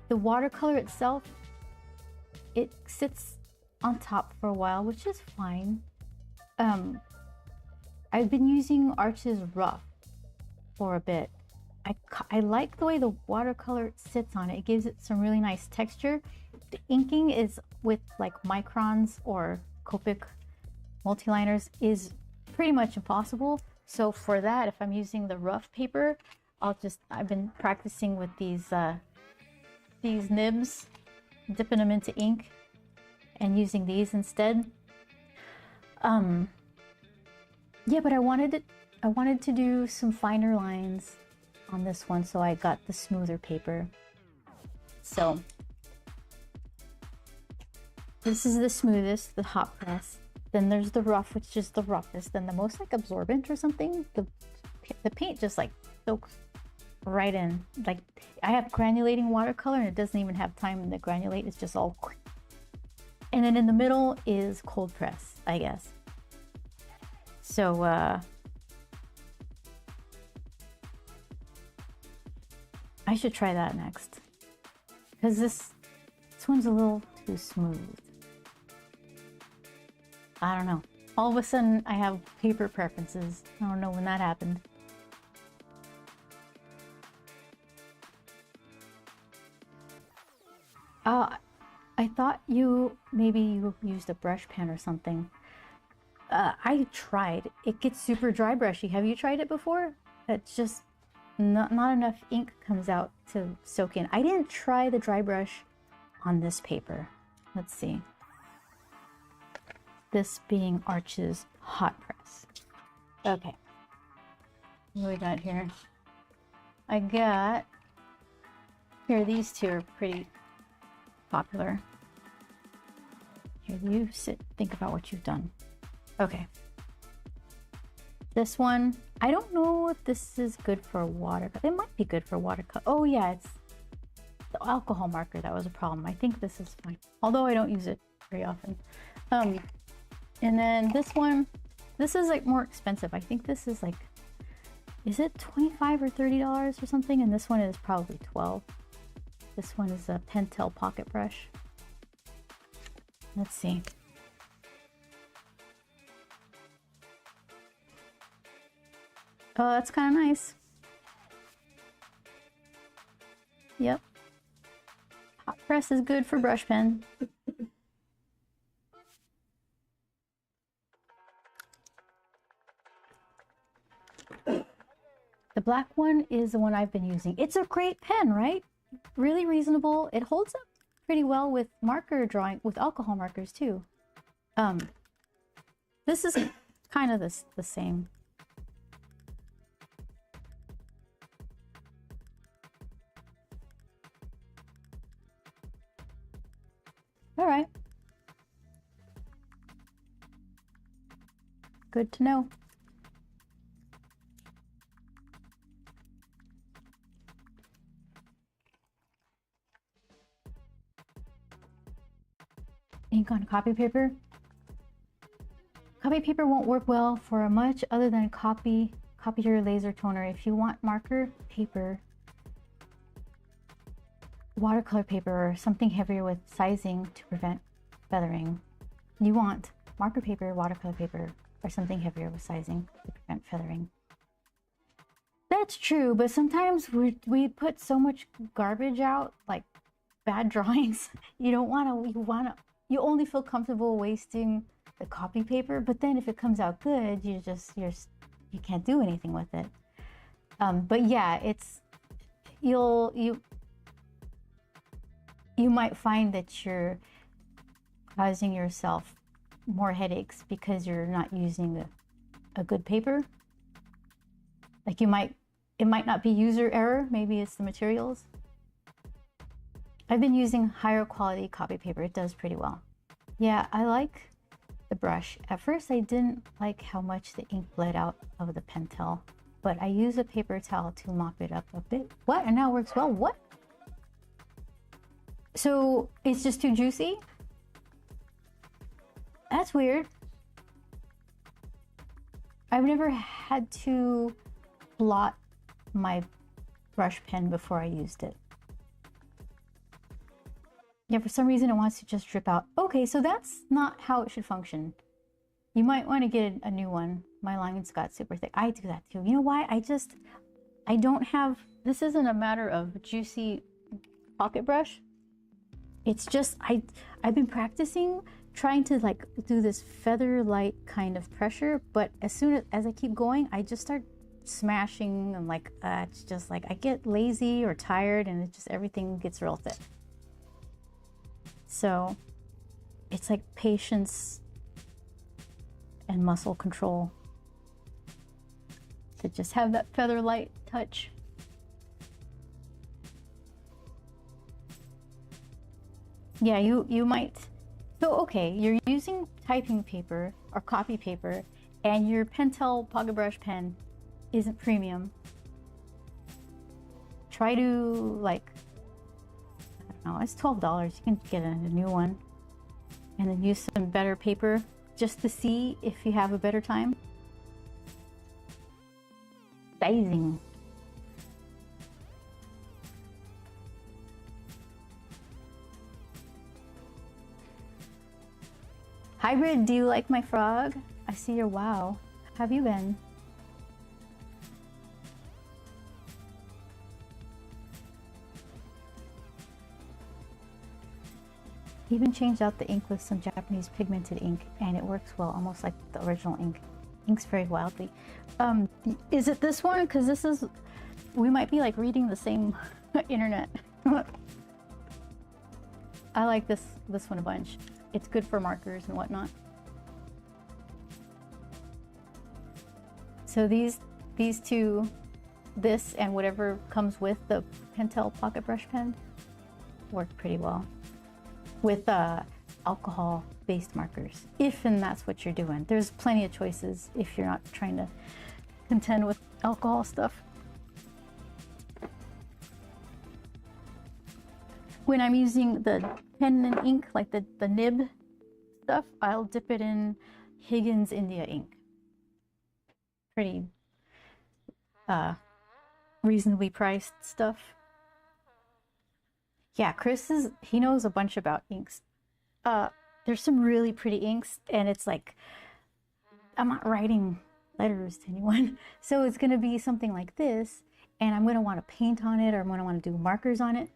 The watercolor itself, it sits on top for a while, which is fine. I've been using Arches Rough for a bit. I like the way the watercolor sits on it. It gives it some really nice texture. The inking is with like microns or Copic multiliners is pretty much impossible. So for that, if I'm using the rough paper, I've been practicing with these nibs, dipping them into ink and using these instead. Yeah, but I wanted to do some finer lines on this one, so I got the smoother paper. So this is the smoothest, the hot press. Then there's the rough, which is the roughest. Then the most like absorbent or something. The paint just like soaks right in. Like I have granulating watercolor and it doesn't even have time to granulate. It's just all. And then in the middle is cold press, I guess. So I should try that next, because this one's a little too smooth. I don't know. All of a sudden I have paper preferences. I don't know when that happened. I thought maybe you used a brush pen or something. I tried. It gets super dry brushy. Have you tried it before? It's just not enough ink comes out to soak in. I didn't try the dry brush on this paper. Let's see. This being Arches hot press. Okay. What do we got here? I got here. These two are pretty popular. Here, you sit. Think about what you've done. Okay. This one, I don't know if this is good for water. It might be good for watercolor. Oh yeah, it's the alcohol marker that was a problem. I think this is fine, although I don't use it very often. And then this one, this is like more expensive. I think this is like, is it $25 or $30 or something? And this one is probably $12. This one is a Pentel pocket brush. Let's see. Oh, that's kind of nice. Yep. Hot press is good for brush pen. The black one is the one I've been using. It's a great pen, right? Really reasonable. It holds up pretty well with marker drawing, with alcohol markers too. This is kind of the same. All right. Good to know. Ink on copy paper. Copy paper won't work well for much other than copier laser toner. If you want marker paper, watercolor paper, or something heavier with sizing to prevent feathering, you want marker paper, watercolor paper, or something heavier with sizing to prevent feathering. That's true, but sometimes we put so much garbage out, like bad drawings. You only feel comfortable wasting the copy paper, but then if it comes out good, you can't do anything with it. But yeah, you might find that you're causing yourself more headaches because you're not using a good paper. Like it might not be user error, maybe it's the materials. I've been using higher quality copy paper. It does pretty well. Yeah, I like the brush. At first I didn't like how much the ink bled out of the Pentel, but I use a paper towel to mop it up a bit. What? And now it works well? What? So it's just too juicy? That's weird. I've never had to blot my brush pen before I used it. Yeah, for some reason it wants to just drip out. Okay, so that's not how it should function. You might want to get a new one. My lines got super thick. I do that too. You know why? I don't have, this isn't a matter of juicy pocket brush. It's just, I've been practicing trying to like do this feather light kind of pressure, but as soon as I keep going, I just start smashing and like, it's just like, I get lazy or tired and it just, everything gets real thick. So it's like patience and muscle control to just have that feather light touch. Yeah, you might. So okay, you're using typing paper or copy paper and your Pentel Pocket Brush pen isn't premium. Try to like, I don't know, it's $12. You can get a new one and then use some better paper just to see if you have a better time. Sizing. Hybrid, do you like my frog? I see your wow. How have you been? Even changed out the ink with some Japanese pigmented ink and it works well, almost like the original ink. Inks very wildly. Is it this one? Because this is, we might be like reading the same internet. I like this one a bunch. It's good for markers and whatnot. So these two, this and whatever comes with the Pentel Pocket Brush pen, work pretty well with alcohol-based markers, if and that's what you're doing. There's plenty of choices if you're not trying to contend with alcohol stuff. When I'm using the pen and ink, like the nib stuff, I'll dip it in Higgins India ink. Pretty reasonably priced stuff. Yeah, Chris he knows a bunch about inks. There's some really pretty inks and it's like, I'm not writing letters to anyone. So it's gonna be something like this and I'm gonna wanna paint on it or I'm gonna wanna do markers on it.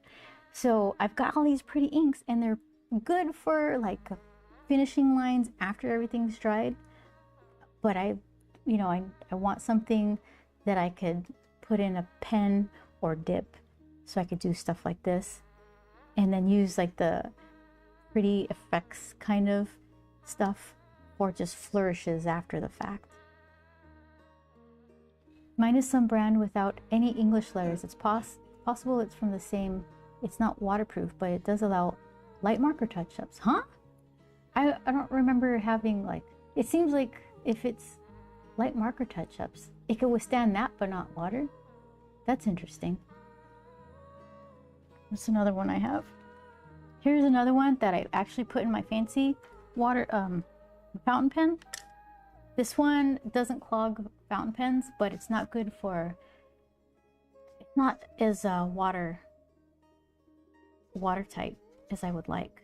So I've got all these pretty inks and they're good for like finishing lines after everything's dried. But I want something that I could put in a pen or dip so I could do stuff like this and then use like the pretty effects kind of stuff or just flourishes after the fact. Mine is some brand without any English letters. It's possible it's from the same. It's not waterproof, but it does allow light marker touch-ups. Huh? I don't remember having like, it seems like if it's light marker touch-ups, it could withstand that, but not water. That's interesting. That's another one I have. Here's another one that I actually put in my fancy water fountain pen. This one doesn't clog fountain pens, but it's not good for, it's not as watertight as I would like.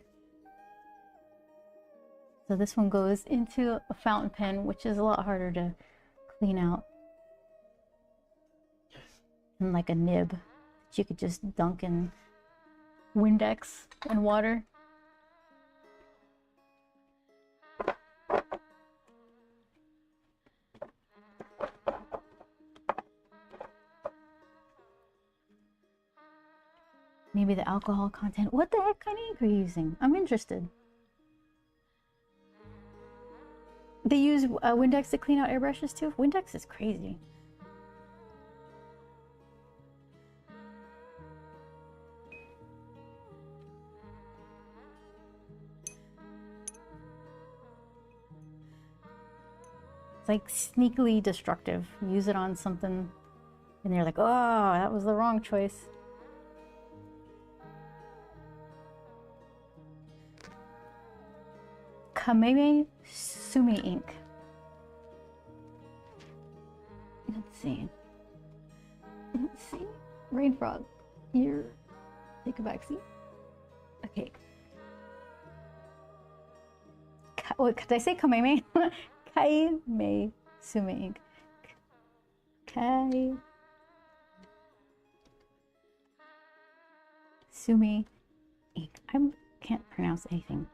So this one goes into a fountain pen, which is a lot harder to clean out. And like a nib that you could just dunk in Windex and water. Maybe the alcohol content. What the heck kind of ink are you using? I'm interested. They use Windex to clean out airbrushes too? Windex is crazy. It's like sneakily destructive. Use it on something and they're like, oh, that was the wrong choice. Kameme Sumi ink. Let's see. Let's see. Rain Frog, you're... Take a back seat. Okay. What could I say? Kameme? Kaime Sumi ink. Kai Sumi ink. I can't pronounce anything.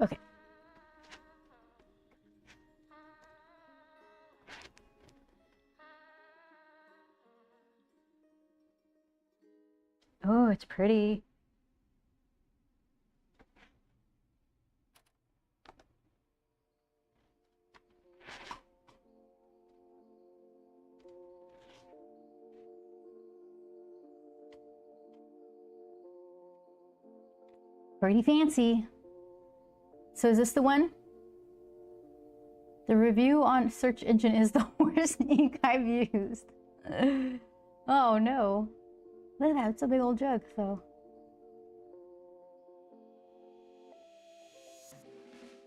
Okay. Oh, it's pretty. Pretty fancy. So is this the one? The review on search engine is the worst ink I've used. Oh no. Look at that, it's a big old jug, so.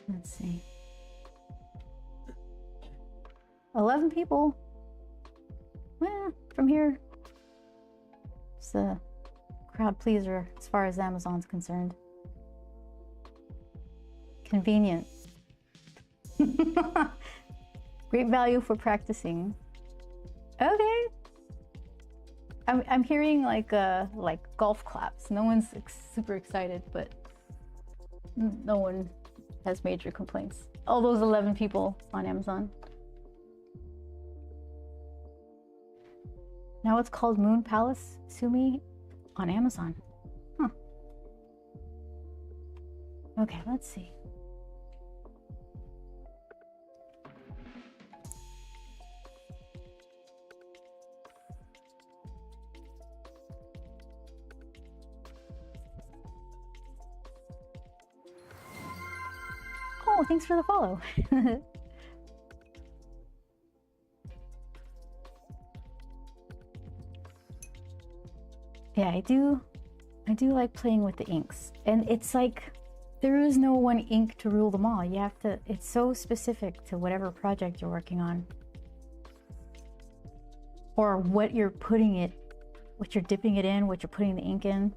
Let's see. 11 people. Well, from here, it's a crowd pleaser as far as Amazon's concerned. Convenient. Great value for practicing. Okay. I'm hearing like golf claps. No one's super excited, but no one has major complaints. All those 11 people on Amazon. Now it's called Moon Palace Sumi on Amazon. Huh. Okay, let's see. Oh, thanks for the follow. Yeah, I do like playing with the inks. And it's like there is no one ink to rule them all. You have to, it's so specific to whatever project you're working on. Or what you're putting it, what you're dipping it in, what you're putting the ink in.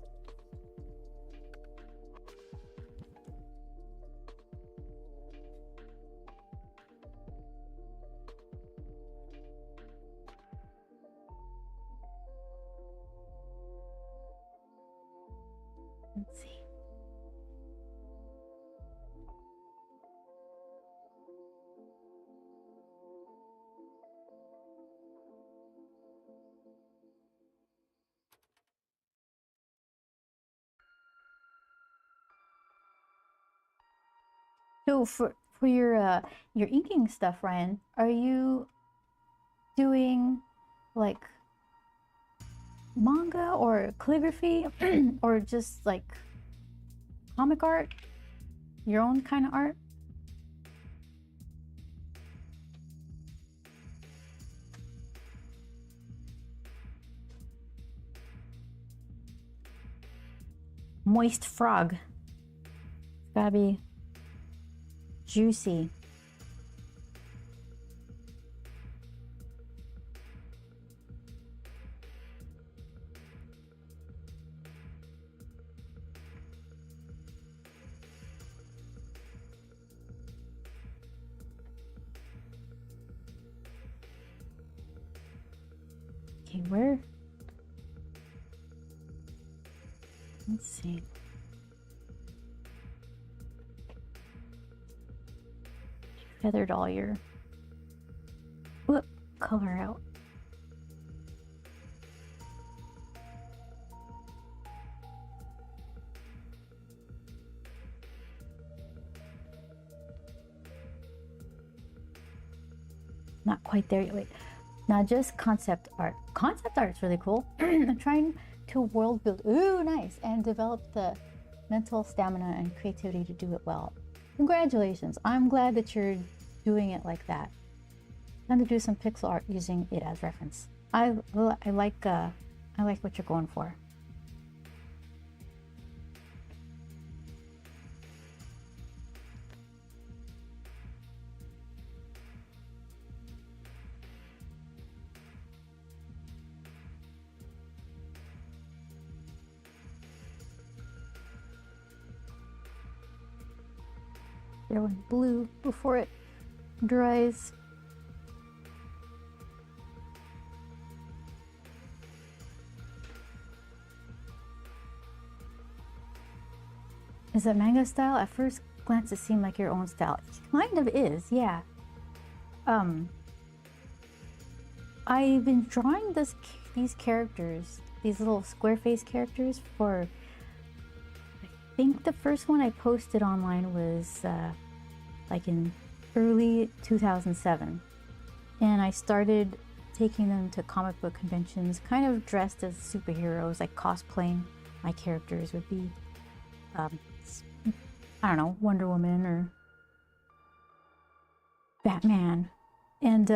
Let's see. So for your inking stuff, Ryan, are you doing like manga or calligraphy or just like comic art, your own kind of art? Moist frog. It's gotta be juicy. Okay, where? Let's see. Feathered all your color out. quite there yet. Wait, not just concept art. Concept art's really cool. I'm trying to world build, ooh, nice, and develop the mental stamina and creativity to do it well. Congratulations. I'm glad that you're doing it like that. I'm gonna do some pixel art using it as reference. I like what you're going for. Throw in blue before it dries. Is it manga style? At first glance it seemed like your own style. It kind of is, yeah. I've been drawing these characters, these little square face characters for, I think the first one I posted online was like in early 2007. And I started taking them to comic book conventions, kind of dressed as superheroes, like cosplaying. My characters would be, I don't know, Wonder Woman or Batman. And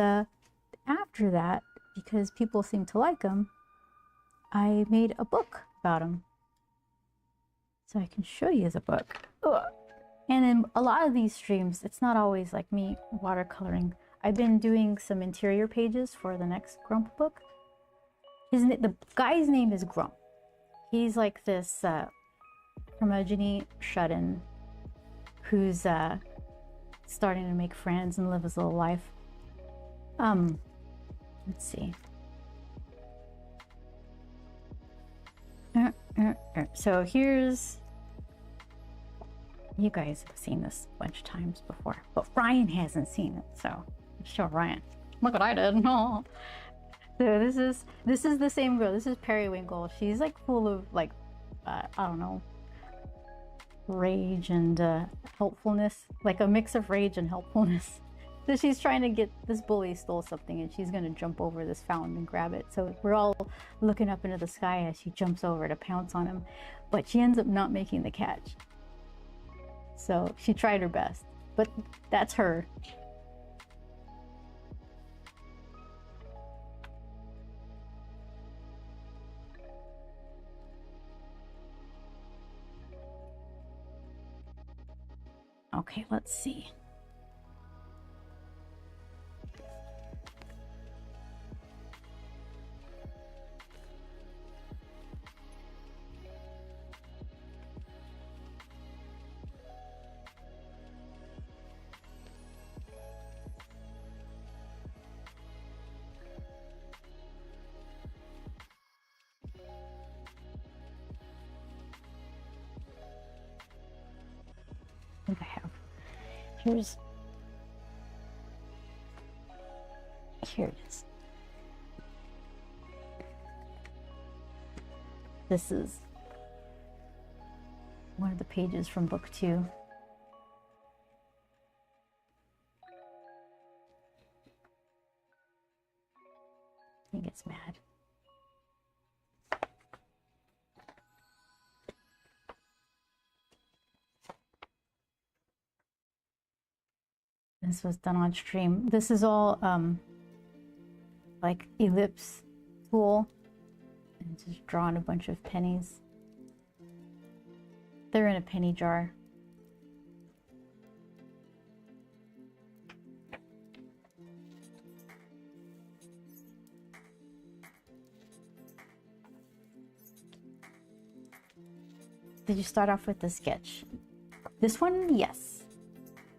after that, because people seemed to like them, I made a book about them. So I can show you the book. Ugh. And in a lot of these streams, it's not always like me watercoloring. I've been doing some interior pages for the next Grump book. The guy's name is Grump. He's like this curmudgeon shut-in who's starting to make friends and live his little life. Let's see. So here's, you guys have seen this a bunch of times before, but Ryan hasn't seen it, so I'll show Ryan. Look what I did. No. So this is the same girl. This is Periwinkle. She's like full of like I don't know, rage and helpfulness, like a mix of rage and helpfulness. So she's trying to get, this bully stole something and she's gonna jump over this fountain and grab it. So we're all looking up into the sky as she jumps over to pounce on him, but she ends up not making the catch. So she tried her best, but that's her. Okay, let's see. I think I have. Here it is. This is one of the pages from book 2. He gets mad. This was done on stream. This is all like ellipse tool, and just drawing a bunch of pennies. They're in a penny jar. Did you start off with the sketch? This one, yes.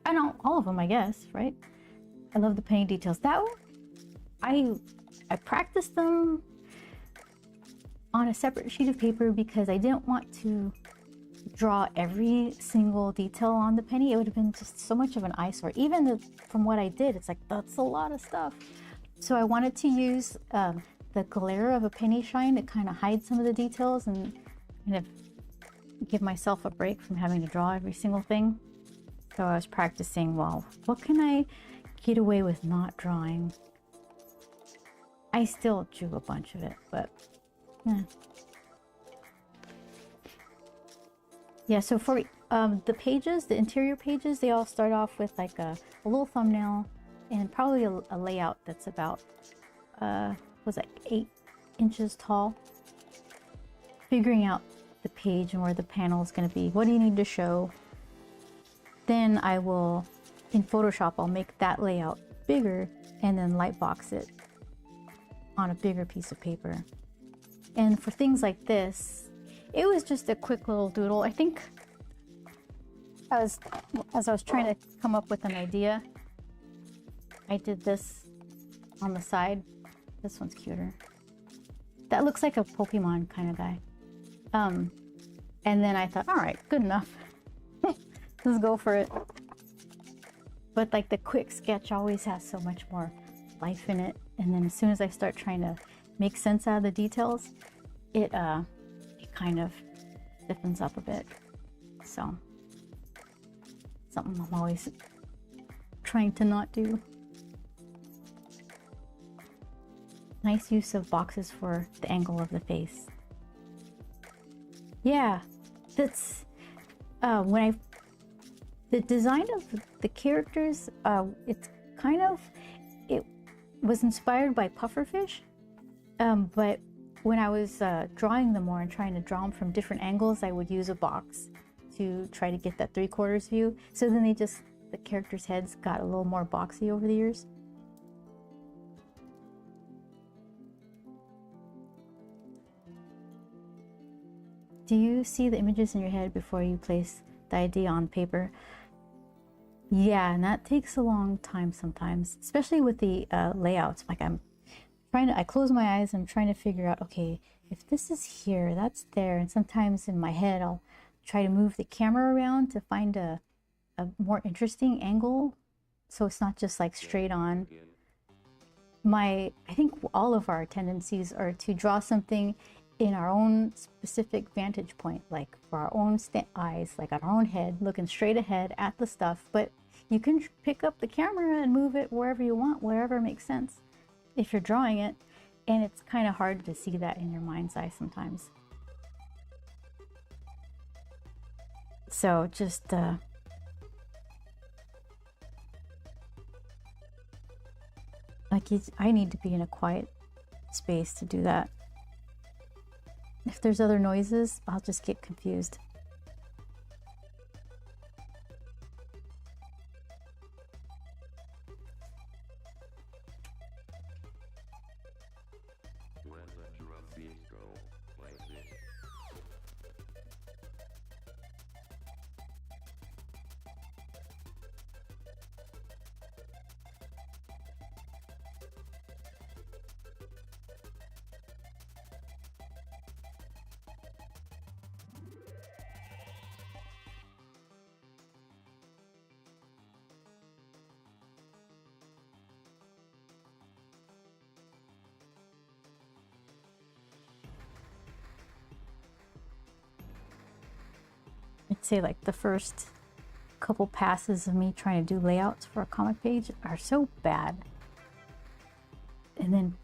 I know all of them, I guess, right? I love the penny details. That one, I practiced them on a separate sheet of paper because I didn't want to draw every single detail on the penny. It would have been just so much of an eyesore. Even from what I did, it's like, that's a lot of stuff. So I wanted to use the glare of a penny shine to kind of hide some of the details and kind of give myself a break from having to draw every single thing. So I was practicing, well, what can I get away with not drawing I still drew a bunch of it, but yeah. So for the pages, the interior pages, they all start off with like a little thumbnail and probably a layout that's about was like 8 inches tall. Figuring out the page and where the panel is going to be. What do you need to show? Then I will, in Photoshop, I'll make that layout bigger and then lightbox it on a bigger piece of paper. And for things like this, it was just a quick little doodle. I think as I was trying to come up with an idea, I did this on the side. This one's cuter. That looks like a Pokemon kind of guy. And then I thought, all right, good enough. Let's go for it. But like the quick sketch always has so much more life in it. And then as soon as I start trying to make sense out of the details, it kind of stiffens up a bit. So something I'm always trying to not do. Nice use of boxes for the angle of the face. Yeah, that's the design of the characters, it was inspired by pufferfish, but when I was drawing them more and trying to draw them from different angles, I would use a box to try to get that 3/4 view. So then the characters' heads got a little more boxy over the years. Do you see the images in your head before you place the idea on paper? Yeah, and that takes a long time sometimes, especially with the layouts. Like I close my eyes and I'm trying to figure out, okay, if this is here, that's there. And sometimes in my head, I'll try to move the camera around to find a more interesting angle. So it's not just like straight on. I think all of our tendencies are to draw something in our own specific vantage point, like for our own eyes, like on our own head, looking straight ahead at the stuff. But you can pick up the camera and move it wherever you want, wherever makes sense if you're drawing it. And it's kind of hard to see that in your mind's eye sometimes. So just I need to be in a quiet space to do that. If there's other noises, I'll just get confused. When the drum beat go, like this. I'd say like the first couple passes of me trying to do layouts for a comic page are so bad. And then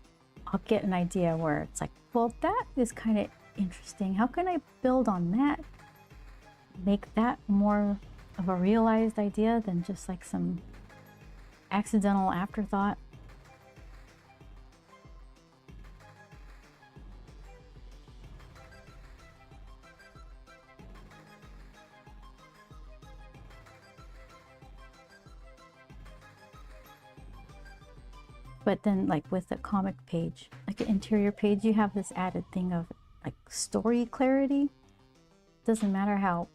I'll get an idea where it's like, well, that is kind of interesting. How can I build on that? Make that more of a realized idea than just like some accidental afterthought. But then like with the comic page, like an interior page, you have this added thing of like story clarity. Doesn't matter how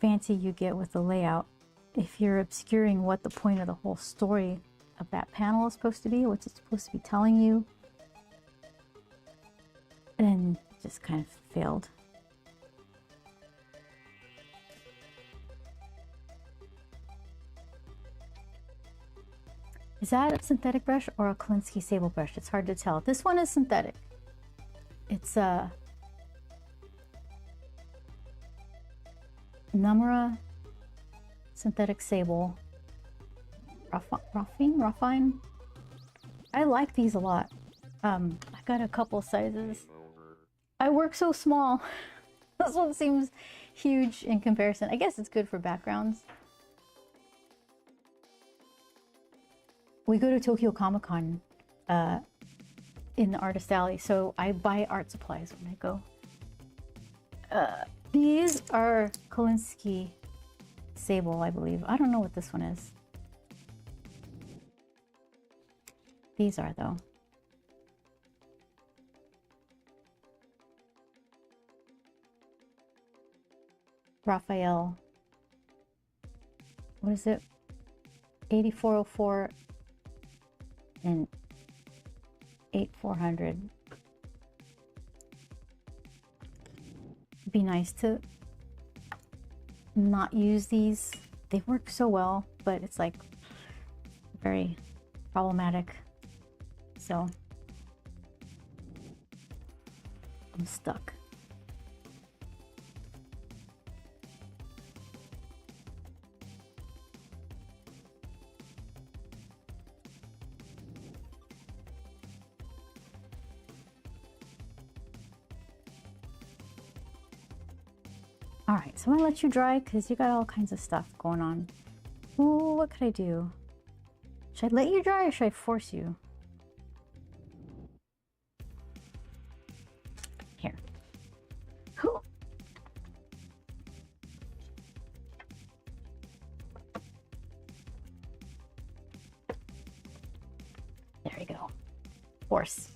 fancy you get with the layout. If you're obscuring what the point of the whole story of that panel is supposed to be, what it's supposed to be telling you, then it just kind of failed. Is that a synthetic brush or a Kolinsky Sable brush? It's hard to tell. This one is synthetic. It's a Namura synthetic sable. Raffine? I like these a lot. I got a couple sizes. Game over. I work so small. This one seems huge in comparison. I guess it's good for backgrounds. We go to Tokyo Comic Con in the Artist Alley, so I buy art supplies when I go. These are Kolinsky Sable, I believe. I don't know what this one is. These are, though. Raphael. What is it? 8404 and 8400. Be nice to not use these. They work so well, but it's like very problematic. So I'm stuck. All right, so I'm gonna let you dry because you got all kinds of stuff going on. Ooh, what could I do? Should I let you dry or should I force you? Here. Ooh. There we go. Force.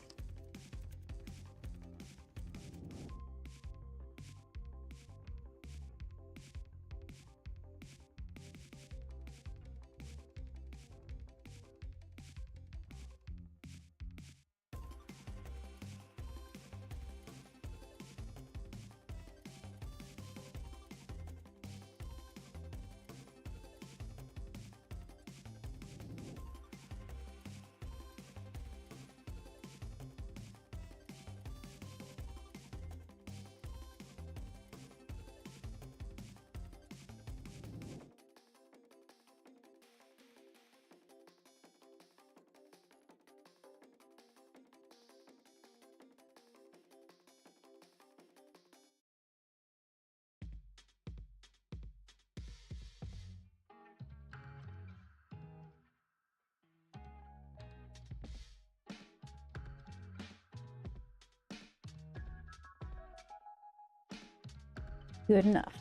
Good enough.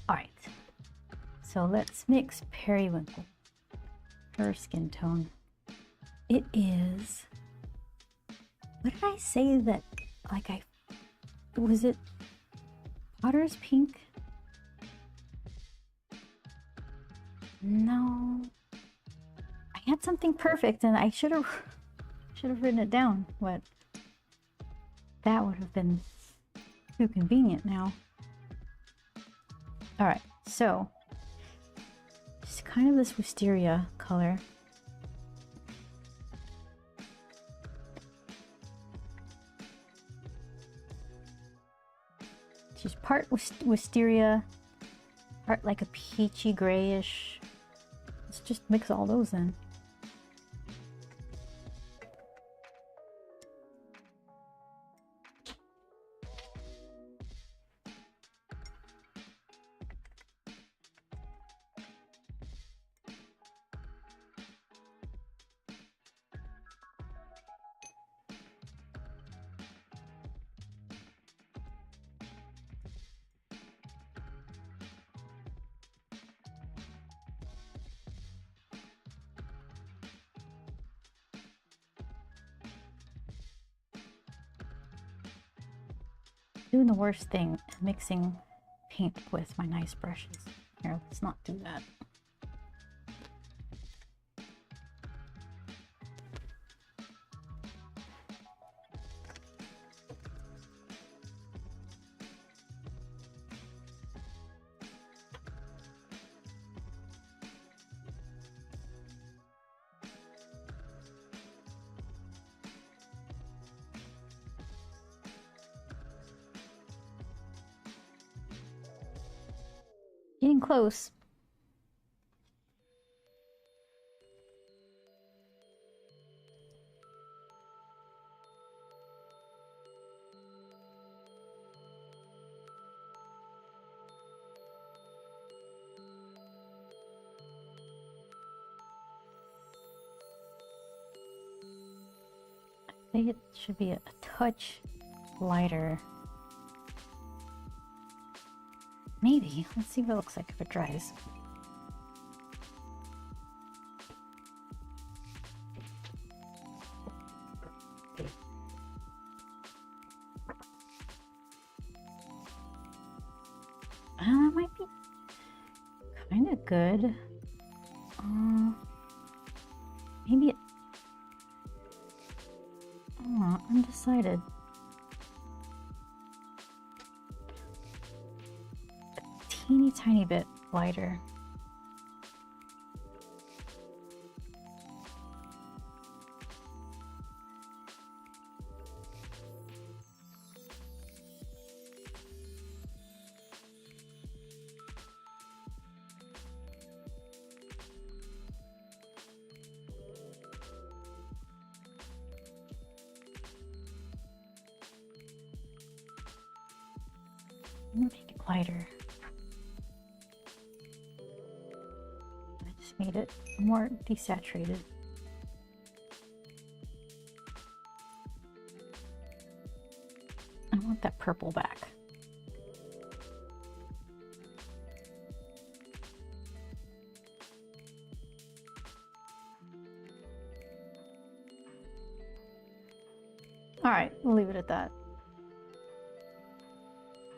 All right, so let's mix Periwinkle, her skin tone. It is, what did I say that, like was it Potter's Pink? No. I had something perfect and I should have written it down, but that would have been too convenient now. All right, so just kind of this wisteria color. Just part wisteria, part like a peachy grayish. Let's just mix all those in. Doing the worst thing, mixing paint with my nice brushes. Here, let's not do that. getting close. I think it should be a touch lighter. Maybe. Let's see what it looks like if it dries. That might be kind of good. Maybe it... Oh, undecided. Teeny tiny bit lighter. Make it lighter. I just made it more desaturated. I want that purple back. All right, we'll leave it at that.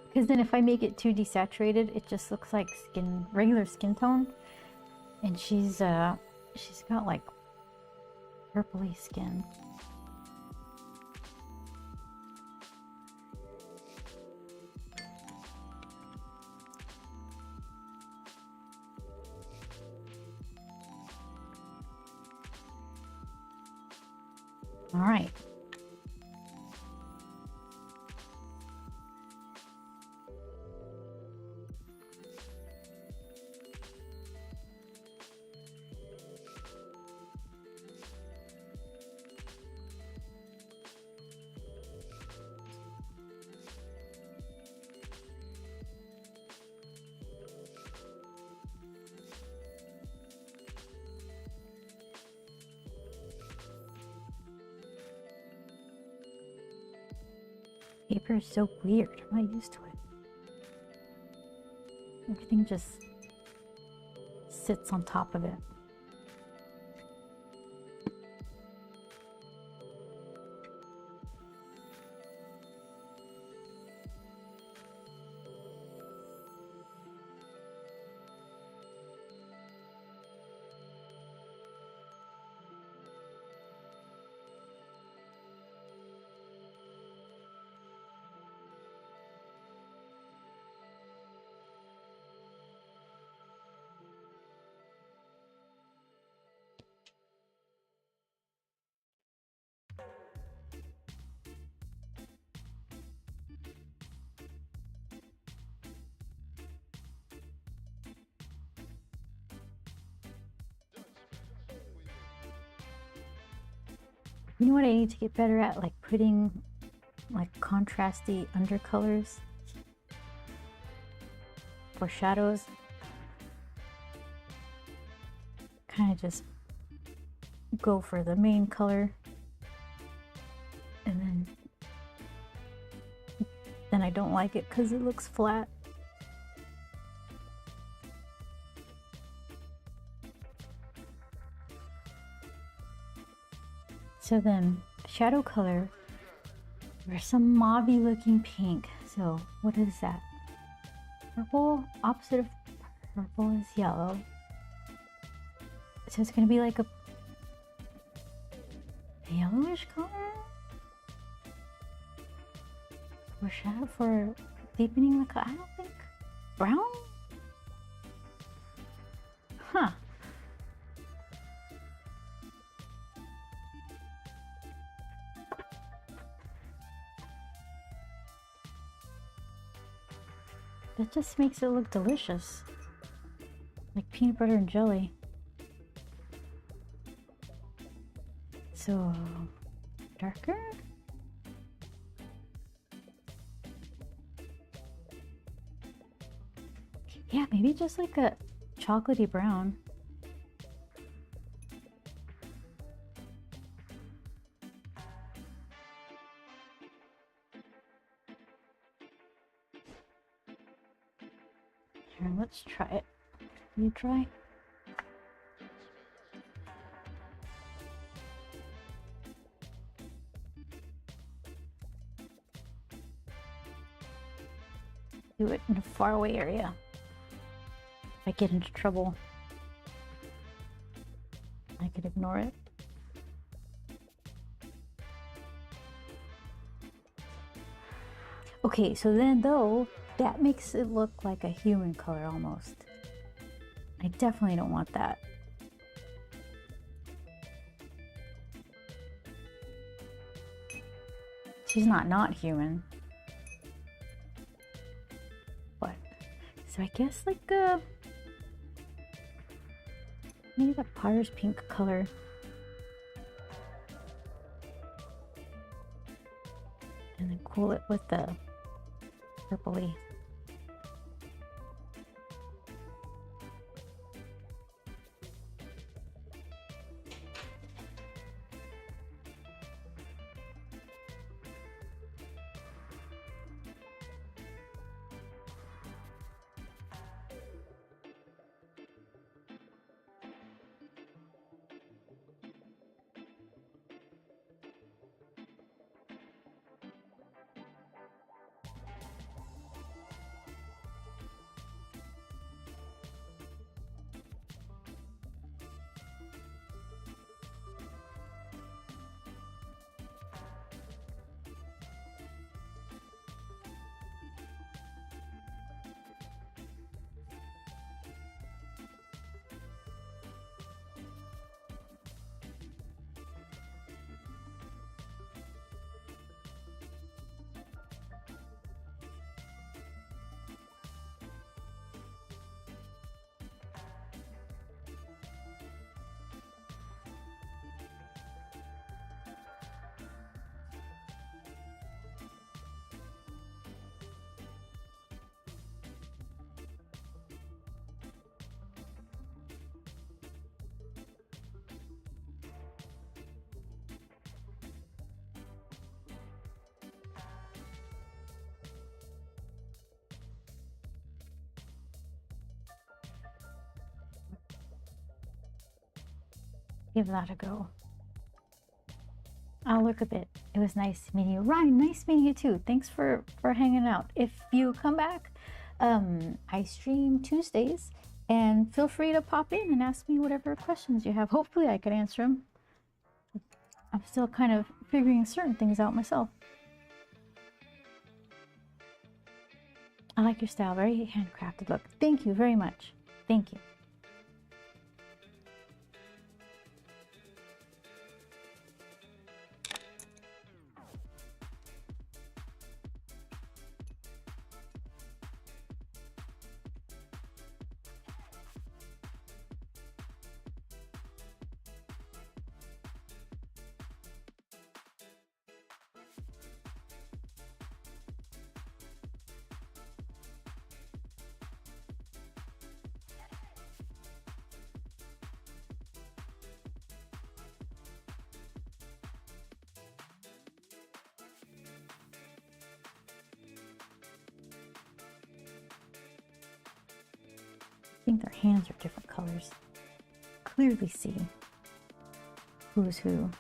Because then if I make it too desaturated, it just looks like regular skin tone. And she's got like purpley skin. All right. Paper is so weird. I'm not used to it. Everything just sits on top of it. You know what I need to get better at? Like putting like contrasty undercolors for shadows. Kind of just go for the main color and then I don't like it because it looks flat. So then shadow color, there's some mauve-y looking pink. So what is that? Purple, opposite of purple is yellow. So it's gonna be like a yellowish color for shadow, for deepening the color. I don't think brown. Huh. That just makes it look delicious. Like peanut butter and jelly. So darker? Yeah, maybe just like a chocolatey brown. Here, let's try it. You try? Do it in a faraway area. If I get into trouble, I could ignore it. Okay, so then though, that makes it look like a human color almost. I definitely don't want that. She's not human. But, so I guess like maybe the Potter's pink color. And then cool it with the purpley. Give that a go. I'll look a bit. It was nice meeting you. Ryan, nice meeting you too. Thanks for hanging out. If you come back, I stream Tuesdays, and feel free to pop in and ask me whatever questions you have. Hopefully I can answer them. I'm still kind of figuring certain things out myself. I like your style. Very handcrafted look. Thank you very much. Thank you. I think their hands are different colors. Clearly see who's who.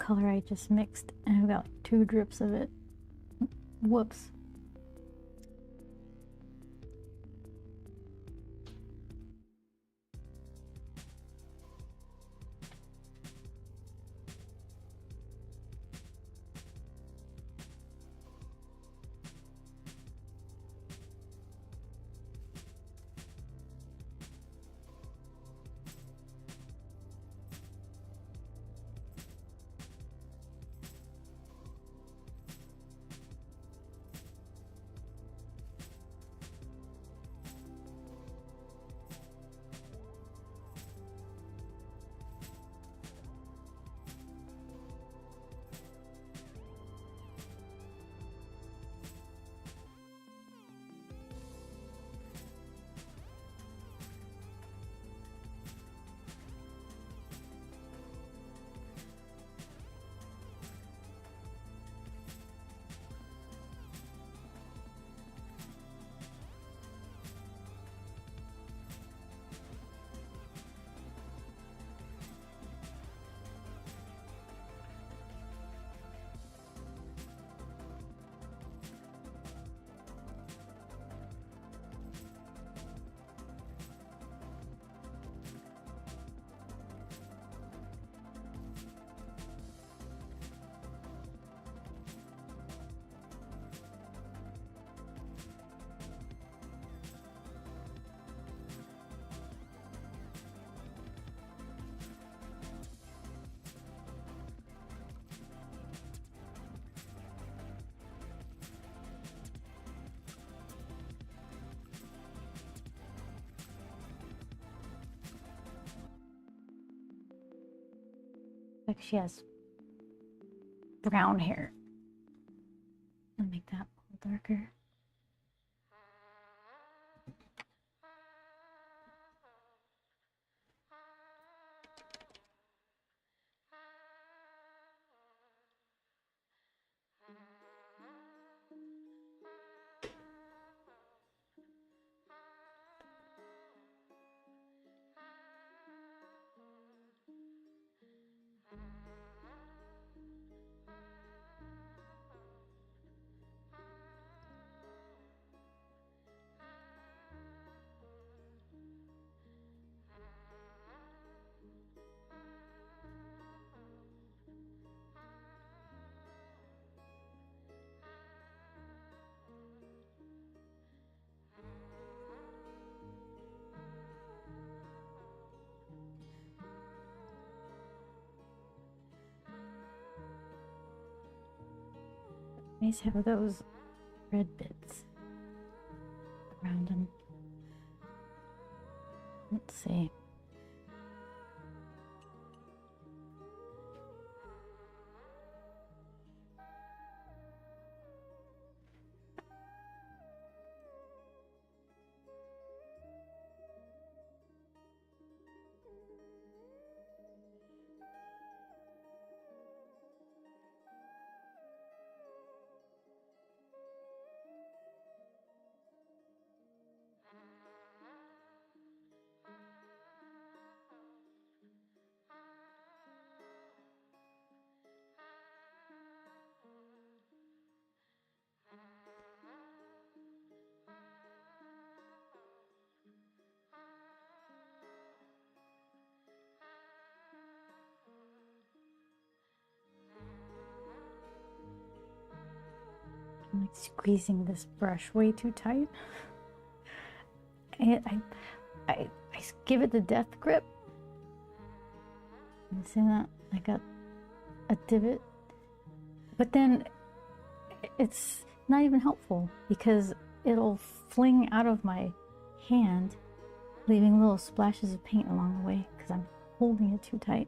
color I just mixed, and I've got 2 drips of it. Whoops. Like she has brown hair. I'll make that a little darker. Nice have those red bits around them. Let's see. I'm like squeezing this brush way too tight. I give it the death grip. You see that? I got a divot. But then it's not even helpful because it'll fling out of my hand, leaving little splashes of paint along the way because I'm holding it too tight.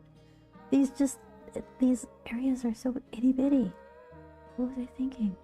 These areas are so itty bitty. What was I thinking?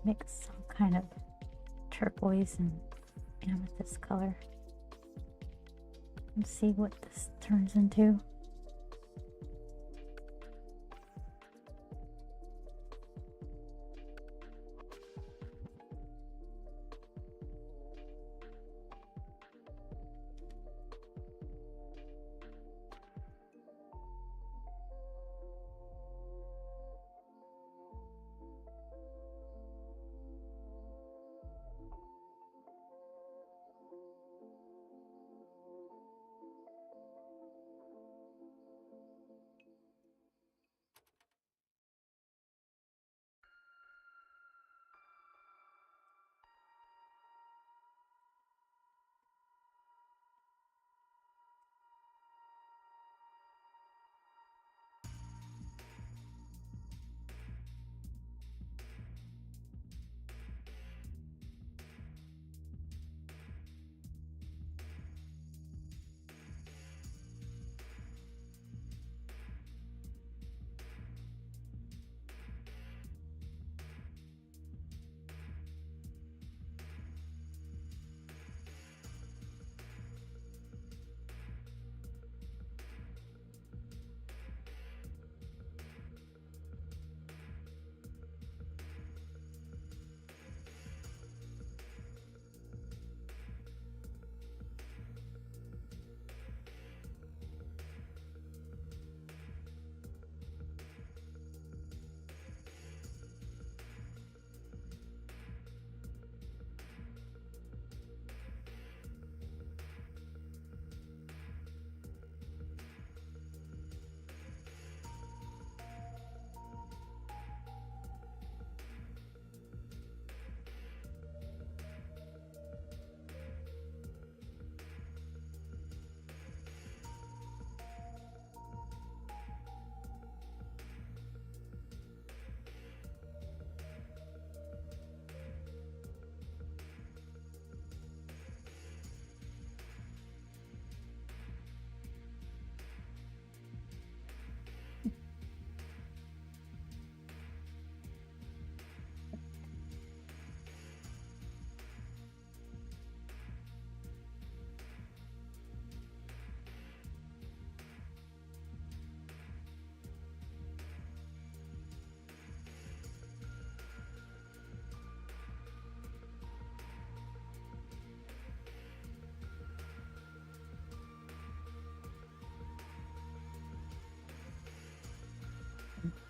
Mix some kind of turquoise and amethyst color. And see what this turns into.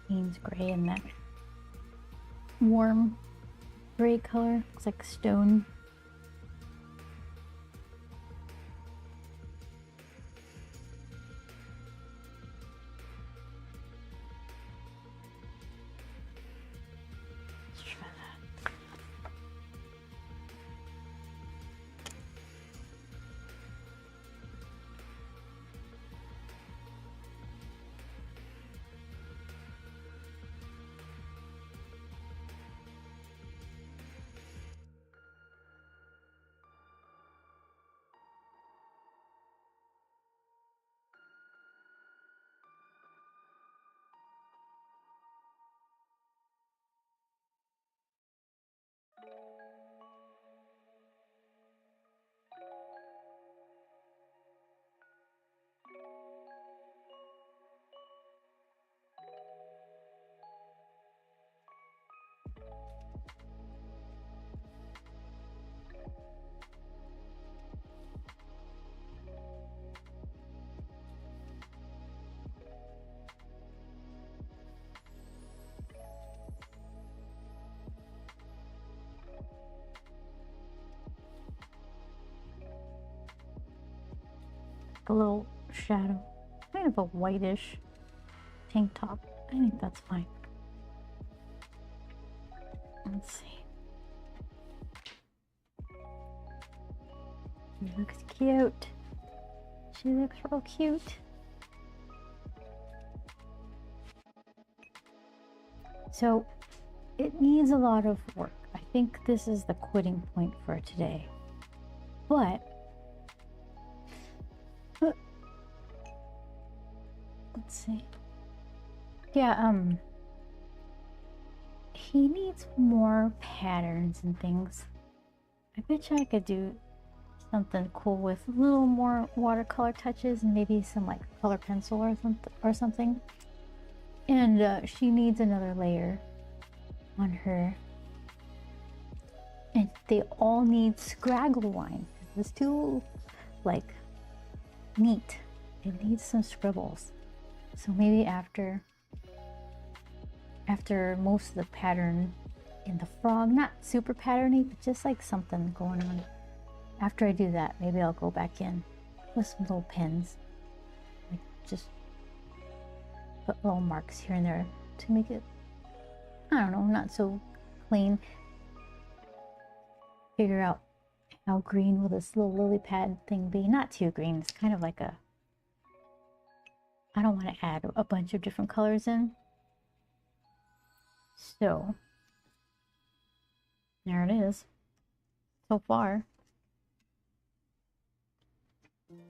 Payne's gray and that warm gray color. Looks like stone. Let's try that. A little shadow, kind of a whitish tank top. I think that's fine. Let's see. She looks cute. She looks real cute. So it needs a lot of work. I think this is the quitting point for today. But let's see. Yeah, he needs more patterns and things. I bet you I could do something cool with a little more watercolor touches and maybe some like color pencil or something. And she needs another layer on her. And they all need Scraggle line. It's too like neat. It needs some scribbles. So maybe after most of the pattern in the frog, not super patterny, but just like something going on. After I do that, maybe I'll go back in with some little pins. Like just put little marks here and there to make it, I don't know, not so clean. Figure out how green will this little lily pad thing be. Not too green, it's kind of like a, I don't want to add a bunch of different colors in. So there it is so far.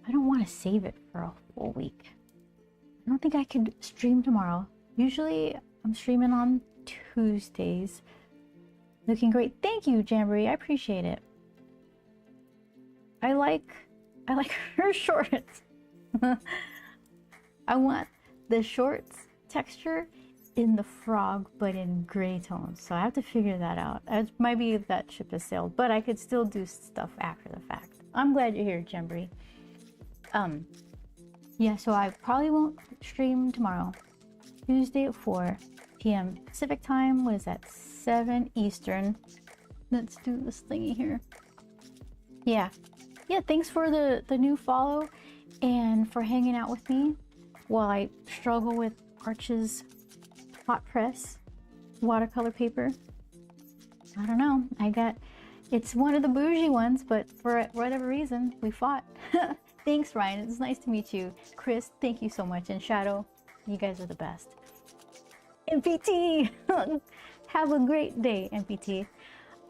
I don't want to save it for a full week. I don't think I could stream tomorrow. Usually I'm streaming on Tuesdays. Looking great. Thank you, Jamboree. I appreciate it. I like her shorts. I want the shorts texture in the frog, but in gray tones. So I have to figure that out. It might be that ship has sailed, but I could still do stuff after the fact. I'm glad you're here, Jamboree. Yeah, so I probably won't stream tomorrow. Tuesday at 4 p.m. Pacific time. What is that? 7 Eastern. Let's do this thingy here. Yeah, thanks for the new follow and for hanging out with me while I struggle with Arch's hot press watercolor paper. I don't know, it's one of the bougie ones, but for whatever reason we fought. Thanks, Ryan. It's nice to meet you. Chris, thank you so much. And Shadow, you guys are the best. MPT. Have a great day, MPT.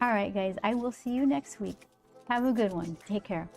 All right, guys, I will see you next week. Have a good one. Take care.